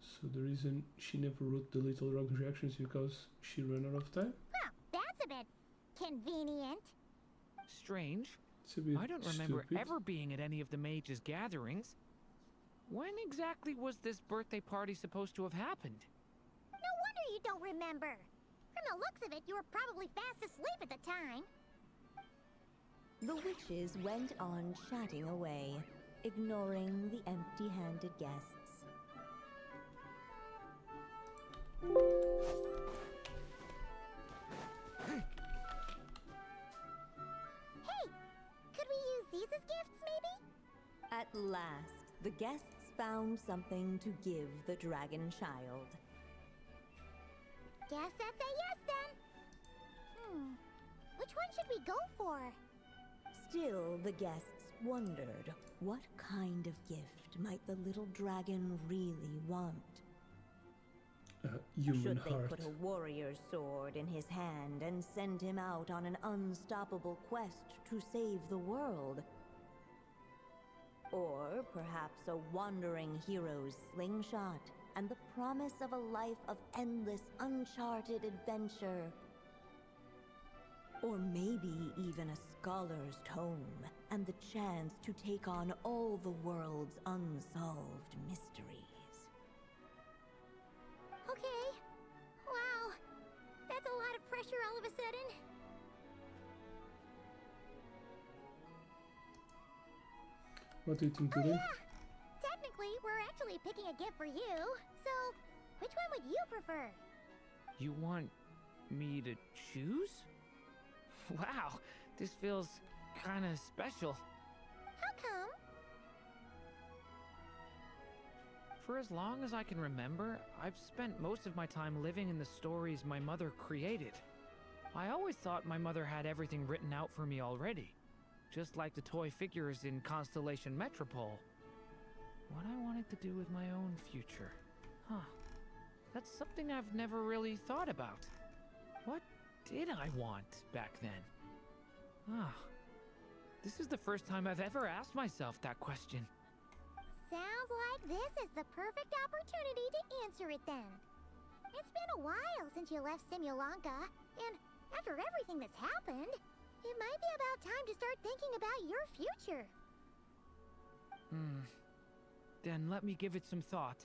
So the reason she never wrote the little rock reactions because she ran out of time? Huh, that's a bit convenient. Strange. It's a bit I don't remember stupid. ever being at any of the mages' gatherings. When exactly was this birthday party supposed to have happened? No wonder you don't remember. From the looks of it, you were probably fast asleep at the time. The witches went on chatting away, ignoring the empty-handed guests. Hey, could we use these as gifts, maybe? At last, the guests found something to give the dragon child. Guess that's a yes then. Which one should we go for? Still, the guests wondered, what kind of gift might the little dragon really want? Human Should they heart. put a warrior's sword in his hand and send him out on an unstoppable quest to save the world? Or perhaps a wandering hero's slingshot and the promise of a life of endless, uncharted adventure? Or maybe even a scholar's tome and the chance to take on all the world's unsolved mysteries. Okay. Wow. That's a lot of pressure all of a sudden. What do you think, Oh Durin? yeah. Technically, we're actually picking a gift for you. So, which one would you prefer? You want me to choose? Wow, this feels kind of special. How come? For as long as I can remember, I've spent most of my time living in the stories my mother created. I always thought my mother had everything written out for me already, just like the toy figures in Constellation Metropole. What I wanted to do with my own future. Huh. That's something I've never really thought about. What did I want back then? Ah. This is the first time I've ever asked myself that question. Sounds like this is the perfect opportunity to answer it then. It's been a while since you left Simulanka, and after everything that's happened, it might be about time to start thinking about your future. Then let me give it some thought.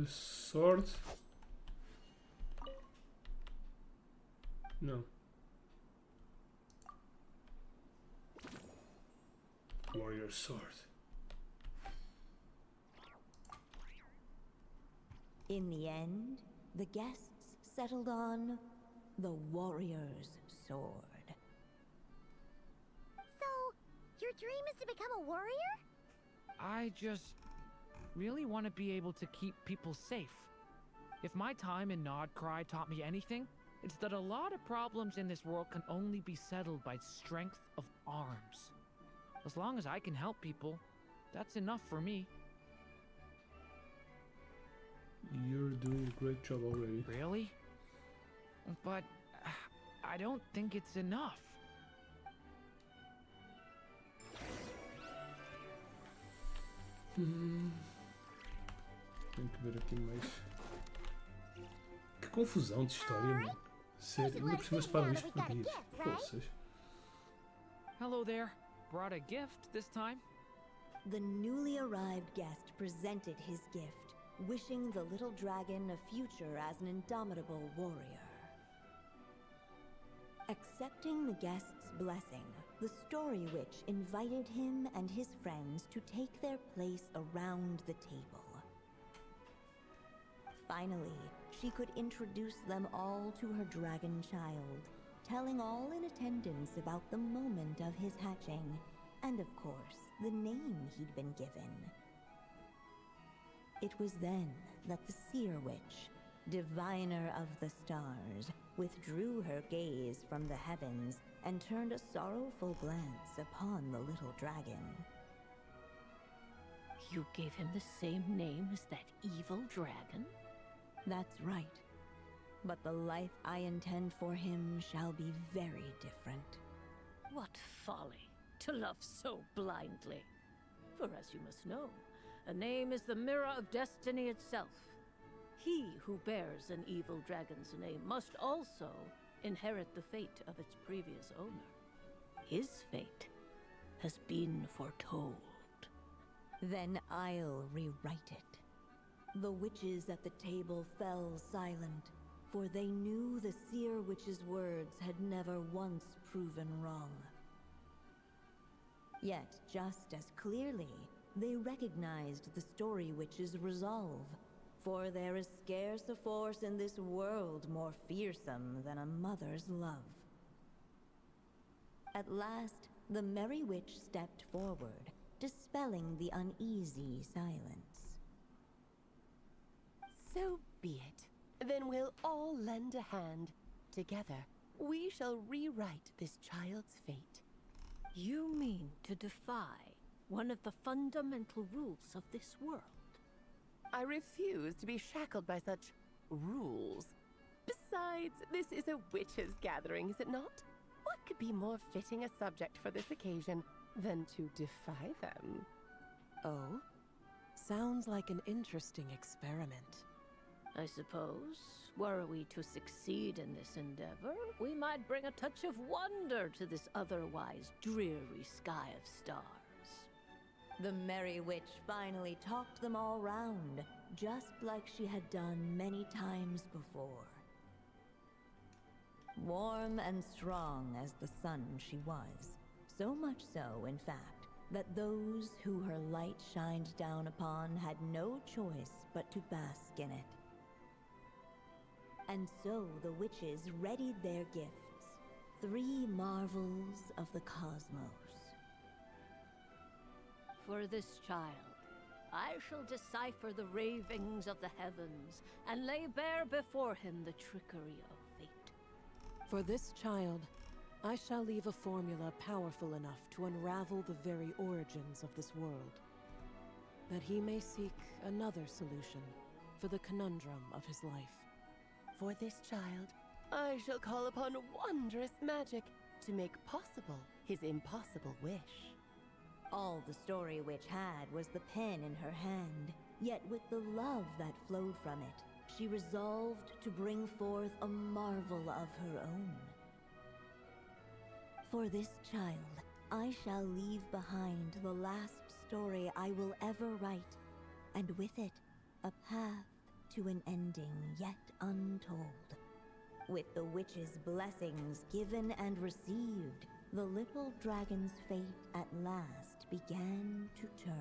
Sword? No. Warrior sword. In the end, the guests settled on the warrior's sword. So, your dream is to become a warrior? I just really want to be able to keep people safe. If my time in NOD-KRAI taught me anything, it's that a lot of problems in this world can only be settled by strength of arms. As long as I can help people, that's enough for me. You're doing a great job already. Really? But I don't think it's enough. Tenho que ver aqui mais. Que confusão de história, mano. Sério, ainda por cima separam isto por dias. Poças. Hello there. Brought a gift this time? The newly arrived guest presented his gift, wishing the little dragon a future as an indomitable warrior. Accepting the guest's blessing, the Story Witch invited him and his friends to take their place around the table. Finally, she could introduce them all to her dragon child, telling all in attendance about the moment of his hatching, and of course, the name he'd been given. It was then that the Seer Witch, diviner of the stars, withdrew her gaze from the heavens and turned a sorrowful glance upon the little dragon. You gave him the same name as that evil dragon? That's right. But the life I intend for him shall be very different. What folly, to love so blindly. For as you must know, a name is the mirror of destiny itself. He who bears an evil dragon's name must also inherit the fate of its previous owner. His fate has been foretold. Then I'll rewrite it. The witches at the table fell silent, for they knew the Seer Witch's words had never once proven wrong. Yet, just as clearly, they recognized the Story Witch's resolve, for there is scarce a force in this world more fearsome than a mother's love. At last, the Merry Witch stepped forward, dispelling the uneasy silence. So be it. Then we'll all lend a hand. Together, we shall rewrite this child's fate. You mean to defy one of the fundamental rules of this world? I refuse to be shackled by such rules. Besides, this is a witches' gathering, is it not? What could be more fitting a subject for this occasion than to defy them? Oh? Sounds like an interesting experiment. I suppose, were we to succeed in this endeavor, we might bring a touch of wonder to this otherwise dreary sky of stars. The Merry Witch finally talked them all round, just like she had done many times before. Warm and strong as the sun she was, so much so, in fact, that those who her light shined down upon had no choice but to bask in it. And so the witches readied their gifts, 3 marvels of the cosmos. For this child, I shall decipher the ravings of the heavens and lay bare before him the trickery of fate. For this child, I shall leave a formula powerful enough to unravel the very origins of this world, that he may seek another solution for the conundrum of his life. For this child, I shall call upon wondrous magic to make possible his impossible wish. All the Story Witch had was the pen in her hand, yet with the love that flowed from it, she resolved to bring forth a marvel of her own. For this child, I shall leave behind the last story I will ever write, and with it, a path to an ending yet untold. With the witch's blessings given and received, the little dragon's fate at last began to turn.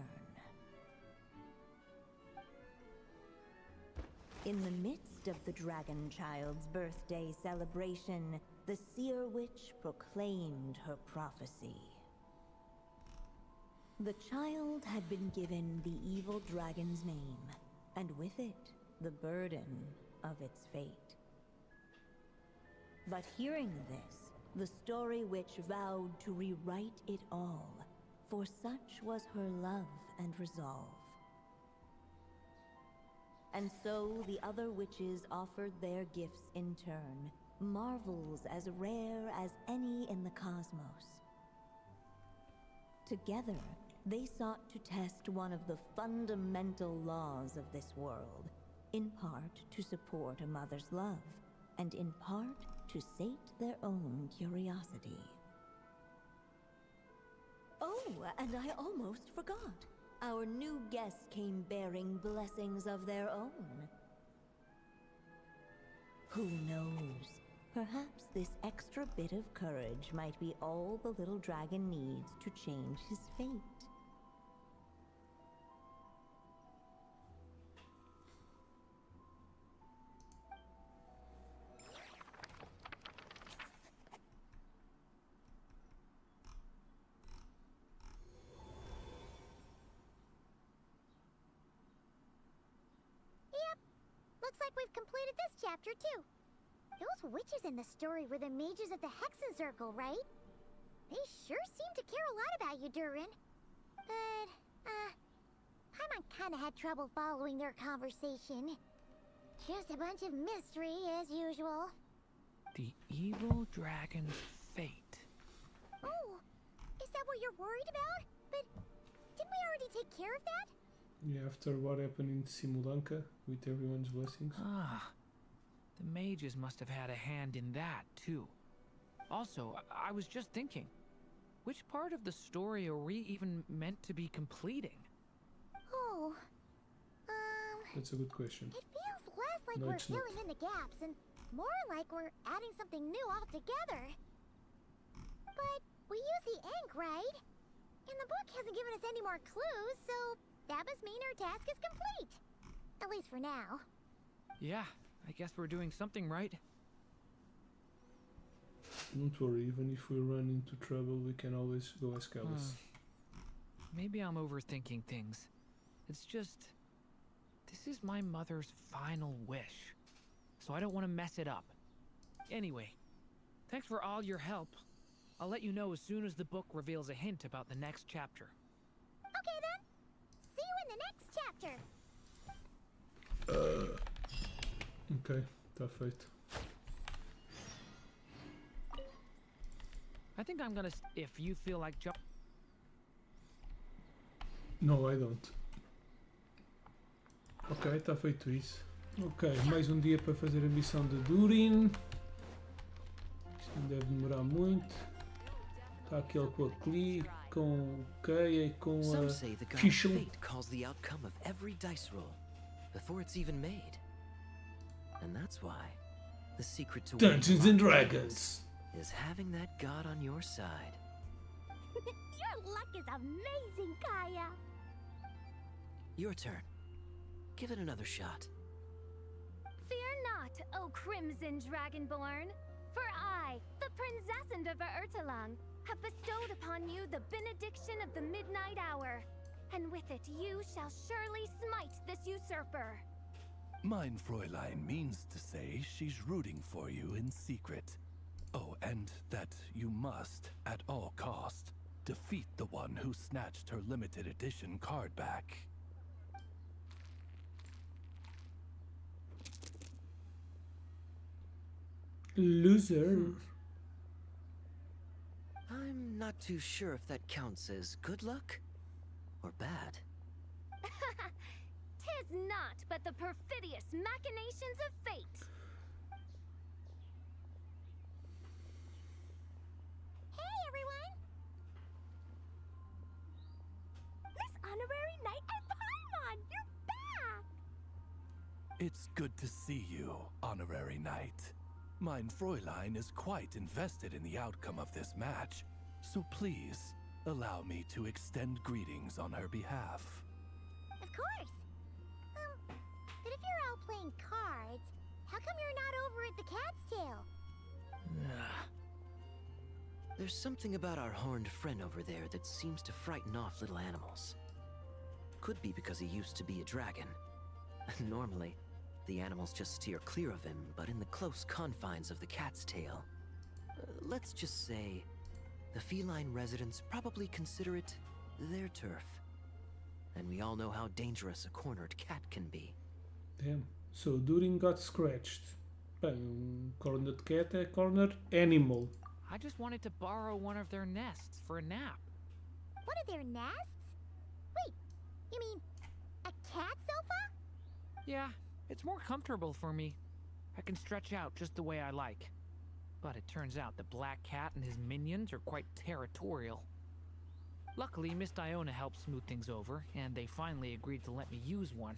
In the midst of the dragon child's birthday celebration, the Seer Witch proclaimed her prophecy. The child had been given the evil dragon's name, and with it, the burden of its fate. But hearing this, the Story Witch vowed to rewrite it all, for such was her love and resolve. And so the other witches offered their gifts in turn, marvels as rare as any in the cosmos. Together, they sought to test one of the fundamental laws of this world, in part to support a mother's love, and in part to sate their own curiosity. Oh, and I almost forgot. Our new guests came bearing blessings of their own. Who knows? Perhaps this extra bit of courage might be all the little dragon needs to change his fate. Looks like we've completed this chapter, too. Those witches in the story were the mages of the Hexen Circle, right? They sure seem to care a lot about you, Durin. But, Paimon kinda had trouble following their conversation. Just a bunch of mystery, as usual. The evil dragon's fate. Oh, is that what you're worried about? But didn't we already take care of that? Yeah, after what happened in Simulanka, with everyone's blessings. Ah, the mages must have had a hand in that, too. Also, I was just thinking, which part of the story are we even meant to be completing? Oh, That's a good question. it feels less like No, we're it's not. filling in the gaps and more like we're adding something new altogether. But we use the ink, right? And the book hasn't given us any more clues, so that must mean our task is complete. At least for now. Yeah, I guess we're doing something right. Don't worry, even if we run into trouble, we can always go ask Alice. Maybe I'm overthinking things. It's just, this is my mother's final wish, so I don't want to mess it up. Anyway, thanks for all your help. I'll let you know as soon as the book reveals a hint about the next chapter. Okay then. See you in the next chapter. Ok, está feito. I think I'm gonna, if you feel like jump. No, I don't. Ok, está feito isso. Ok, mais um dia para fazer a missão de Durin. Isto não deve demorar muito. Está aquele com a Klee, com o Keia e com Some a say the god of Fischl. fate calls the outcome of every dice roll before it's even made. And that's why the secret to winning Dungeons and Dragons is having that god on your side. Your luck is amazing, Kaya. Your turn. Give it another shot. Fear not, O Crimson Dragonborn, for I, the Princess of Ertalang, have bestowed upon you the benediction of the midnight hour, and with it you shall surely smite this usurper. Mein Fräulein means to say she's rooting for you in secret. Oh, and that you must, at all cost, defeat the one who snatched her limited edition card back. Loser. I'm not too sure if that counts as good luck or bad. Tis not but the perfidious machinations of fate. Hey, everyone. Miss Honorary Knight and Paimon, you're back. It's good to see you, Honorary Knight. Mein Fräulein is quite invested in the outcome of this match, so please allow me to extend greetings on her behalf. Of course. But if you're out playing cards, how come you're not over at the Cat's Tail? There's something about our horned friend over there that seems to frighten off little animals. Could be because he used to be a dragon. Normally, the animals just steer clear of him, but in the close confines of the Cat's Tail, let's just say, the feline residents probably consider it their turf. And we all know how dangerous a cornered cat can be. Damn. So Durin got scratched. Bem, cornered cat é cornered animal. I just wanted to borrow one of their nests for a nap. One of their nests? Wait, you mean a cat sofa? Yeah, it's more comfortable for me. I can stretch out just the way I like. But it turns out the Black Cat and his minions are quite territorial. Luckily, Miss Diona helped smooth things over, and they finally agreed to let me use one.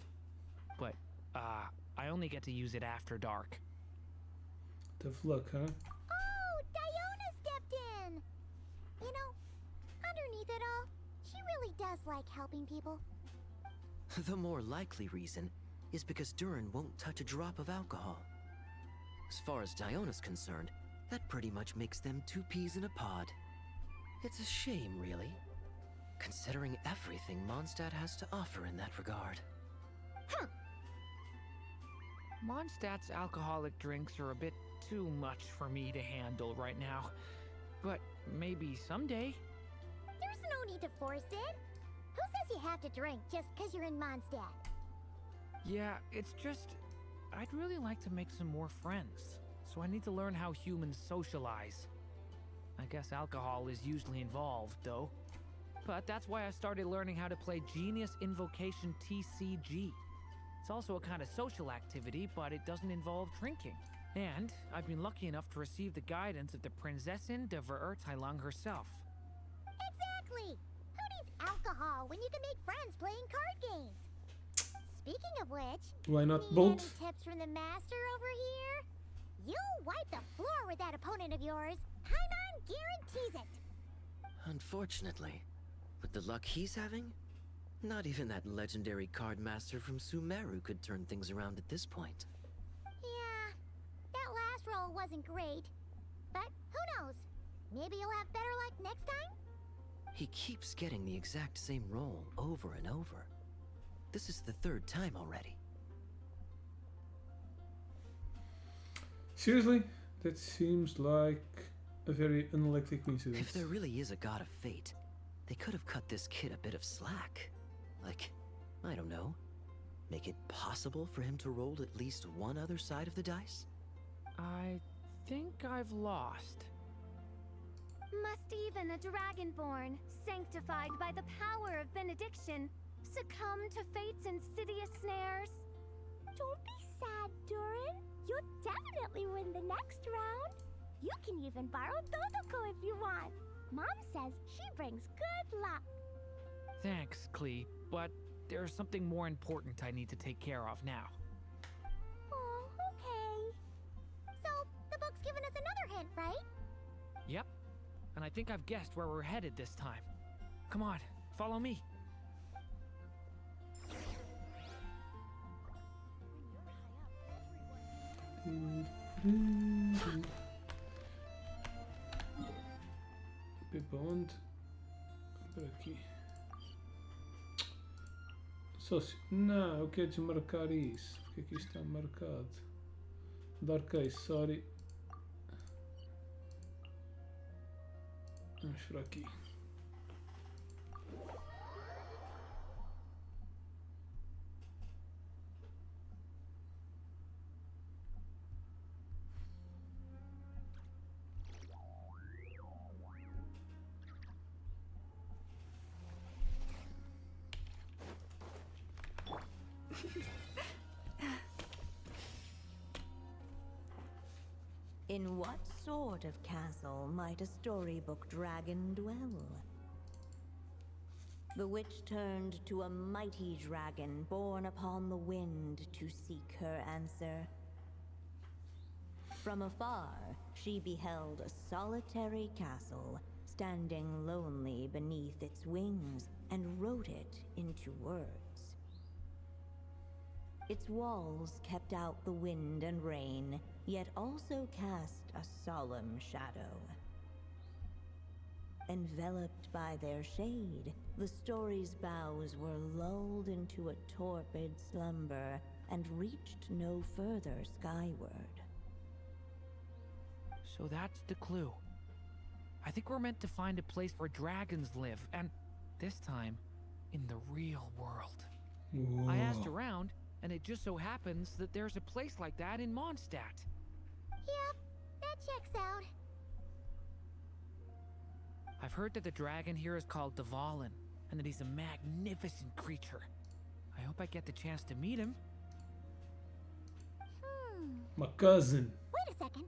But, I only get to use it after dark. Tough luck, huh? Oh, Diona stepped in! You know, underneath it all, she really does like helping people. The more likely reason is because Durin won't touch a drop of alcohol. As far as Diona's concerned, that pretty much makes them two peas in a pod. It's a shame, really, considering everything Mondstadt has to offer in that regard. Mondstadt's alcoholic drinks are a bit too much for me to handle right now. But maybe someday. There's no need to force it. Who says you have to drink just because you're in Mondstadt? Yeah, it's just... I'd really like to make some more friends. So I need to learn how humans socialize. I guess alcohol is usually involved, though. But that's why I started learning how to play Genius Invocation TCG. It's also a kind of social activity, but it doesn't involve drinking. And I've been lucky enough to receive the guidance of the Prinzessin de Verurteilung herself. Exactly! Who needs alcohol when you can make friends playing card games? Speaking of which, why not need both? any tips from the master over here? You'll wipe the floor with that opponent of yours. Paimon guarantees it. Unfortunately, with the luck he's having, not even that legendary card master from Sumeru could turn things around at this point. Yeah, that last roll wasn't great. But who knows? Maybe you'll have better luck next time? He keeps getting the exact same roll over and over. This is the third time already. Seriously? That seems like a very unlikely coincidence. If there really is a god of fate, they could have cut this kid a bit of slack. Like, I don't know, make it possible for him to roll at least one other side of the dice? I think I've lost. Must even a dragonborn, sanctified by the power of benediction, succumb to fate's insidious snares? Don't be sad, Durin. You'll definitely win the next round. You can even borrow Dodoko if you want. Mom says she brings good luck. Thanks, Klee, but there's something more important I need to take care of now. Oh, okay. So, the book's given us another hint, right? Yep, and I think I've guessed where we're headed this time. Come on, follow me. Bond. Por aqui. Sócio. Não, eu quero desmarcar isso. Porque aqui está marcado. Dark Case, sorry. Vamos por aqui. In what sort of castle might a storybook dragon dwell? The witch turned to a mighty dragon born upon the wind to seek her answer. From afar, she beheld a solitary castle, standing lonely beneath its wings, and wrote it into words. Its walls kept out the wind and rain, yet also cast a solemn shadow. Enveloped by their shade, the story's boughs were lulled into a torpid slumber and reached no further skyward. So that's the clue. I think we're meant to find a place where dragons live, and this time, in the real world. Whoa. I asked around, and it just so happens that there's a place like that in Mondstadt. Yep, that checks out. I've heard that the dragon here is called Dvalin, and that he's a magnificent creature. I hope I get the chance to meet him. My cousin. Wait a second.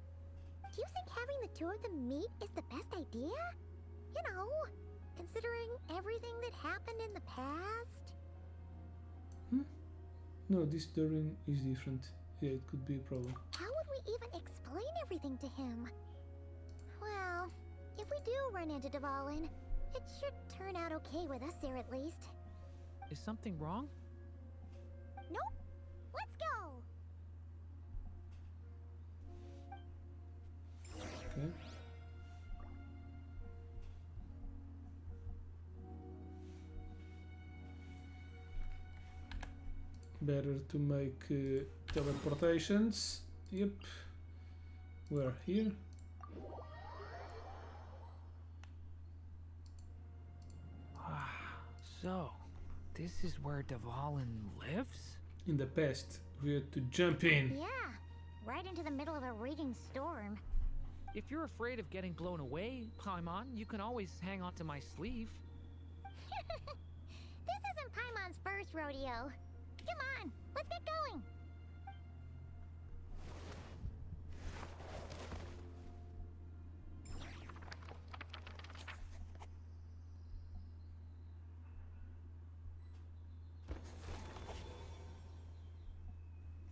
Do you think having the two of them meet is the best idea? You know, considering everything that happened in the past? No, this Durin is different. Yeah, it could be a problem. How would we even explain everything to him? Well, if we do run into Dvalin, it should turn out okay with us there at least. Is something wrong? Nope. Let's go! Okay. Better to make teleportations. Yep. We're here. So, this is where Dvalin lives? In the past, we had to jump in. Yeah, right into the middle of a raging storm. If you're afraid of getting blown away, Paimon, you can always hang on to my sleeve. This isn't Paimon's first rodeo. Come on, let's get going.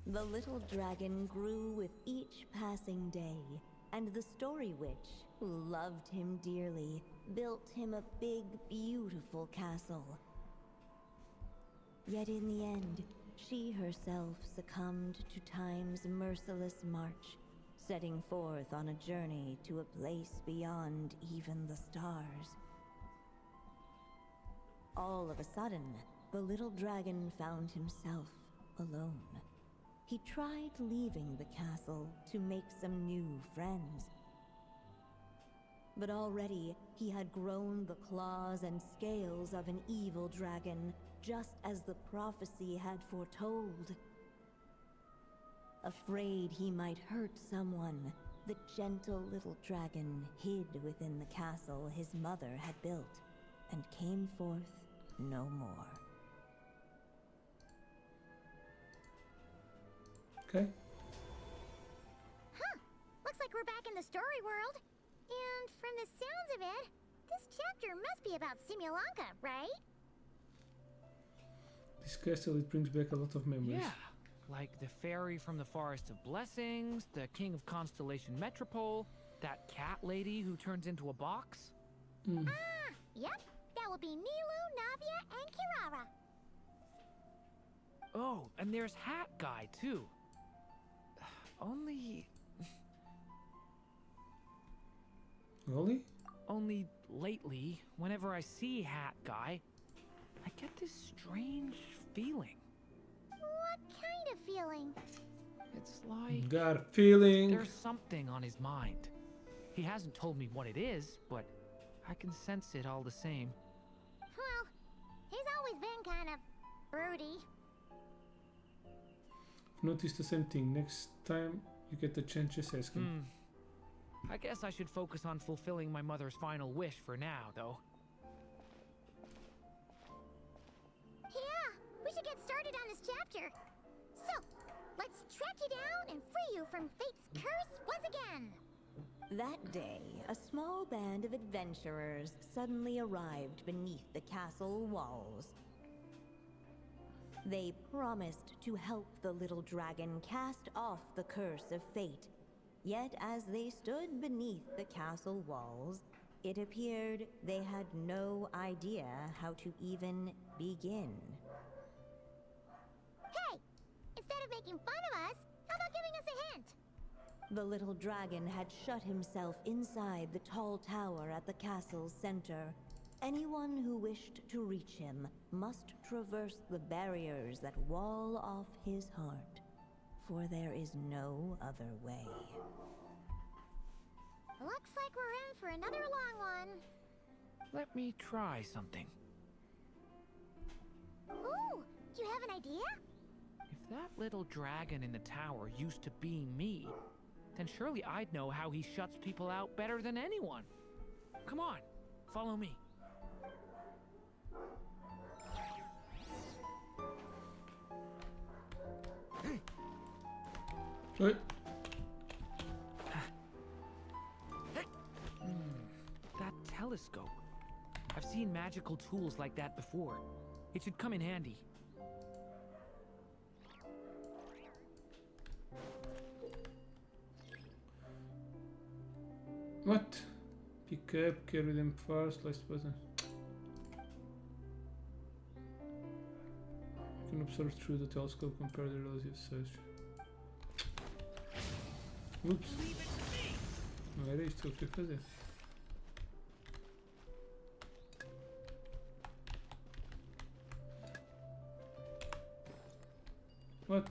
The little dragon grew with each passing day, and the Story Witch, who loved him dearly, built him a big, beautiful castle. Yet in the end, she herself succumbed to time's merciless march, setting forth on a journey to a place beyond even the stars. All of a sudden, the little dragon found himself alone. He tried leaving the castle to make some new friends. But already, he had grown the claws and scales of an evil dragon, just as the prophecy had foretold. Afraid he might hurt someone, the gentle little dragon hid within the castle his mother had built, and came forth no more. Okay. Huh. Looks like we're back in the story world. And from the sounds of it, this chapter must be about Simulanka, right? This castle, it brings back a lot of memories. Yeah, like the fairy from the Forest of Blessings, the king of Constellation Metropole, that cat lady who turns into a box. Mm. Ah, yep. That will be Nilu, Navia, and Kirara. Oh, and there's Hat Guy, too. Only lately, whenever I see Hat Guy, I get this strange feeling. What kind of feeling? It's like... Got a feeling. There's something on his mind. He hasn't told me what it is, but I can sense it all the same. Well, he's always been kind of broody. I've noticed the same thing. Next time you get the chance, just ask him. I guess I should focus on fulfilling my mother's final wish for now, though. Yeah, we should get started on this chapter. So, let's track you down and free you from fate's curse once again. That day, a small band of adventurers suddenly arrived beneath the castle walls. They promised to help the little dragon cast off the curse of fate. Yet as they stood beneath the castle walls, it appeared they had no idea how to even begin. Hey! Instead of making fun of us, how about giving us a hint? The little dragon had shut himself inside the tall tower at the castle's center. Anyone who wished to reach him must traverse the barriers that wall off his heart, for there is no other way. Looks like we're in for another long one. Let me try something. Ooh, do you have an idea? If that little dragon in the tower used to be me, then surely I'd know how he shuts people out better than anyone. Come on, follow me. Right. telescope. I've seen magical tools like that before. It should come in handy. What? Pick up, carry them first, last button. You can observe through the telescope, compare the relative size. Ups. Não era isto que eu queria fazer. What?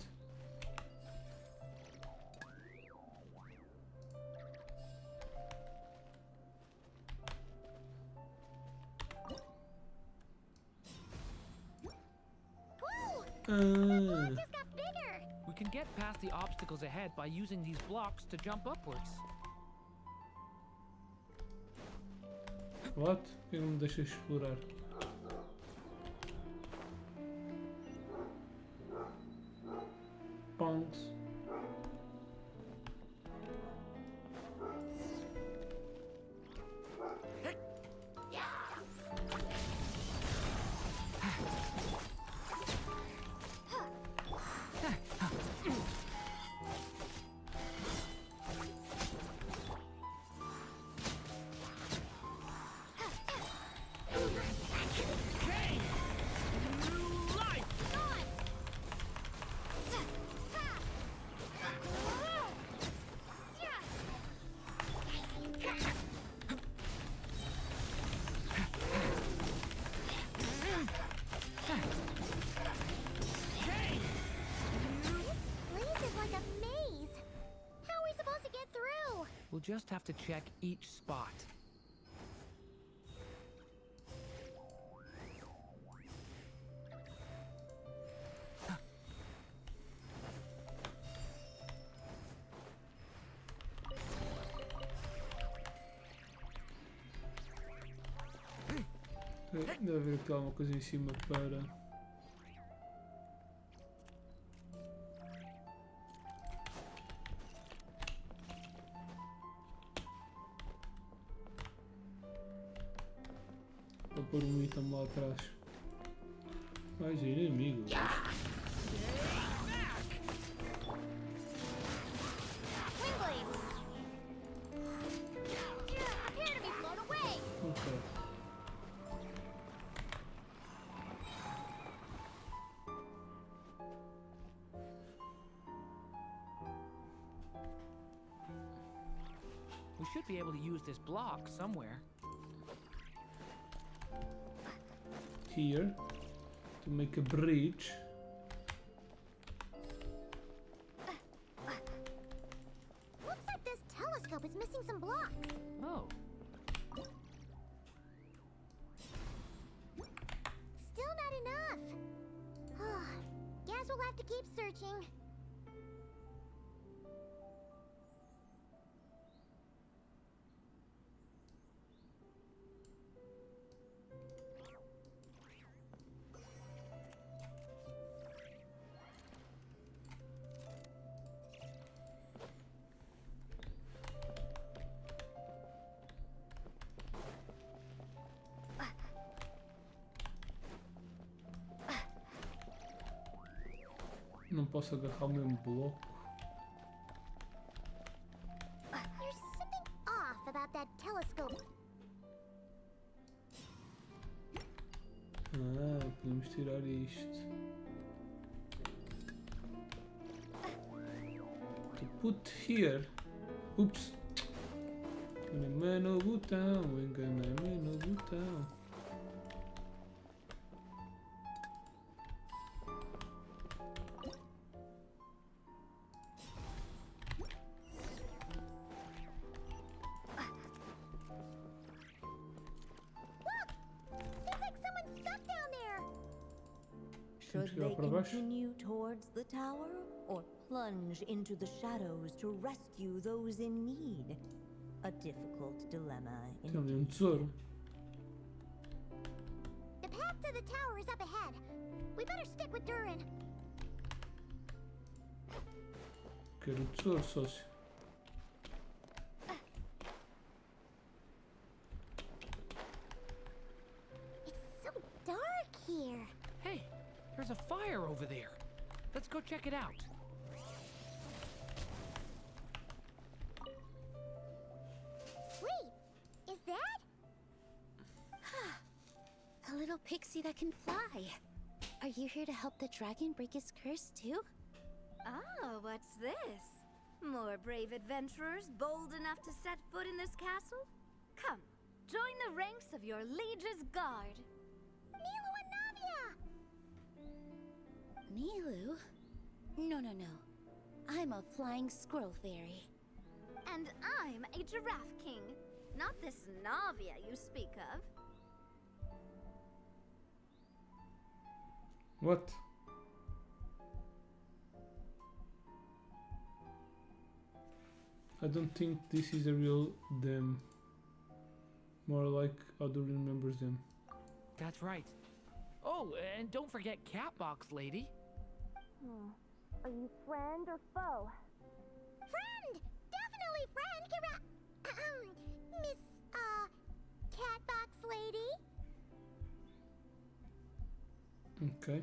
We can get past the obstacles ahead by using these blocks to jump upwards. What? Porque não me deixa explorar. Pongs. We'll just have to check each spot. Deve haver aqui alguma coisa em cima para... Vou pôr um item lá atrás. Mais inimigos. Ok. We should be able to use this block somewhere. Here to make a bridge. Looks like this telescope is missing some blocks. Oh. Still not enough. Guess we'll have to keep searching. Não posso agarrar o mesmo bloco. There's something off about that telescope. Podemos tirar isto. To put here. Ups. Enganei-me no botão. Enganei-me no botão. Should they continue towards the tower, or plunge into the shadows to rescue those in need? A difficult dilemma indeed. The path to the tower is up ahead. We better stick with Durin. Quero o tesouro, sócio. check it out. Wait, is that? A little pixie that can fly. Are you here to help the dragon break his curse too? Oh, what's this? More brave adventurers bold enough to set foot in this castle? Come, join the ranks of your liege's guard. Nilu and Navia! Nilu? No. I'm a flying squirrel fairy. And I'm a giraffe king. Not this Navia you speak of. What? I don't think this is a real them. More like Odo remembers them. That's right. Oh, and don't forget Catbox Lady. Are you friend or foe? Friend! Definitely friend! Miss, Catbox Lady? Okay.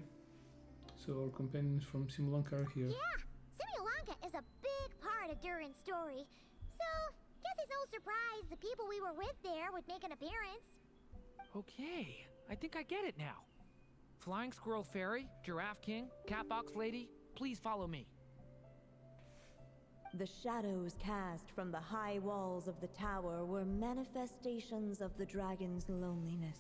So our companions from Simulanka are here. Yeah! Simulanka is a big part of Durin's story. So, guess it's no surprise the people we were with there would make an appearance. Okay, I think I get it now. Flying Squirrel Fairy, Giraffe King, Catbox Lady, please follow me. The shadows cast from the high walls of the tower were manifestations of the dragon's loneliness,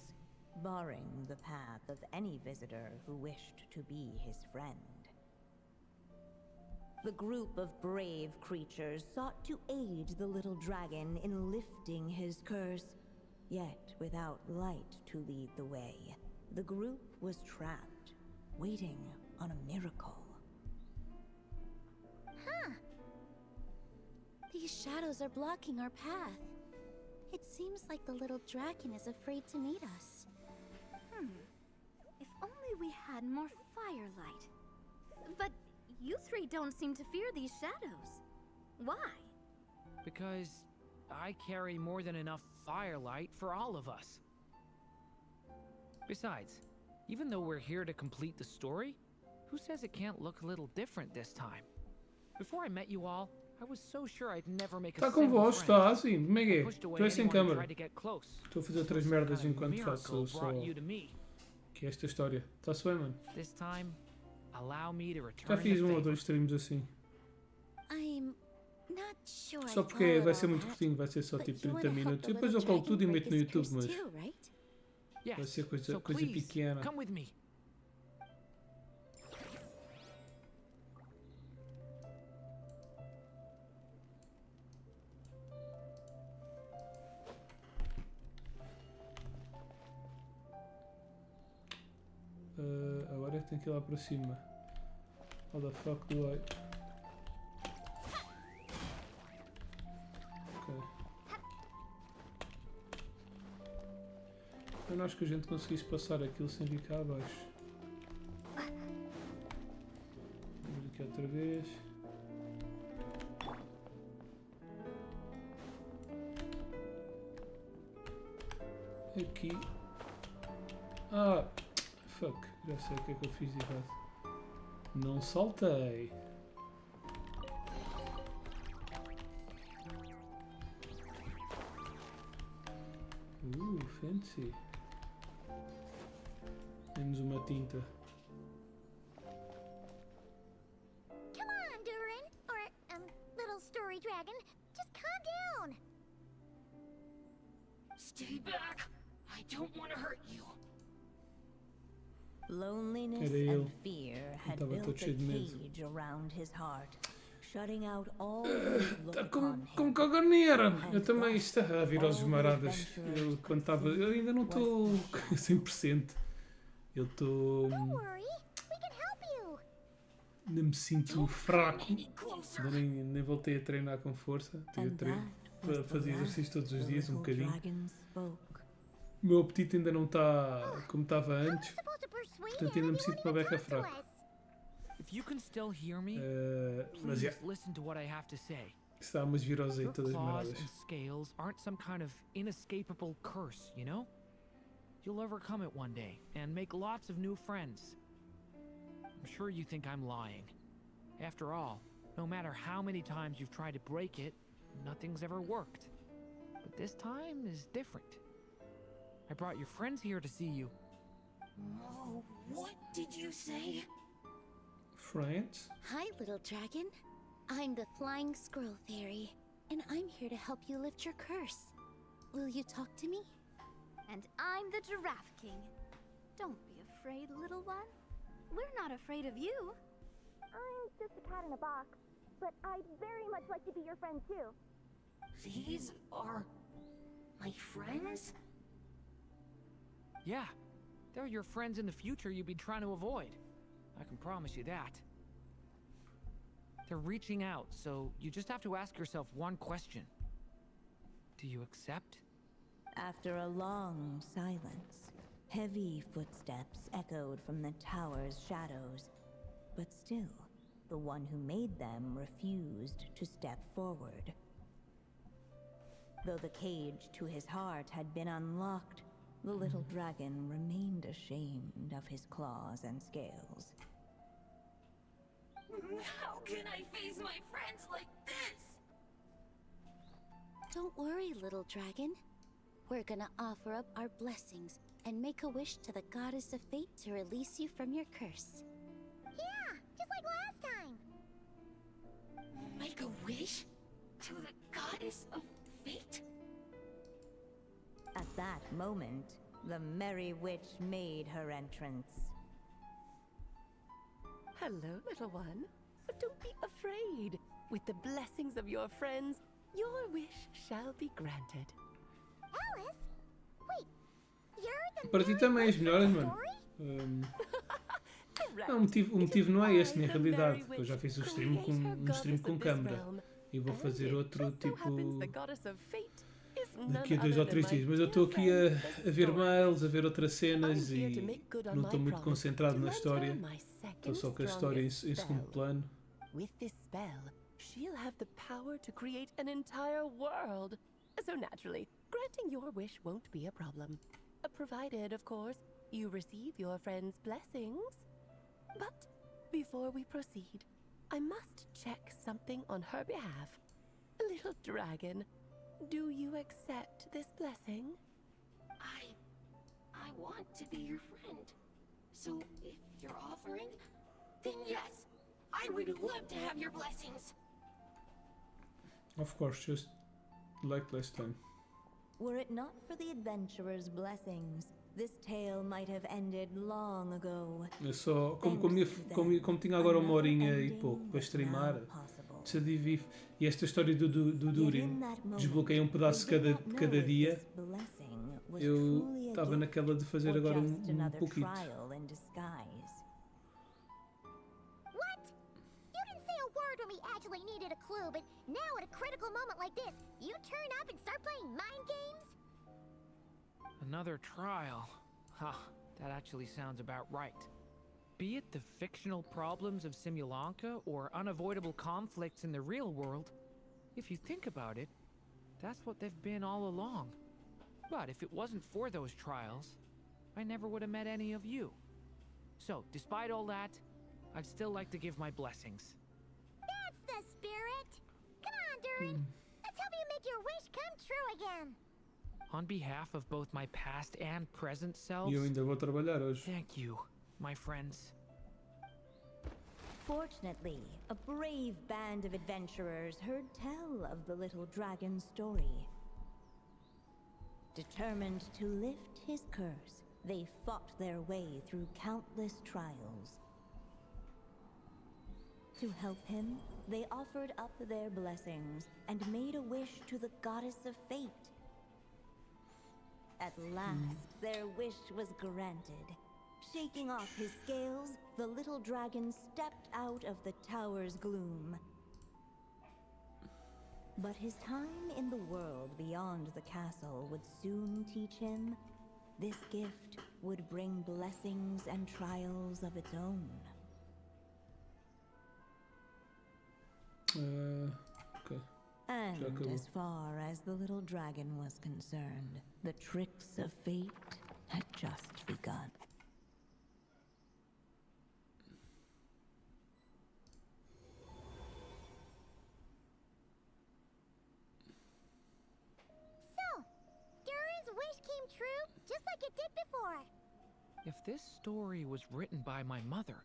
barring the path of any visitor who wished to be his friend. The group of brave creatures sought to aid the little dragon in lifting his curse, yet without light to lead the way. The group was trapped, waiting on a miracle. Huh. These shadows are blocking our path. It seems like the little dragon is afraid to meet us. If only we had more firelight. But you three don't seem to fear these shadows. Why? Because I carry more than enough firelight for all of us. Besides, even though we're here to complete the story, who says it can't look a little different this time? Before I met you all, I was so sure I'd never make a Está com single voz, friend. está assim, como é que é? I pushed away Estou sem anyone who câmera. tried to get close. Estou a fazer outras So some merdas kind of enquanto miracle faço só brought you to me. que é esta história. Está-se bem, mano? This time, allow me to return Já fiz the um ou favor. dois streams assim. I'm not sure. Só porque vai ser muito curtinho, vai ser só tipo 30 minutos. E depois eu colo tudo e meto no YouTube, mas vai ser coisa pequena. Come with me. Agora é que tenho que ir lá para cima. How the fuck do I? Ok. Eu não acho que a gente conseguisse passar aquilo sem vir cá abaixo. Vamos aqui outra vez. Aqui. Ah! Fuck, já sei o que é que eu fiz de errado. Não saltei. Fancy. Menos uma tinta. Come on, Durin. Or, little story dragon. Just calm down. Stay back. I don't want to hurt you. Loneliness and fear had built a cage around his heart, shutting out all who looked upon him. Com caganeira! Eu também estava a vir aos maradas. Eu quando estava. Eu ainda não estou 100%. Eu estou. Ainda me sinto fraco. Ainda nem voltei a treinar com força. Tive a fazer exercício todos os dias, um bocadinho. O meu apetite ainda não está como estava antes. Portanto, ainda me sinto uma beca fraca. Mas já. Está umas viroses aí todas maradas. Scales aren't some kind of inescapable curse, you know? You'll overcome it one day and make lots of new friends. I'm sure you think I'm lying, After all, no matter how many times you've tried to break it, nothing's ever worked. But this time is different. I brought your friends here to see you. Oh, what did you say? Friends? Hi, little dragon. I'm the Flying Squirrel Fairy, and I'm here to help you lift your curse. Will you talk to me? And I'm the Giraffe King. Don't be afraid, little one. We're not afraid of you. I'm just a cat in a box, but I'd very much like to be your friend too. These are my friends? Yeah, they're your friends in the future you've been trying to avoid. I can promise you that. They're reaching out, so you just have to ask yourself one question. Do you accept? After a long silence, heavy footsteps echoed from the tower's shadows. But still, the one who made them refused to step forward. Though the cage to his heart had been unlocked, the little dragon remained ashamed of his claws and scales. How can I face my friends like this? Don't worry, little dragon. We're gonna offer up our blessings and make a wish to the goddess of fate to release you from your curse. Yeah, just like last time. Make a wish? To the goddess of fate? At that moment, the merry witch made her entrance. Hello, little one. But don't be afraid. With the blessings of your friends, your wish shall be granted. Alice? Wait, you're the Para ti também és melhores, mano. Não, o motivo não é este, na realidade. Eu já fiz um stream com câmera. E vou fazer outro tipo daqui a 2 ou 3 dias. Mas eu estou aqui a ver mails, a ver outras cenas e não estou muito concentrado na história. Estou só com a história em segundo plano. With this spell, she'll have the power to create an entire world. So naturally, granting your wish won't be a problem. Provided, of course, you receive your friend's blessings. But before we proceed, I must check something on her behalf. Little dragon, do you accept this blessing? I want to be your friend. So if you're offering, then yes, I would love to have your blessings. Of course, just like last time. Were it not for the adventurer's blessings, this tale might have ended long ago. Eu só, como tinha agora 1h e pouco para streamar, decidi vir. E esta história do Durin, desbloqueei um pedaço de cada dia. Eu estava naquela de fazer agora um pouquinho. When we actually needed a clue, but now at a critical moment like this, you turn up and start playing mind games? Another trial. Ha, that actually sounds about right. Be it the fictional problems of Simulanka or unavoidable conflicts in the real world, if you think about it, that's what they've been all along. But if it wasn't for those trials, I never would have met any of you. So, despite all that, I'd still like to give my blessings. That's the spirit! Come on, Durin! Let's help you make your wish come true again! On behalf of both my past and present selves, Eu ainda vou trabalhar hoje. Thank you, my friends. Fortunately, a brave band of adventurers heard tell of the little dragon's story. Determined to lift his curse, they fought their way through countless trials. To help him, they offered up their blessings and made a wish to the goddess of fate. At last, their wish was granted. Shaking off his scales, the little dragon stepped out of the tower's gloom. But his time in the world beyond the castle would soon teach him this gift would bring blessings and trials of its own. Okay. And as far as the little dragon was concerned, the tricks of fate had just begun. If this story was written by my mother,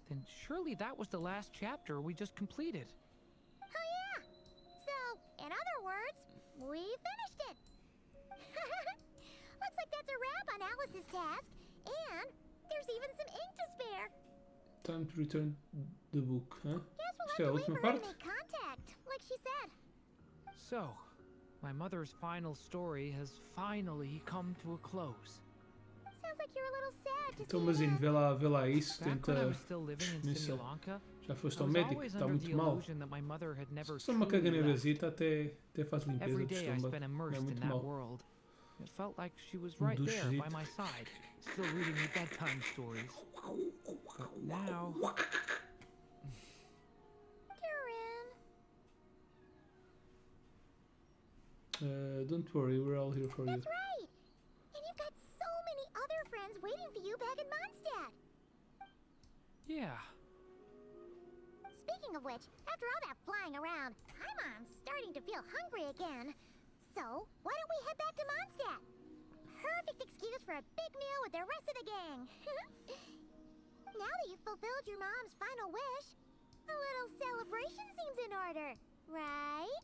then surely that was the last chapter we just completed. Oh yeah! So, in other words, we finished it! Looks like that's a wrap on Alice's task, and there's even some ink to spare. Time to return the book, huh? Guess we'll Isto é a have to wait última for her to parte? make contact, like she said. So, my mother's final story has finally come to a close. Sounds like you're a little sad to Então, see mas it end. vê lá isso, Back when I tenta... was still living in Nisso, Simulanka, já foste I ao was médico, always está under the muito mal. illusion that my mother had never Só uma truly left. caganeirasita até faz limpeza Every do day I estômago. spent Não é immersed in muito that mal. world. It felt like she was right there by my side, still reading me bedtime stories. But now... Don't worry, we're all here for you. That's right! And you've got so many other friends waiting for you back in Mondstadt! Yeah. Speaking of which, after all that flying around, Paimon's starting to feel hungry again. So, why don't we head back to Mondstadt? Perfect excuse for a big meal with the rest of the gang! Now that you've fulfilled your mom's final wish, a little celebration seems in order, right?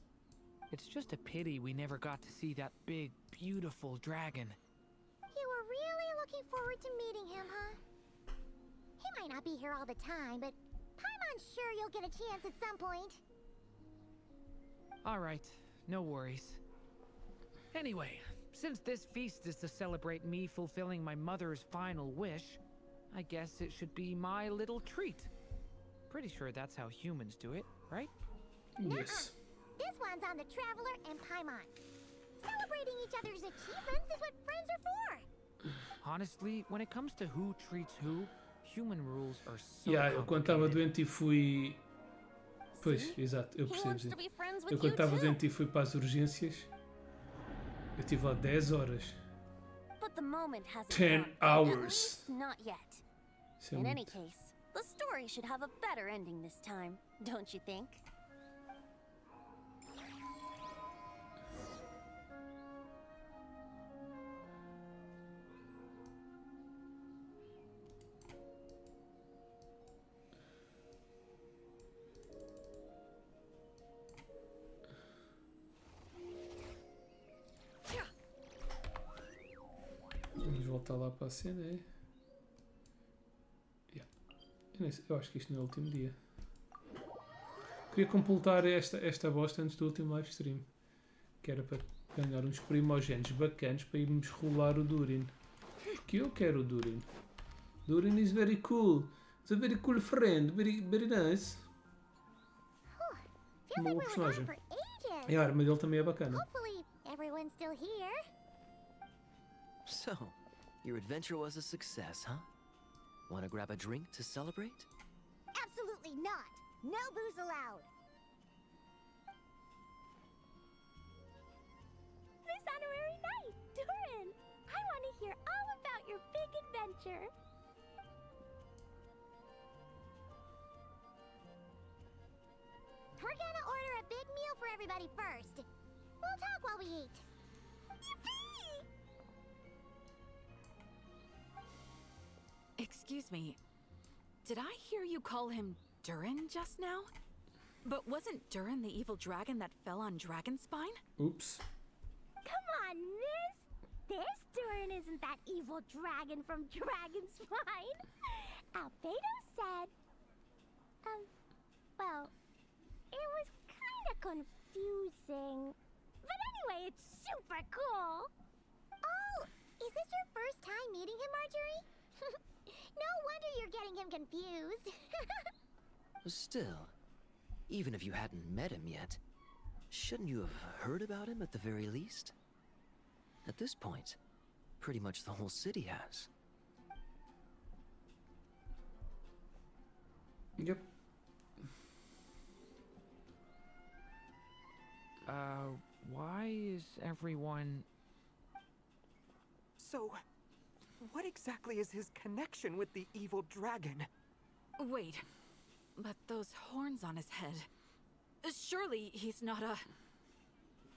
It's just a pity we never got to see that big, beautiful dragon. You were really looking forward to meeting him, huh? He might not be here all the time, but Paimon's sure you'll get a chance at some point. Alright, no worries. Anyway, since this feast is to celebrate me fulfilling my mother's final wish, I guess it should be my little treat. Pretty sure that's how humans do it, right? Yes. This one's on the Traveler and Paimon. Celebrating each other's achievements is what friends are for. Honestly, when it comes to who treats who, human rules are so Eu quando estava doente e fui... Pois, exato, eu percebo. Sim. Eu quando estava doente e fui para as urgências, eu estive lá 10 horas. But the moment hasn't 10 come. hours. At least not yet. Isso é In muito. any case, the story should have a better ending this time, don't you think? Vamos voltar lá para a cena, é? Eu acho que isto não é o último dia. Queria completar esta bosta antes do último live stream. Que era para ganhar uns primogénitos bacanas para irmos rolar o Durin. Porque eu quero o Durin. Durin is very cool. It's a very cool friend. Very nice. Um bom personagem. E a arma dele também é bacana. Hopefully, everyone's still here. So, your adventure was a success, huh? Want to grab a drink to celebrate? Absolutely not. No booze allowed. This honorary knight, Durin! I want to hear all about your big adventure. We're gonna order a big meal for everybody first. We'll talk while we eat. Yippee! Excuse me. Did I hear you call him Durin just now? But wasn't Durin the evil dragon that fell on Dragonspine? Oops. Come on, miss! This Durin isn't that evil dragon from Dragonspine. Albedo said... well, it was kinda confusing. But anyway, it's super cool! Oh, is this your first time meeting him, Marjorie? No wonder you're getting him confused. Still, even if you hadn't met him yet, shouldn't you have heard about him at the very least? At this point, pretty much the whole city has. Yep. Why is everyone... So, what exactly is his connection with the evil dragon? Wait, but those horns on his head... Surely he's not a...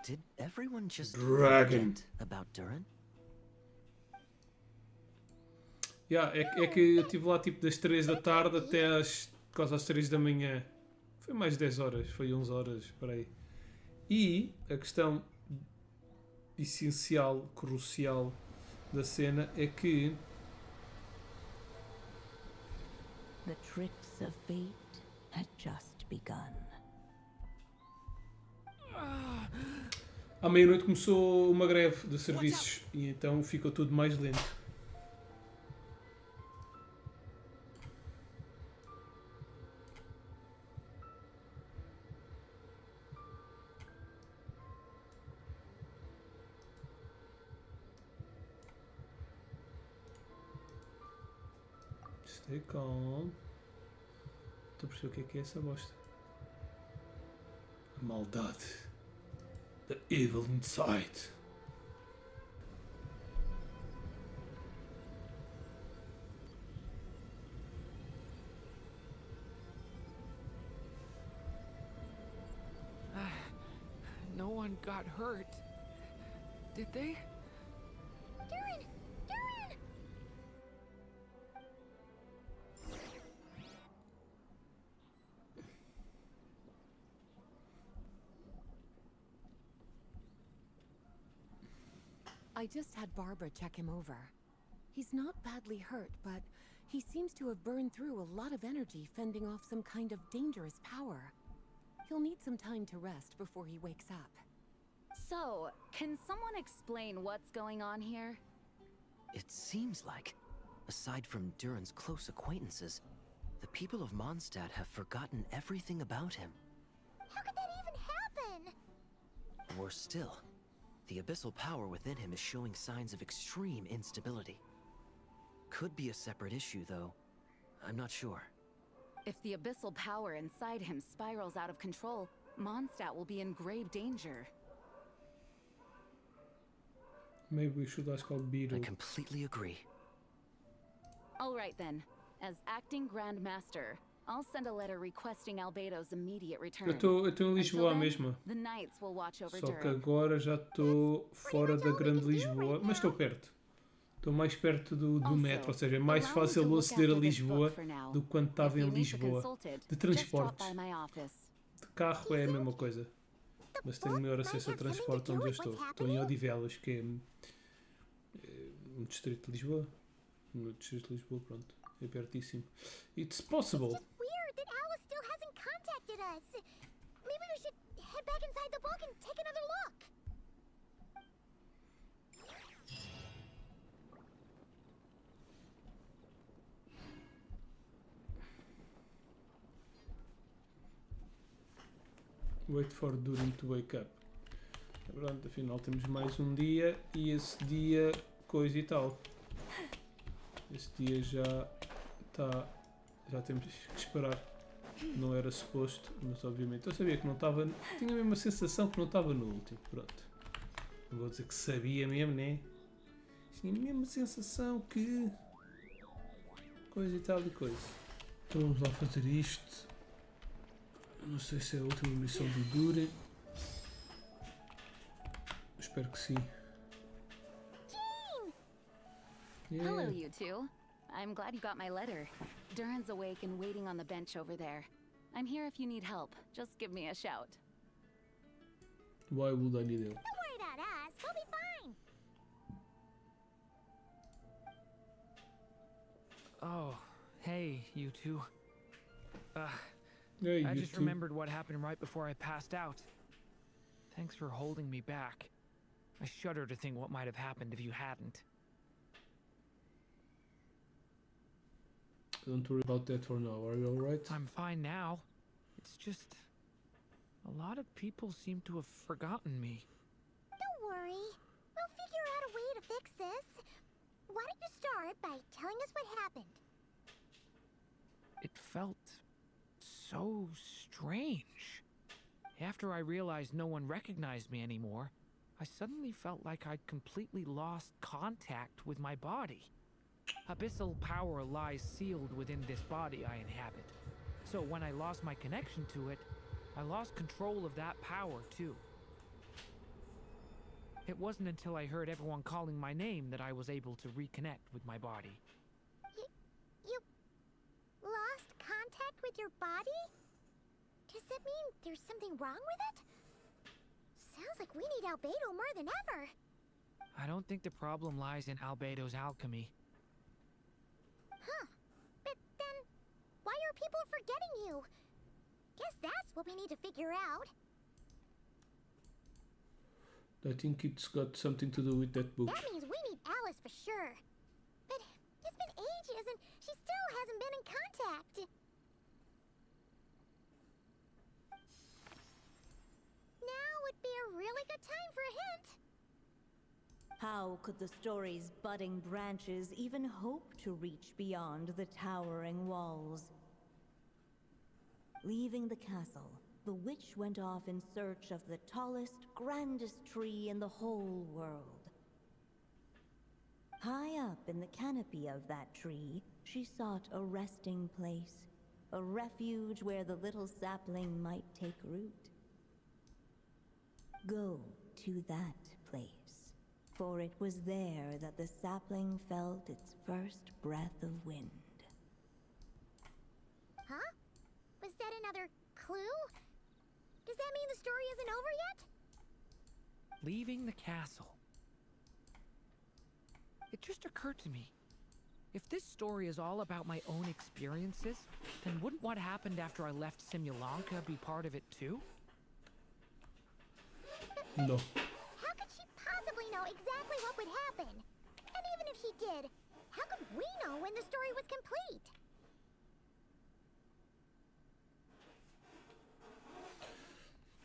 Did everyone just Dragon. forget about Durin? Yeah, é que eu estive lá tipo das 3 da tarde até quase às 3 da manhã. Foi mais 10 horas, foi 11 horas, por aí. E a questão essencial, crucial da cena é que The tricks of fate had just begun. à meia-noite começou uma greve de serviços e então ficou tudo mais lento. Stay calm. Estou a perceber o que é essa bosta. A maldade. The evil inside. No one got hurt. Did they? Durin! Durin! I just had Barbara check him over. He's not badly hurt, but he seems to have burned through a lot of energy fending off some kind of dangerous power. He'll need some time to rest before he wakes up. So, can someone explain what's going on here? It seems like, aside from Durin's close acquaintances, the people of Mondstadt have forgotten everything about him. How could that even happen? Worse still, the abyssal power within him is showing signs of extreme instability. Could be a separate issue, though. I'm not sure. If the abyssal power inside him spirals out of control, Mondstadt will be in grave danger. Maybe we should ask our beetle. I completely agree. All right then. As acting Grand Master, I'll send a letter requesting Albedo's immediate return. Eu estou em Lisboa mesmo. The Knights will watch over Só que Durin. agora já estou fora da grande Lisboa, mas estou perto. Estou mais perto do metro, ou seja, é mais fácil eu aceder a Lisboa do que quando estava em Lisboa. De transportes. De carro é a mesma coisa. Mas tenho maior acesso a transporte onde eu estou. Estou em Odivelas, que é no distrito de Lisboa. No distrito de Lisboa, pronto. É pertíssimo. It's possible. It's just weird that Alice still hasn't contacted us. Maybe we should head back inside the book and take another look. Wait for Durin to wake up. Pronto, afinal temos mais um dia e esse dia coisa e tal. Esse dia já está. Já temos que esperar. Não era suposto, mas obviamente eu sabia que não estava. Tinha a mesma sensação que não estava no último. Pronto. Não vou dizer que sabia mesmo, né? Tinha a mesma sensação que. Coisa e tal e coisa. Então vamos lá fazer isto. Não sei se é a última missão do Durin. Espero que sim. Yeah. Hello, you two. I'm glad you got my letter. Durin's awake and waiting on the bench over there. I'm here if you need help. Just give me a shout. Why would I need help? Don't worry about us. We'll be fine. Oh, hey, you two. Hey, I you just two. remembered what happened right before I passed out. Thanks for holding me back. I shudder to think what might have happened if you hadn't. Don't worry about that for now. Are you alright? I'm fine now. It's just... a lot of people seem to have forgotten me. Don't worry. We'll figure out a way to fix this. Why don't you start by telling us what happened? It felt so strange. After I realized no one recognized me anymore, I suddenly felt like I'd completely lost contact with my body. Abyssal power lies sealed within this body I inhabit. So when I lost my connection to it, I lost control of that power too. It wasn't until I heard everyone calling my name that I was able to reconnect with my body. with your body? Does that mean there's something wrong with it? Sounds like we need Albedo more than ever. I don't think the problem lies in Albedo's alchemy. Huh. But then, why are people forgetting you? Guess that's what we need to figure out. I think it's got something to do with that book. That means we need Alice for sure. But it's been ages and she still hasn't been in contact. Now would be a really good time for a hint. How could the story's budding branches even hope to reach beyond the towering walls? Leaving the castle, the witch went off in search of the tallest, grandest tree in the whole world. High up in the canopy of that tree, she sought a resting place, a refuge where the little sapling might take root. Go to that place, for it was there that the sapling felt its first breath of wind. Huh? Was that another clue? Does that mean the story isn't over yet? Leaving the castle. It just occurred to me. If this story is all about my own experiences, then wouldn't what happened after I left Simulanka be part of it too? No. How could she possibly know exactly what would happen? And even if she did, how could we know when the story was complete?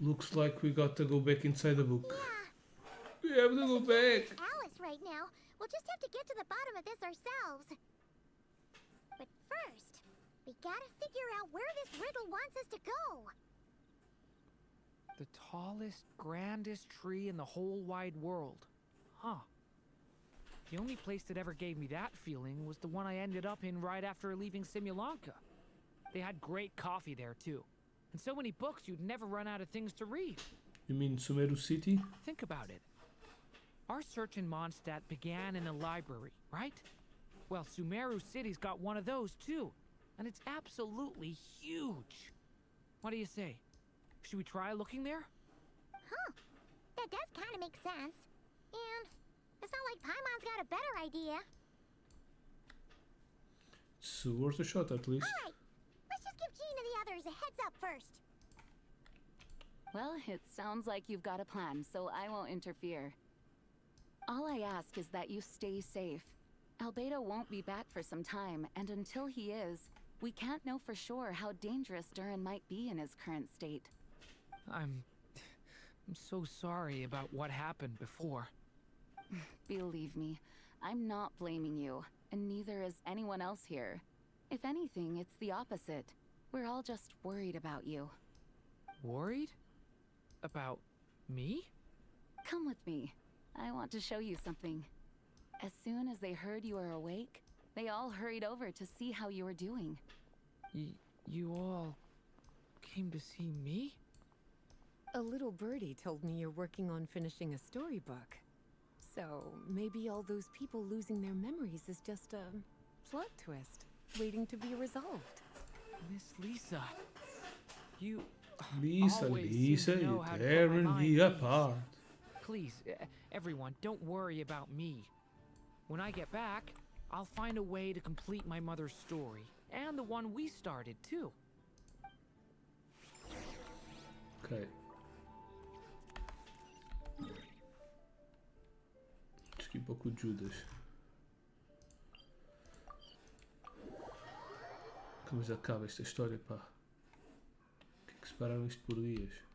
Looks like we got to go back inside the book. Yeah. We have to go back. Alice right now. We'll just have to get to the bottom of this ourselves. But first, we gotta figure out where this riddle wants us to go. The tallest, grandest tree in the whole wide world. Huh. The only place that ever gave me that feeling was the one I ended up in right after leaving Simulanka. They had great coffee there too. And so many books you'd never run out of things to read. You mean Sumeru City? Think about it. Our search in Mondstadt began in a library, right? Well, Sumeru City's got one of those too. And it's absolutely huge. What do you say? Should we try looking there? Huh. That does kind of make sense. And it's not like Paimon's got a better idea. It's worth a shot at least. Alright. Let's just give Jean and the others a heads up first. Well, it sounds like you've got a plan, so I won't interfere. All I ask is that you stay safe. Albedo won't be back for some time, and until he is, we can't know for sure how dangerous Durin might be in his current state. I'm so sorry about what happened before. Believe me, I'm not blaming you, and neither is anyone else here. If anything, it's the opposite. We're all just worried about you. Worried? About me? Come with me. I want to show you something. As soon as they heard you were awake, they all hurried over to see how you were doing. You all came to see me? A little birdie told me you're working on finishing a storybook. So maybe all those people losing their memories is just a plot twist, waiting to be resolved. Miss Lisa, you Lisa, always Lisa, seem to know you how to put my tearing mind me at ease. apart. Please, everyone, don't worry about me. When I get back, I'll find a way to complete my mother's story, and the one we started, too. Ok. Aqui um pouco de Judas. Como já acaba esta história, pá? O que é que separaram isto por dias?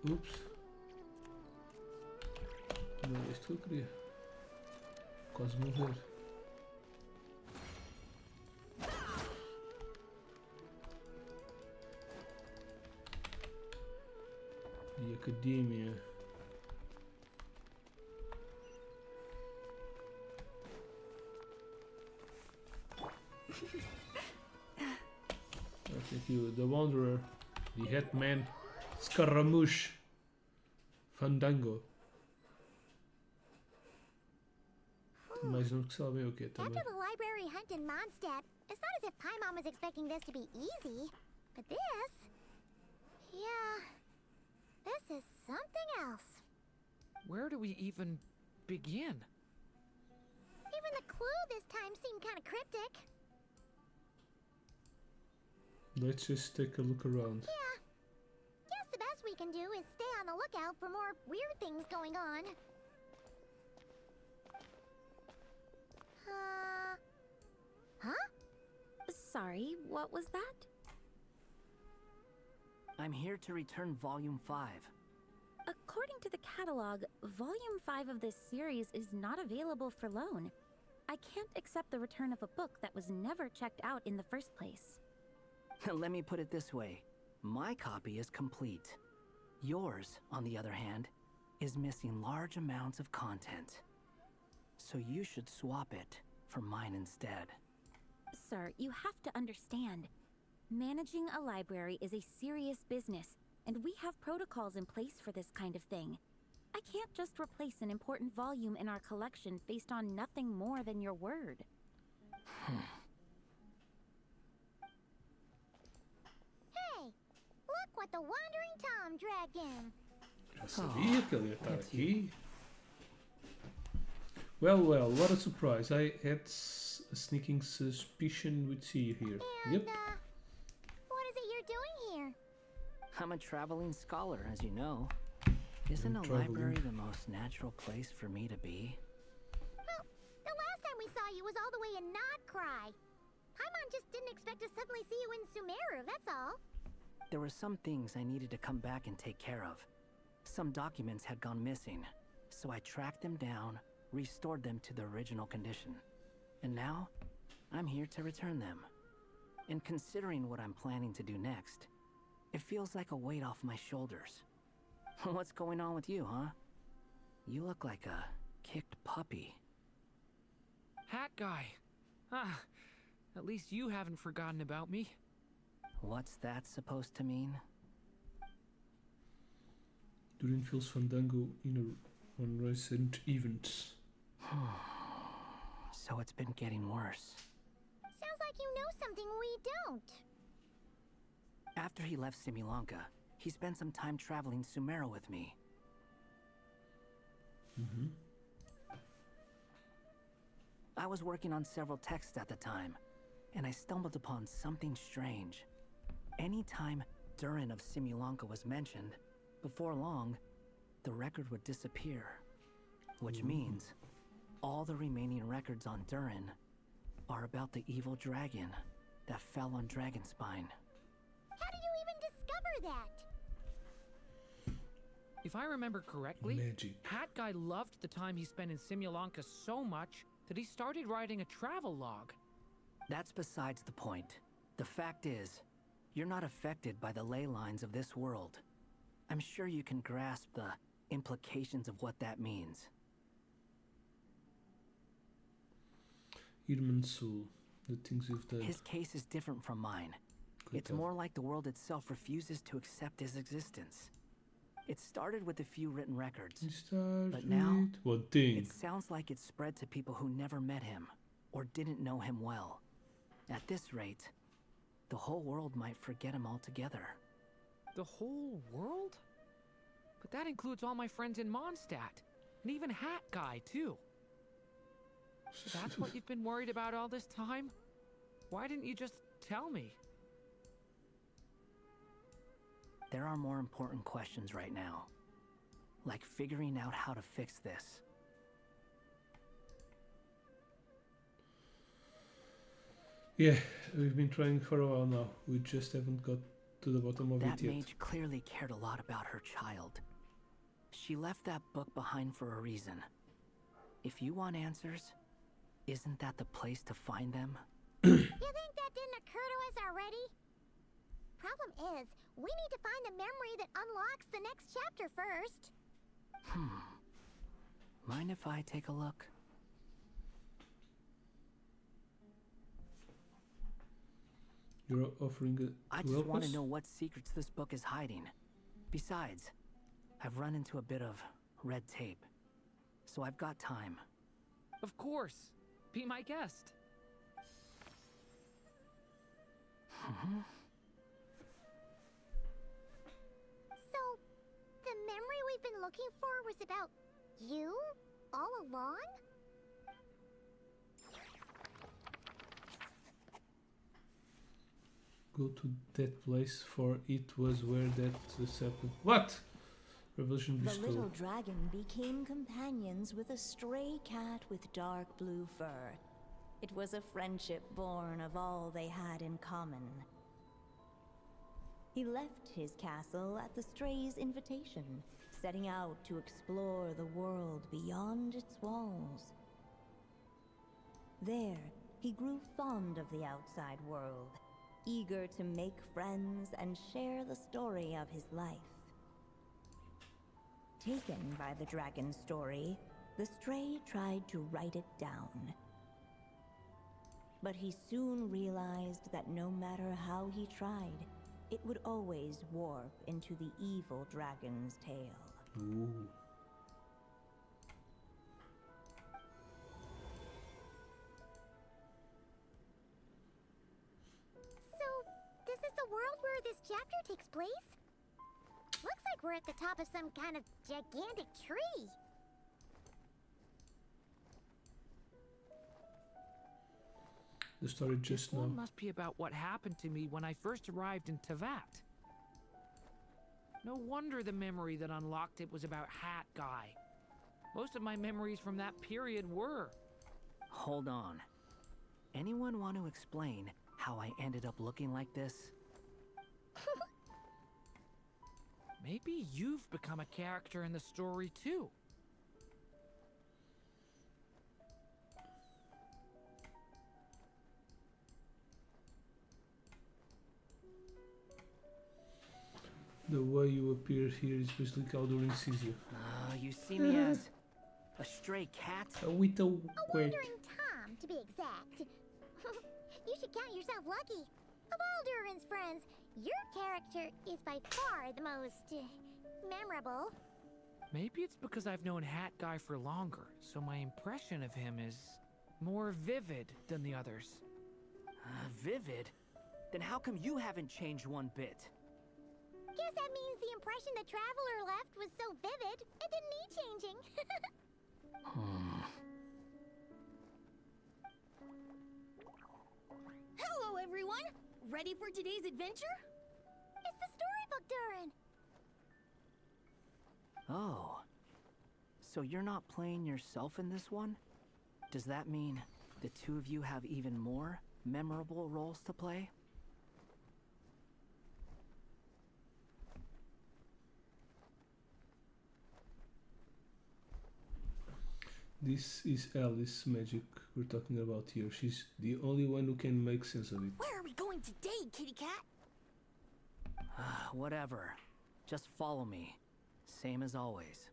Ups. Não é isto que eu queria. Quase morrer. Academia. Thank you. The Wanderer, the Headman, Scaramouche, Fandango. Tem mais um que sabem o que também. After the library hunt in Mondstadt, it's not as if Paimon was expecting this to be easy. But this... yeah... this is something else. Where do we even begin? Even the clue this time seemed kind of cryptic. Let's just take a look around. Yeah. Guess the best we can do is stay on the lookout for more weird things going on. Huh? Sorry, what was that? I'm here to return Volume 5. According to the catalog, Volume 5 of this series is not available for loan. I can't accept the return of a book that was never checked out in the first place. Let me put it this way. My copy is complete. Yours, on the other hand, is missing large amounts of content. So you should swap it for mine instead. Sir, you have to understand. Managing a library is a serious business, and we have protocols in place for this kind of thing. I can't just replace an important volume in our collection based on nothing more than your word. Hey, look what the Wandering Tom dragged in. Já sabia que ele ia estar aqui. Well, well, what a surprise. I had a sneaking suspicion we'd see you here. Yep. What is it you're doing here? I'm a traveling scholar, as you know. Isn't a library the most natural place for me to be? Well, the last time we saw you was all the way in NOD-KRAI. Paimon just didn't expect to suddenly see you in Sumeru, that's all. There were some things I needed to come back and take care of. Some documents had gone missing, so I tracked them down, restored them to their original condition. And now, I'm here to return them. And considering what I'm planning to do next, it feels like a weight off my shoulders. What's going on with you, huh? You look like a kicked puppy. Hat guy. Ah, at least you haven't forgotten about me. What's that supposed to mean? During Phil's Fandango on recent events. So it's been getting worse. Sounds like you know something we don't. After he left Simulanka, he spent some time traveling Sumeru with me. I was working on several texts at the time, and I stumbled upon something strange. Anytime Durin of Simulanka was mentioned, before long, the record would disappear. Which means, all the remaining records on Durin are about the evil dragon that fell on Dragonspine. How did you even discover that? If I remember correctly, Hat Guy loved the time he spent in Simulanka so much that he started writing a travel log. That's besides the point. The fact is, you're not affected by the ley lines of this world. I'm sure you can grasp the implications of what that means. Irmansul, the things you've done. His case is different from mine. It's more like the world itself refuses to accept his existence. It started with a few written records, but now it sounds like it's spread to people who never met him or didn't know him well. At this rate, the whole world might forget him altogether. The whole world? But that includes all my friends in Mondstadt, and even Hat Guy, too. That's what you've been worried about all this time? Why didn't you just tell me? There are more important questions right now, like figuring out how to fix this. Yeah, we've been trying for a while now. We just haven't got to the bottom of it yet. That mage clearly cared a lot about her child. She left that book behind for a reason. If you want answers, isn't that the place to find them? You think that didn't occur to us already? problem is, we need to find the memory that unlocks the next chapter first. Mind if I take a look? You're offering it I to just help want us? to know what secrets this book is hiding. Besides, I've run into a bit of red tape, so I've got time. Of course. Be my guest. So, the memory we've been looking for was about you all along? Go to that place, for it was where that happened. What? Revolution The bestowed. little dragon became companions with a stray cat with dark blue fur. It was a friendship born of all they had in common. He left his castle at the stray's invitation, setting out to explore the world beyond its walls. There, he grew fond of the outside world, eager to make friends and share the story of his life. Taken by the dragon's story, the stray tried to write it down. But he soon realized that no matter how he tried, it would always warp into the evil dragon's tale. Ooh. So, this is the world where this chapter takes place? Looks like we're at the top of some kind of gigantic tree. The story just This now. one must be about what happened to me when I first arrived in Tevat. No wonder the memory that unlocked it was about Hat Guy. Most of my memories from that period were. Hold on. Anyone want to explain how I ended up looking like this? Maybe you've become a character in the story too. The way you appear here is basically Caldurin sees you. You see me as a stray cat? With a A quirk. wandering Tom, to be exact. You should count yourself lucky. Of all Durin's friends, your character is by far the most memorable. Maybe it's because I've known Hat Guy for longer, so my impression of him is more vivid than the others. Vivid? Then how come you haven't changed one bit? Guess that means the impression the Traveler left was so vivid, it didn't need changing. Hello, everyone! Ready for today's adventure? It's the storybook, Durin! Oh. So you're not playing yourself in this one? Does that mean the two of you have even more memorable roles to play? This is Alice magic we're talking about here. She's the only one who can make sense of it. Where are we going today, kitty cat? Whatever. Just follow me. Same as always.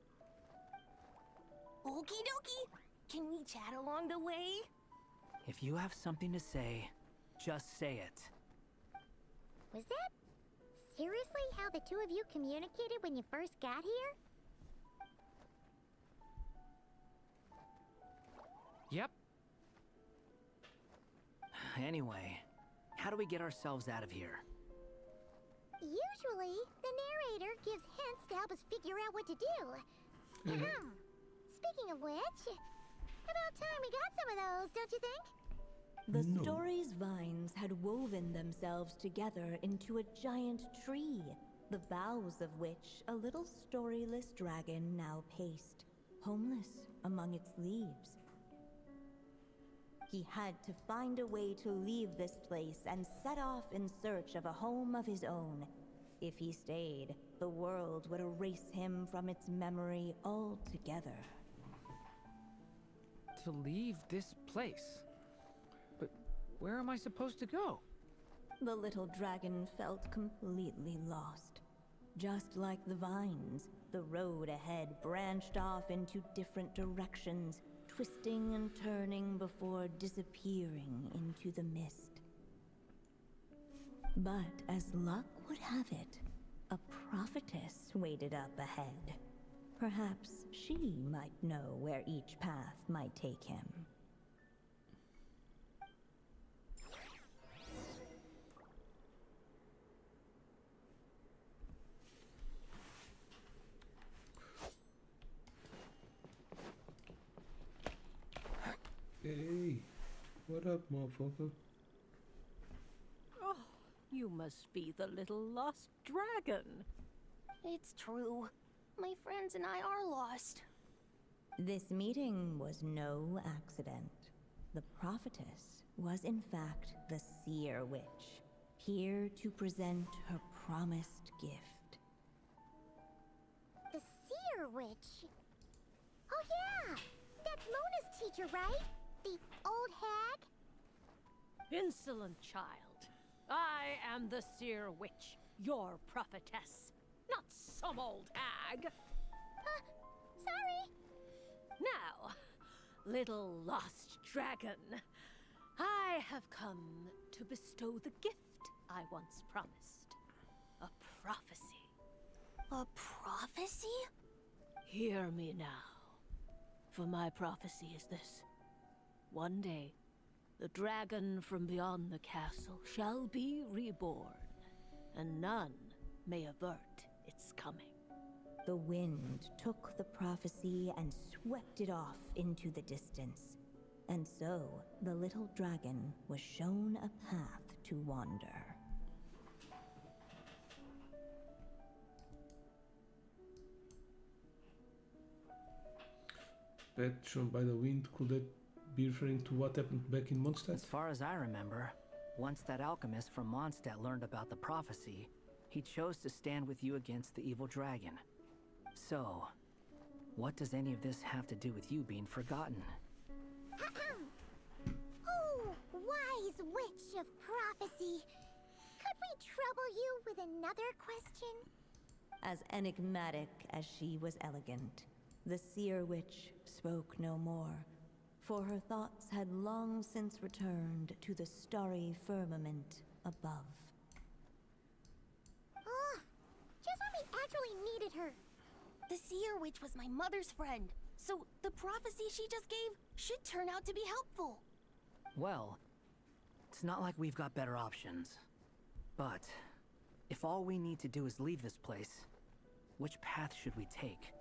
Okie dokie! Can we chat along the way? If you have something to say, just say it. Was that seriously how the two of you communicated when you first got here? Yep. Anyway, how do we get ourselves out of here? Usually, the narrator gives hints to help us figure out what to do. Speaking of which, about time we got some of those, don't you think? The story's vines had woven themselves together into a giant tree, the boughs of which a little storyless dragon now paced, homeless among its leaves. He had to find a way to leave this place and set off in search of a home of his own. If he stayed, the world would erase him from its memory altogether. To leave this place? But where am I supposed to go? The little dragon felt completely lost. Just like the vines, the road ahead branched off into different directions, twisting and turning before disappearing into the mist. But as luck would have it, a prophetess waited up ahead. Perhaps she might know where each path might take him. Hey, what up, motherfucker? Oh, you must be the little lost dragon. It's true. My friends and I are lost. This meeting was no accident. The prophetess was in fact the Seer Witch, here to present her promised gift. The Seer Witch? Oh yeah! That's Mona's teacher, right? The old hag? Insolent child. I am the Seer Witch, your prophetess, not some old hag. Sorry. Now, little lost dragon, I have come to bestow the gift I once promised. A prophecy. A prophecy? Hear me now, for my prophecy is this. One day, the dragon from beyond the castle shall be reborn, and none may avert its coming. The wind took the prophecy and swept it off into the distance. And so, the little dragon was shown a path to wander. Path shown by the wind, could that be referring to what happened back in Mondstadt? As far as I remember, once that alchemist from Mondstadt learned about the prophecy, he chose to stand with you against the evil dragon. So, what does any of this have to do with you being forgotten? Oh, wise witch of prophecy. Could we trouble you with another question? As enigmatic as she was elegant, the Seer Witch spoke no more, for her thoughts had long since returned to the starry firmament above. Just when we actually needed her. The Seer Witch was my mother's friend, so the prophecy she just gave should turn out to be helpful. Well, it's not like we've got better options. But, if all we need to do is leave this place, which path should we take?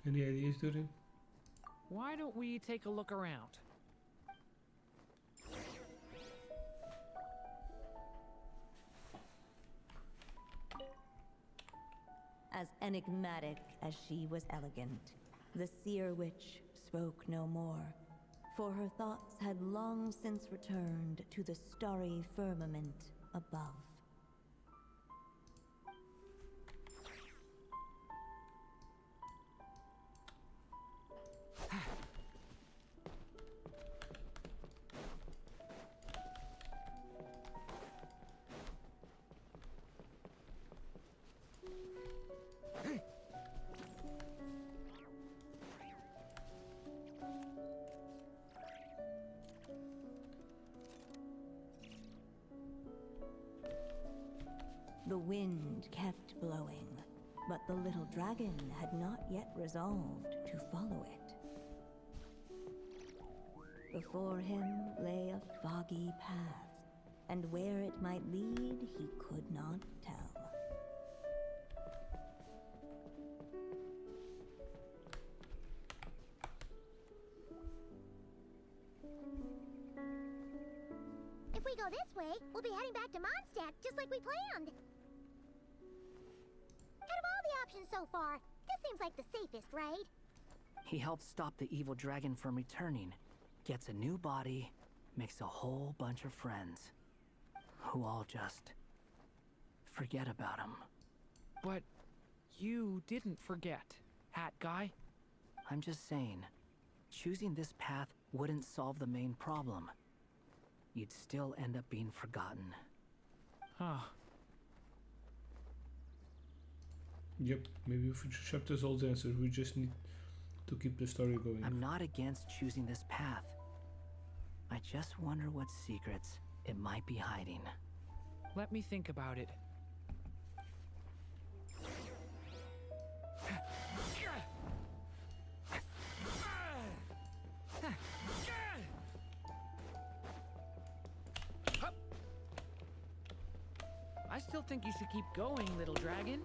Any ideas, Dorian? Why don't we take a look around? As enigmatic as she was elegant, the Seer Witch spoke no more, for her thoughts had long since returned to the starry firmament above. The wind kept blowing, but the little dragon had not yet resolved to follow it. Before him lay a foggy path, and where it might lead he could not tell. If we go this way, we'll be heading back to Mondstadt, just like we planned. Out of all the options so far, this seems like the safest, right? He helped stop the evil dragon from returning, gets a new body, makes a whole bunch of friends, who all just forget about him. But you didn't forget, Hat Guy. I'm just saying, choosing this path wouldn't solve the main problem. you'd still end up being forgotten. Ah. Yep, maybe future chapters hold answers. We just need to keep the story going. I'm not against choosing this path. I just wonder what secrets it might be hiding. Let me think about it. I still think you should keep going, little dragon.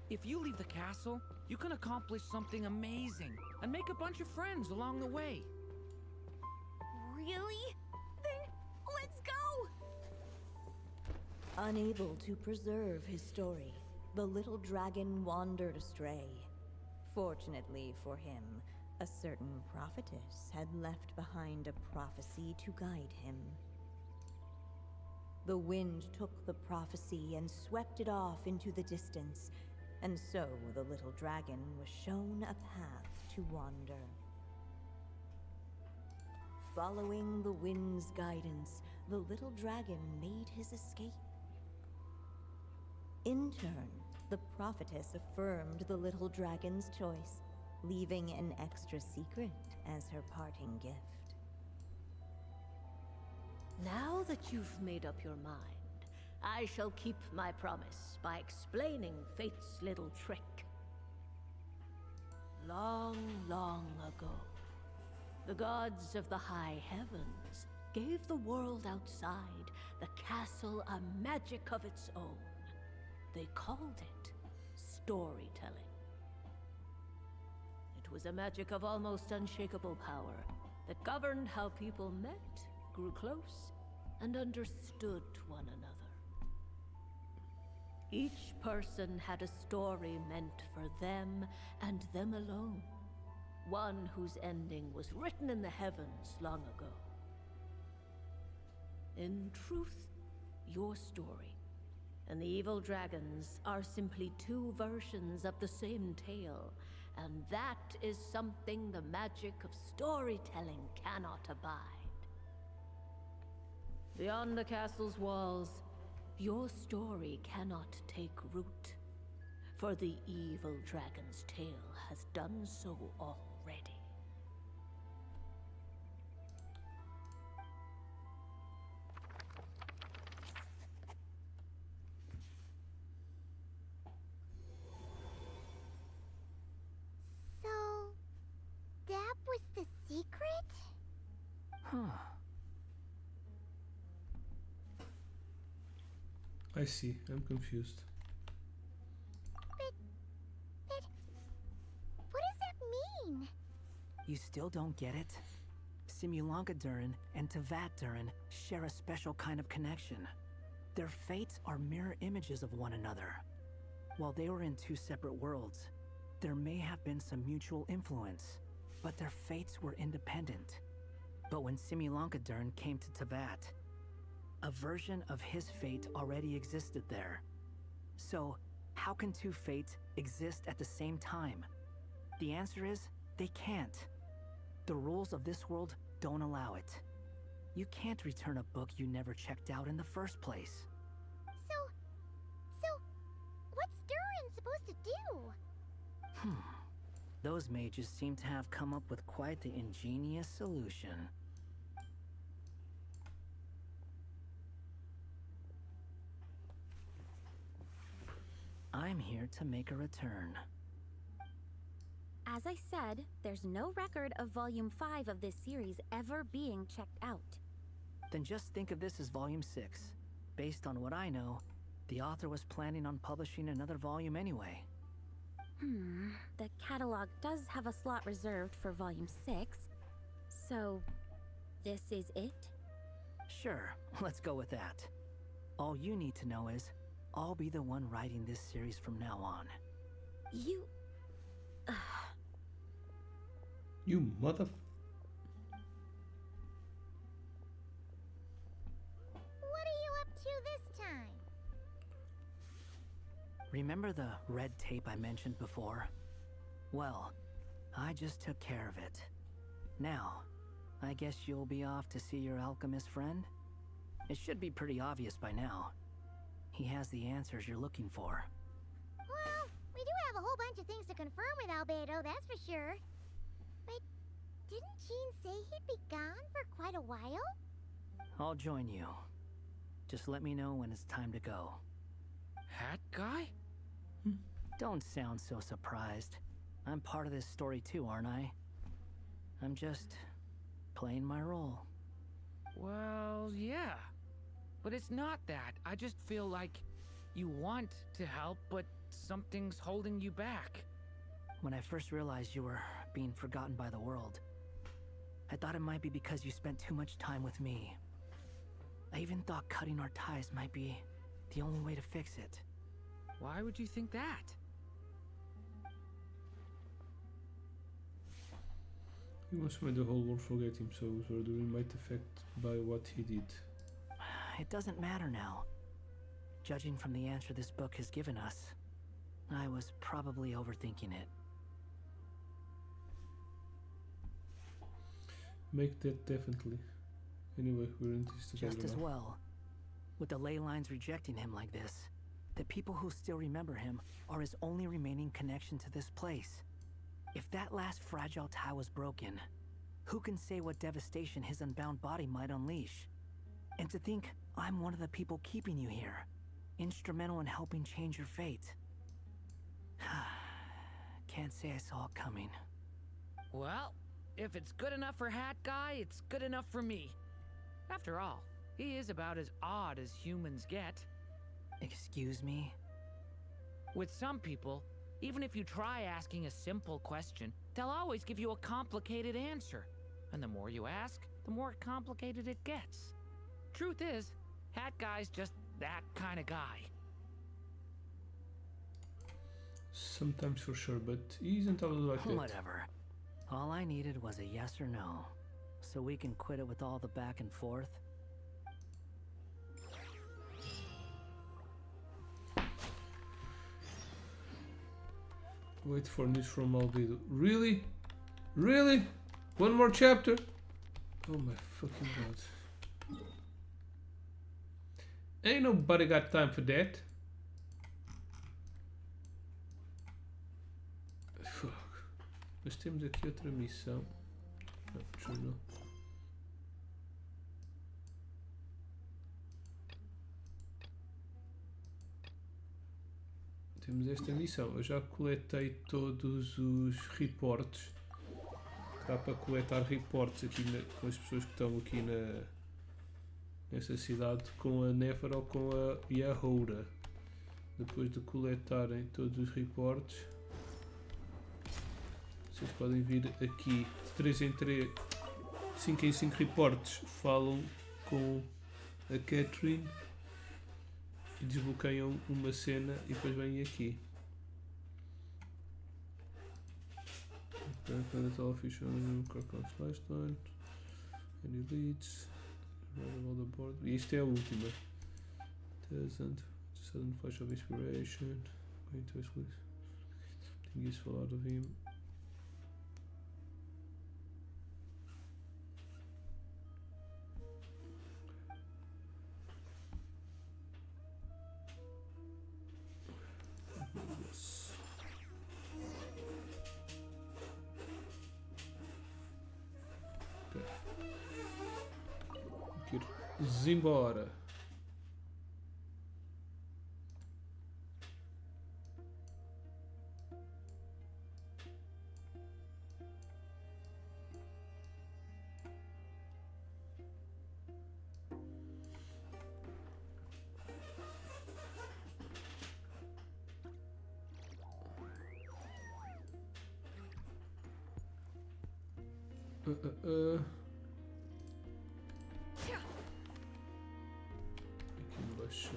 If you leave the castle, you can accomplish something amazing and make a bunch of friends along the way. Really? Then let's go! Unable to preserve his story, the little dragon wandered astray. Fortunately for him, a certain prophetess had left behind a prophecy to guide him. The wind took the prophecy and swept it off into the distance, and so the little dragon was shown a path to wander. Following the wind's guidance, the little dragon made his escape. In turn, the prophetess affirmed the little dragon's choice, leaving an extra secret as her parting gift. Now that you've made up your mind, I shall keep my promise by explaining Fate's little trick. Long, long ago, the gods of the high heavens gave the world outside the castle a magic of its own. They called it storytelling. It was a magic of almost unshakable power that governed how people met, grew close, and understood one another. Each person had a story meant for them and them alone. One whose ending was written in the heavens long ago. In truth, your story and the evil dragons are simply two versions of the same tale, and that is something the magic of storytelling cannot abide. Beyond the castle's walls, your story cannot take root, for the evil dragon's tale has done so already. So, that was the secret? Huh. I see. I'm confused. But what does that mean? You still don't get it? Simulangadurin and Tavaturin share a special kind of connection. Their fates are mirror images of one another. While they were in two separate worlds, there may have been some mutual influence, but their fates were independent. But when Simulangadurin came to Tavat, a version of his fate already existed there. So, how can two fates exist at the same time? The answer is, they can't. The rules of this world don't allow it. You can't return a book you never checked out in the first place. So, what's Durin supposed to do? Those mages seem to have come up with quite the ingenious solution. I'm here to make a return. As I said, there's no record of Volume 5 of this series ever being checked out. Then just think of this as Volume 6. Based on what I know, the author was planning on publishing another volume anyway. The catalog does have a slot reserved for Volume 6, so this is it? Sure, let's go with that. All you need to know is, I'll be the one writing this series from now on. You... You mother... What are you up to this time? Remember the red tape I mentioned before? Well, I just took care of it. Now, I guess you'll be off to see your alchemist friend? It should be pretty obvious by now. He has the answers you're looking for. Well, we do have a whole bunch of things to confirm with Albedo, that's for sure. But didn't Jean say he'd be gone for quite a while? I'll join you. Just let me know when it's time to go. Hat guy? Don't sound so surprised. I'm part of this story too, aren't I? I'm just playing my role. Well, yeah. But it's not that. I just feel like you want to help, but something's holding you back. When I first realized you were being forgotten by the world, I thought it might be because you spent too much time with me. I even thought cutting our ties might be the only way to fix it. Why would you think that? He wants to make the whole world forget him, so Zordurin might affect by what he did. It doesn't matter now. Judging from the answer this book has given us, I was probably overthinking it. Make that definitely. Anyway, we're in this together Just as now. well. With the ley lines rejecting him like this, the people who still remember him are his only remaining connection to this place. If that last fragile tie was broken, who can say what devastation his unbound body might unleash? And to think I'm one of the people keeping you here, instrumental in helping change your fate. Can't say I saw it coming. Well, if it's good enough for Hat Guy, it's good enough for me. After all, he is about as odd as humans get. Excuse me? With some people, even if you try asking a simple question, they'll always give you a complicated answer. And the more you ask, the more complicated it gets. Truth is, Hat Guy's just that kind of guy. Sometimes for sure, but he isn't always like that. Whatever. All I needed was a yes or no, so we can quit it with all the back and forth. Wait for news from Albedo. Really? Really? One more chapter? Oh my fucking god. Ain't nobody got time for that. Fuck. Mas temos aqui outra missão. Não, deixa não. Temos esta missão. Eu já coletei todos os reportes. Dá para coletar reportes aqui com as pessoas que estão aqui nessa cidade com a Nefer ou com a Yahoura. Depois de coletarem todos os reportes, vocês podem vir aqui de 3 em 3, 5 em 5 reportes. Falam com a Catherine e desbloqueiam uma cena e depois vêm aqui. NATAL official milestone. Any leads? All the board. E isto é a última. Doesn't. Sudden flash of inspiration. Going to exclude. Something useful out of him. Zimbora. Aqui embaixo.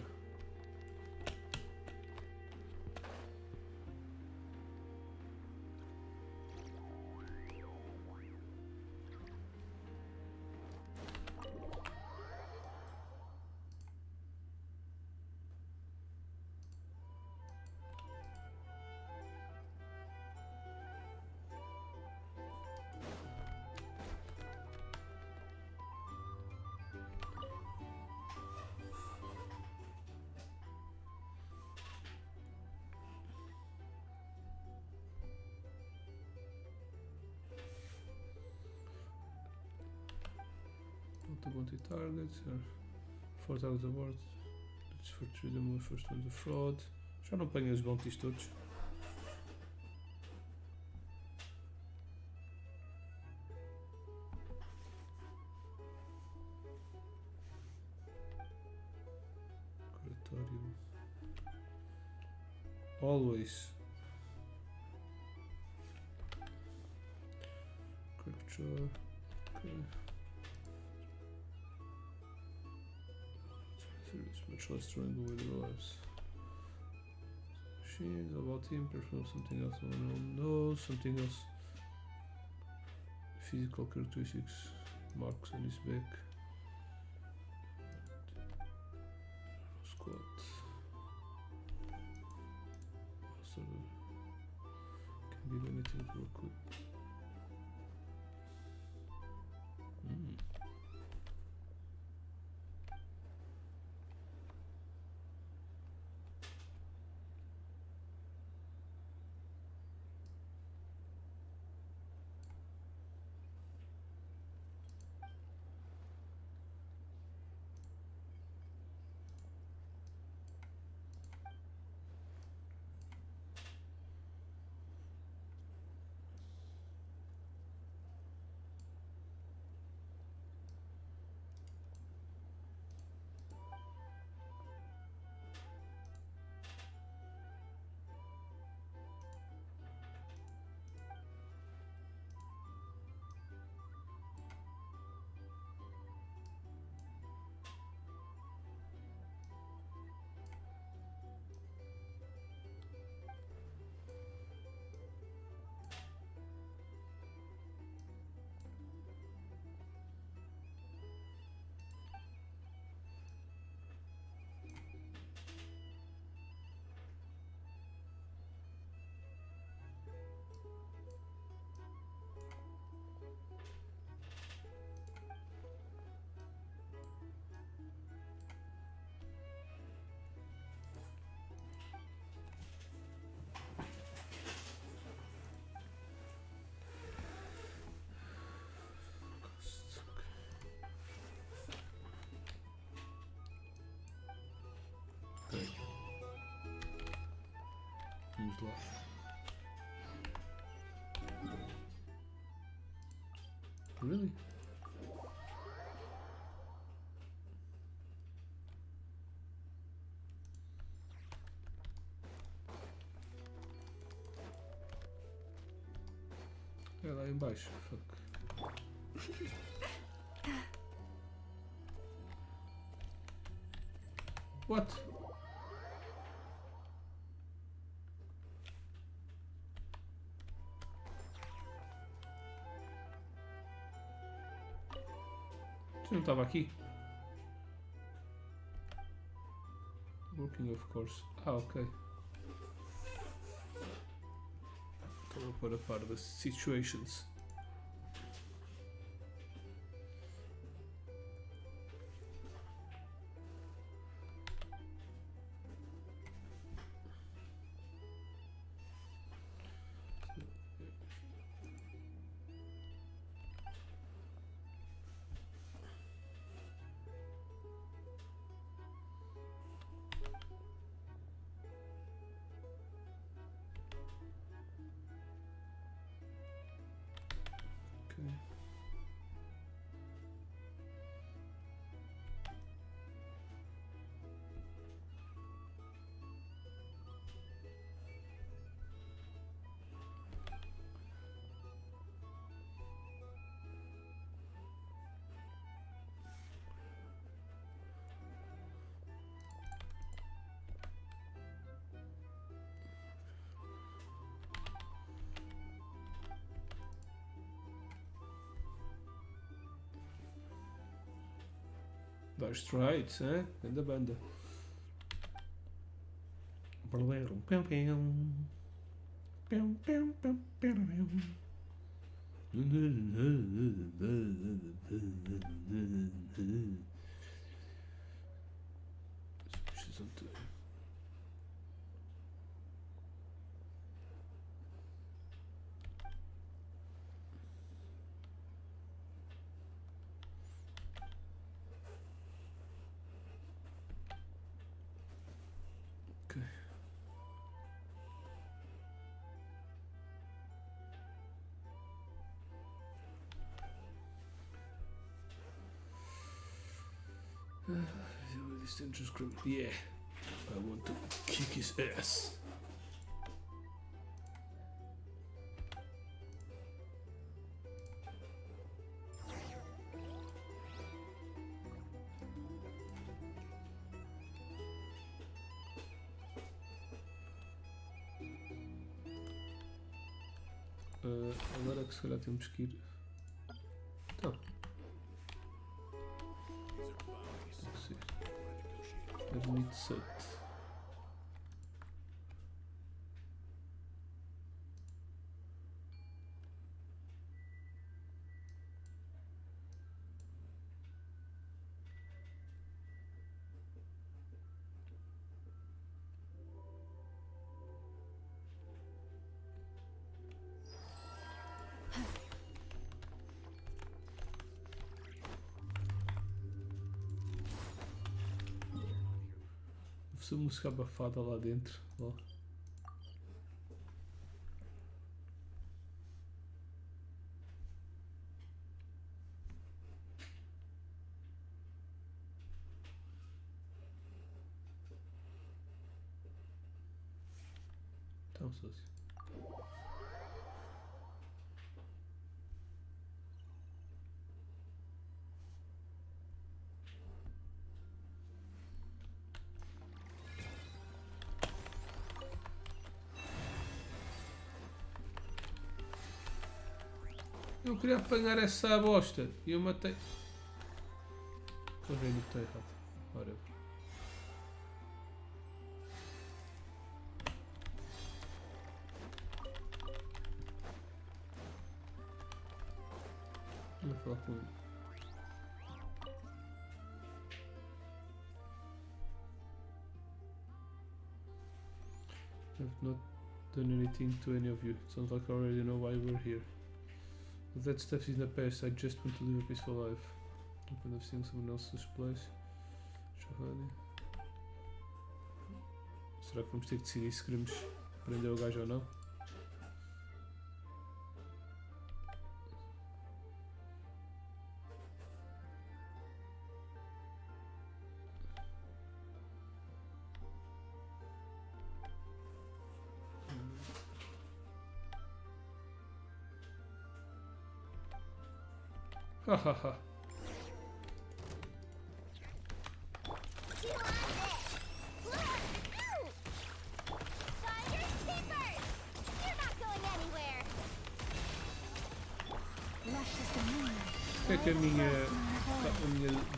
the bounty targets. 4 targets aboard. It's for 3 the move, first one the fraud. Já não apanhei os bounties todos. Curatório. Always. Capture. Okay. It's much less strong with the lives. Machines, about him, perform something else no one knows, something else. Physical characteristics, marks on his back. Squat. Also, can give anything to work with. Vamos lá. Really? É lá embaixo, fuck. What? Você não estava aqui? Working, of course. Ah, ok. Estou a pôr a par das situations. Dire Straits, hein? Grande banda. Precisam ter. This dangerous criminal. Yeah. I want to kick his ass. Agora que se calhar temos que ir. Então. Tem que ser. Ermite 7. Essa música abafada lá dentro. Ó. Então, sócio. Eu queria apanhar essa bosta e eu matei. Estou vendo que está errado. Ora. Vou falar com ele. I've not done anything to any of you. It sounds like I already know why we're here. But that stuff is in the past. I just want to live a peaceful life. Open of seeing someone else's place. Será que vamos ter que decidir se queremos prender o gajo ou não? Hahaha. O que é que a minha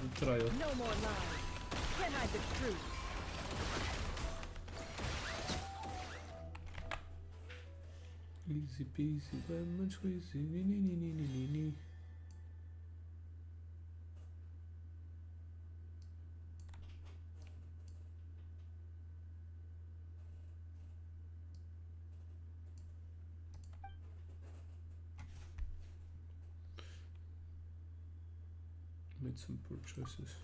do trial? No more lies. Can't hide the truth. Easy peasy, lemon squeezy, ni. Made some poor choices.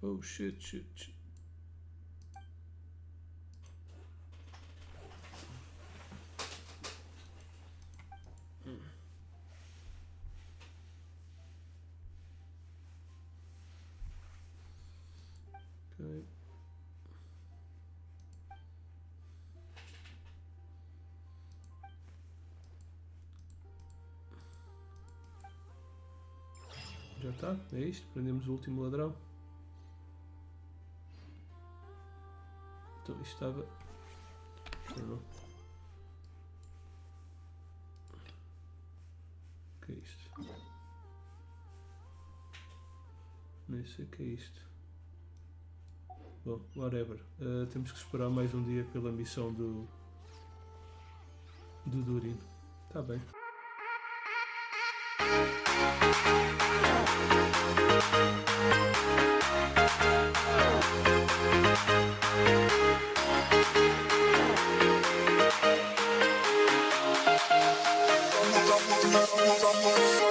Oh shit. Okay. Já está, é isto, prendemos o último ladrão. Então isto estava... Não. O que é isto? Nem sei o que é isto. Bom, whatever. Temos que esperar mais um dia pela missão do Durin. Tá bem. We'll be right back.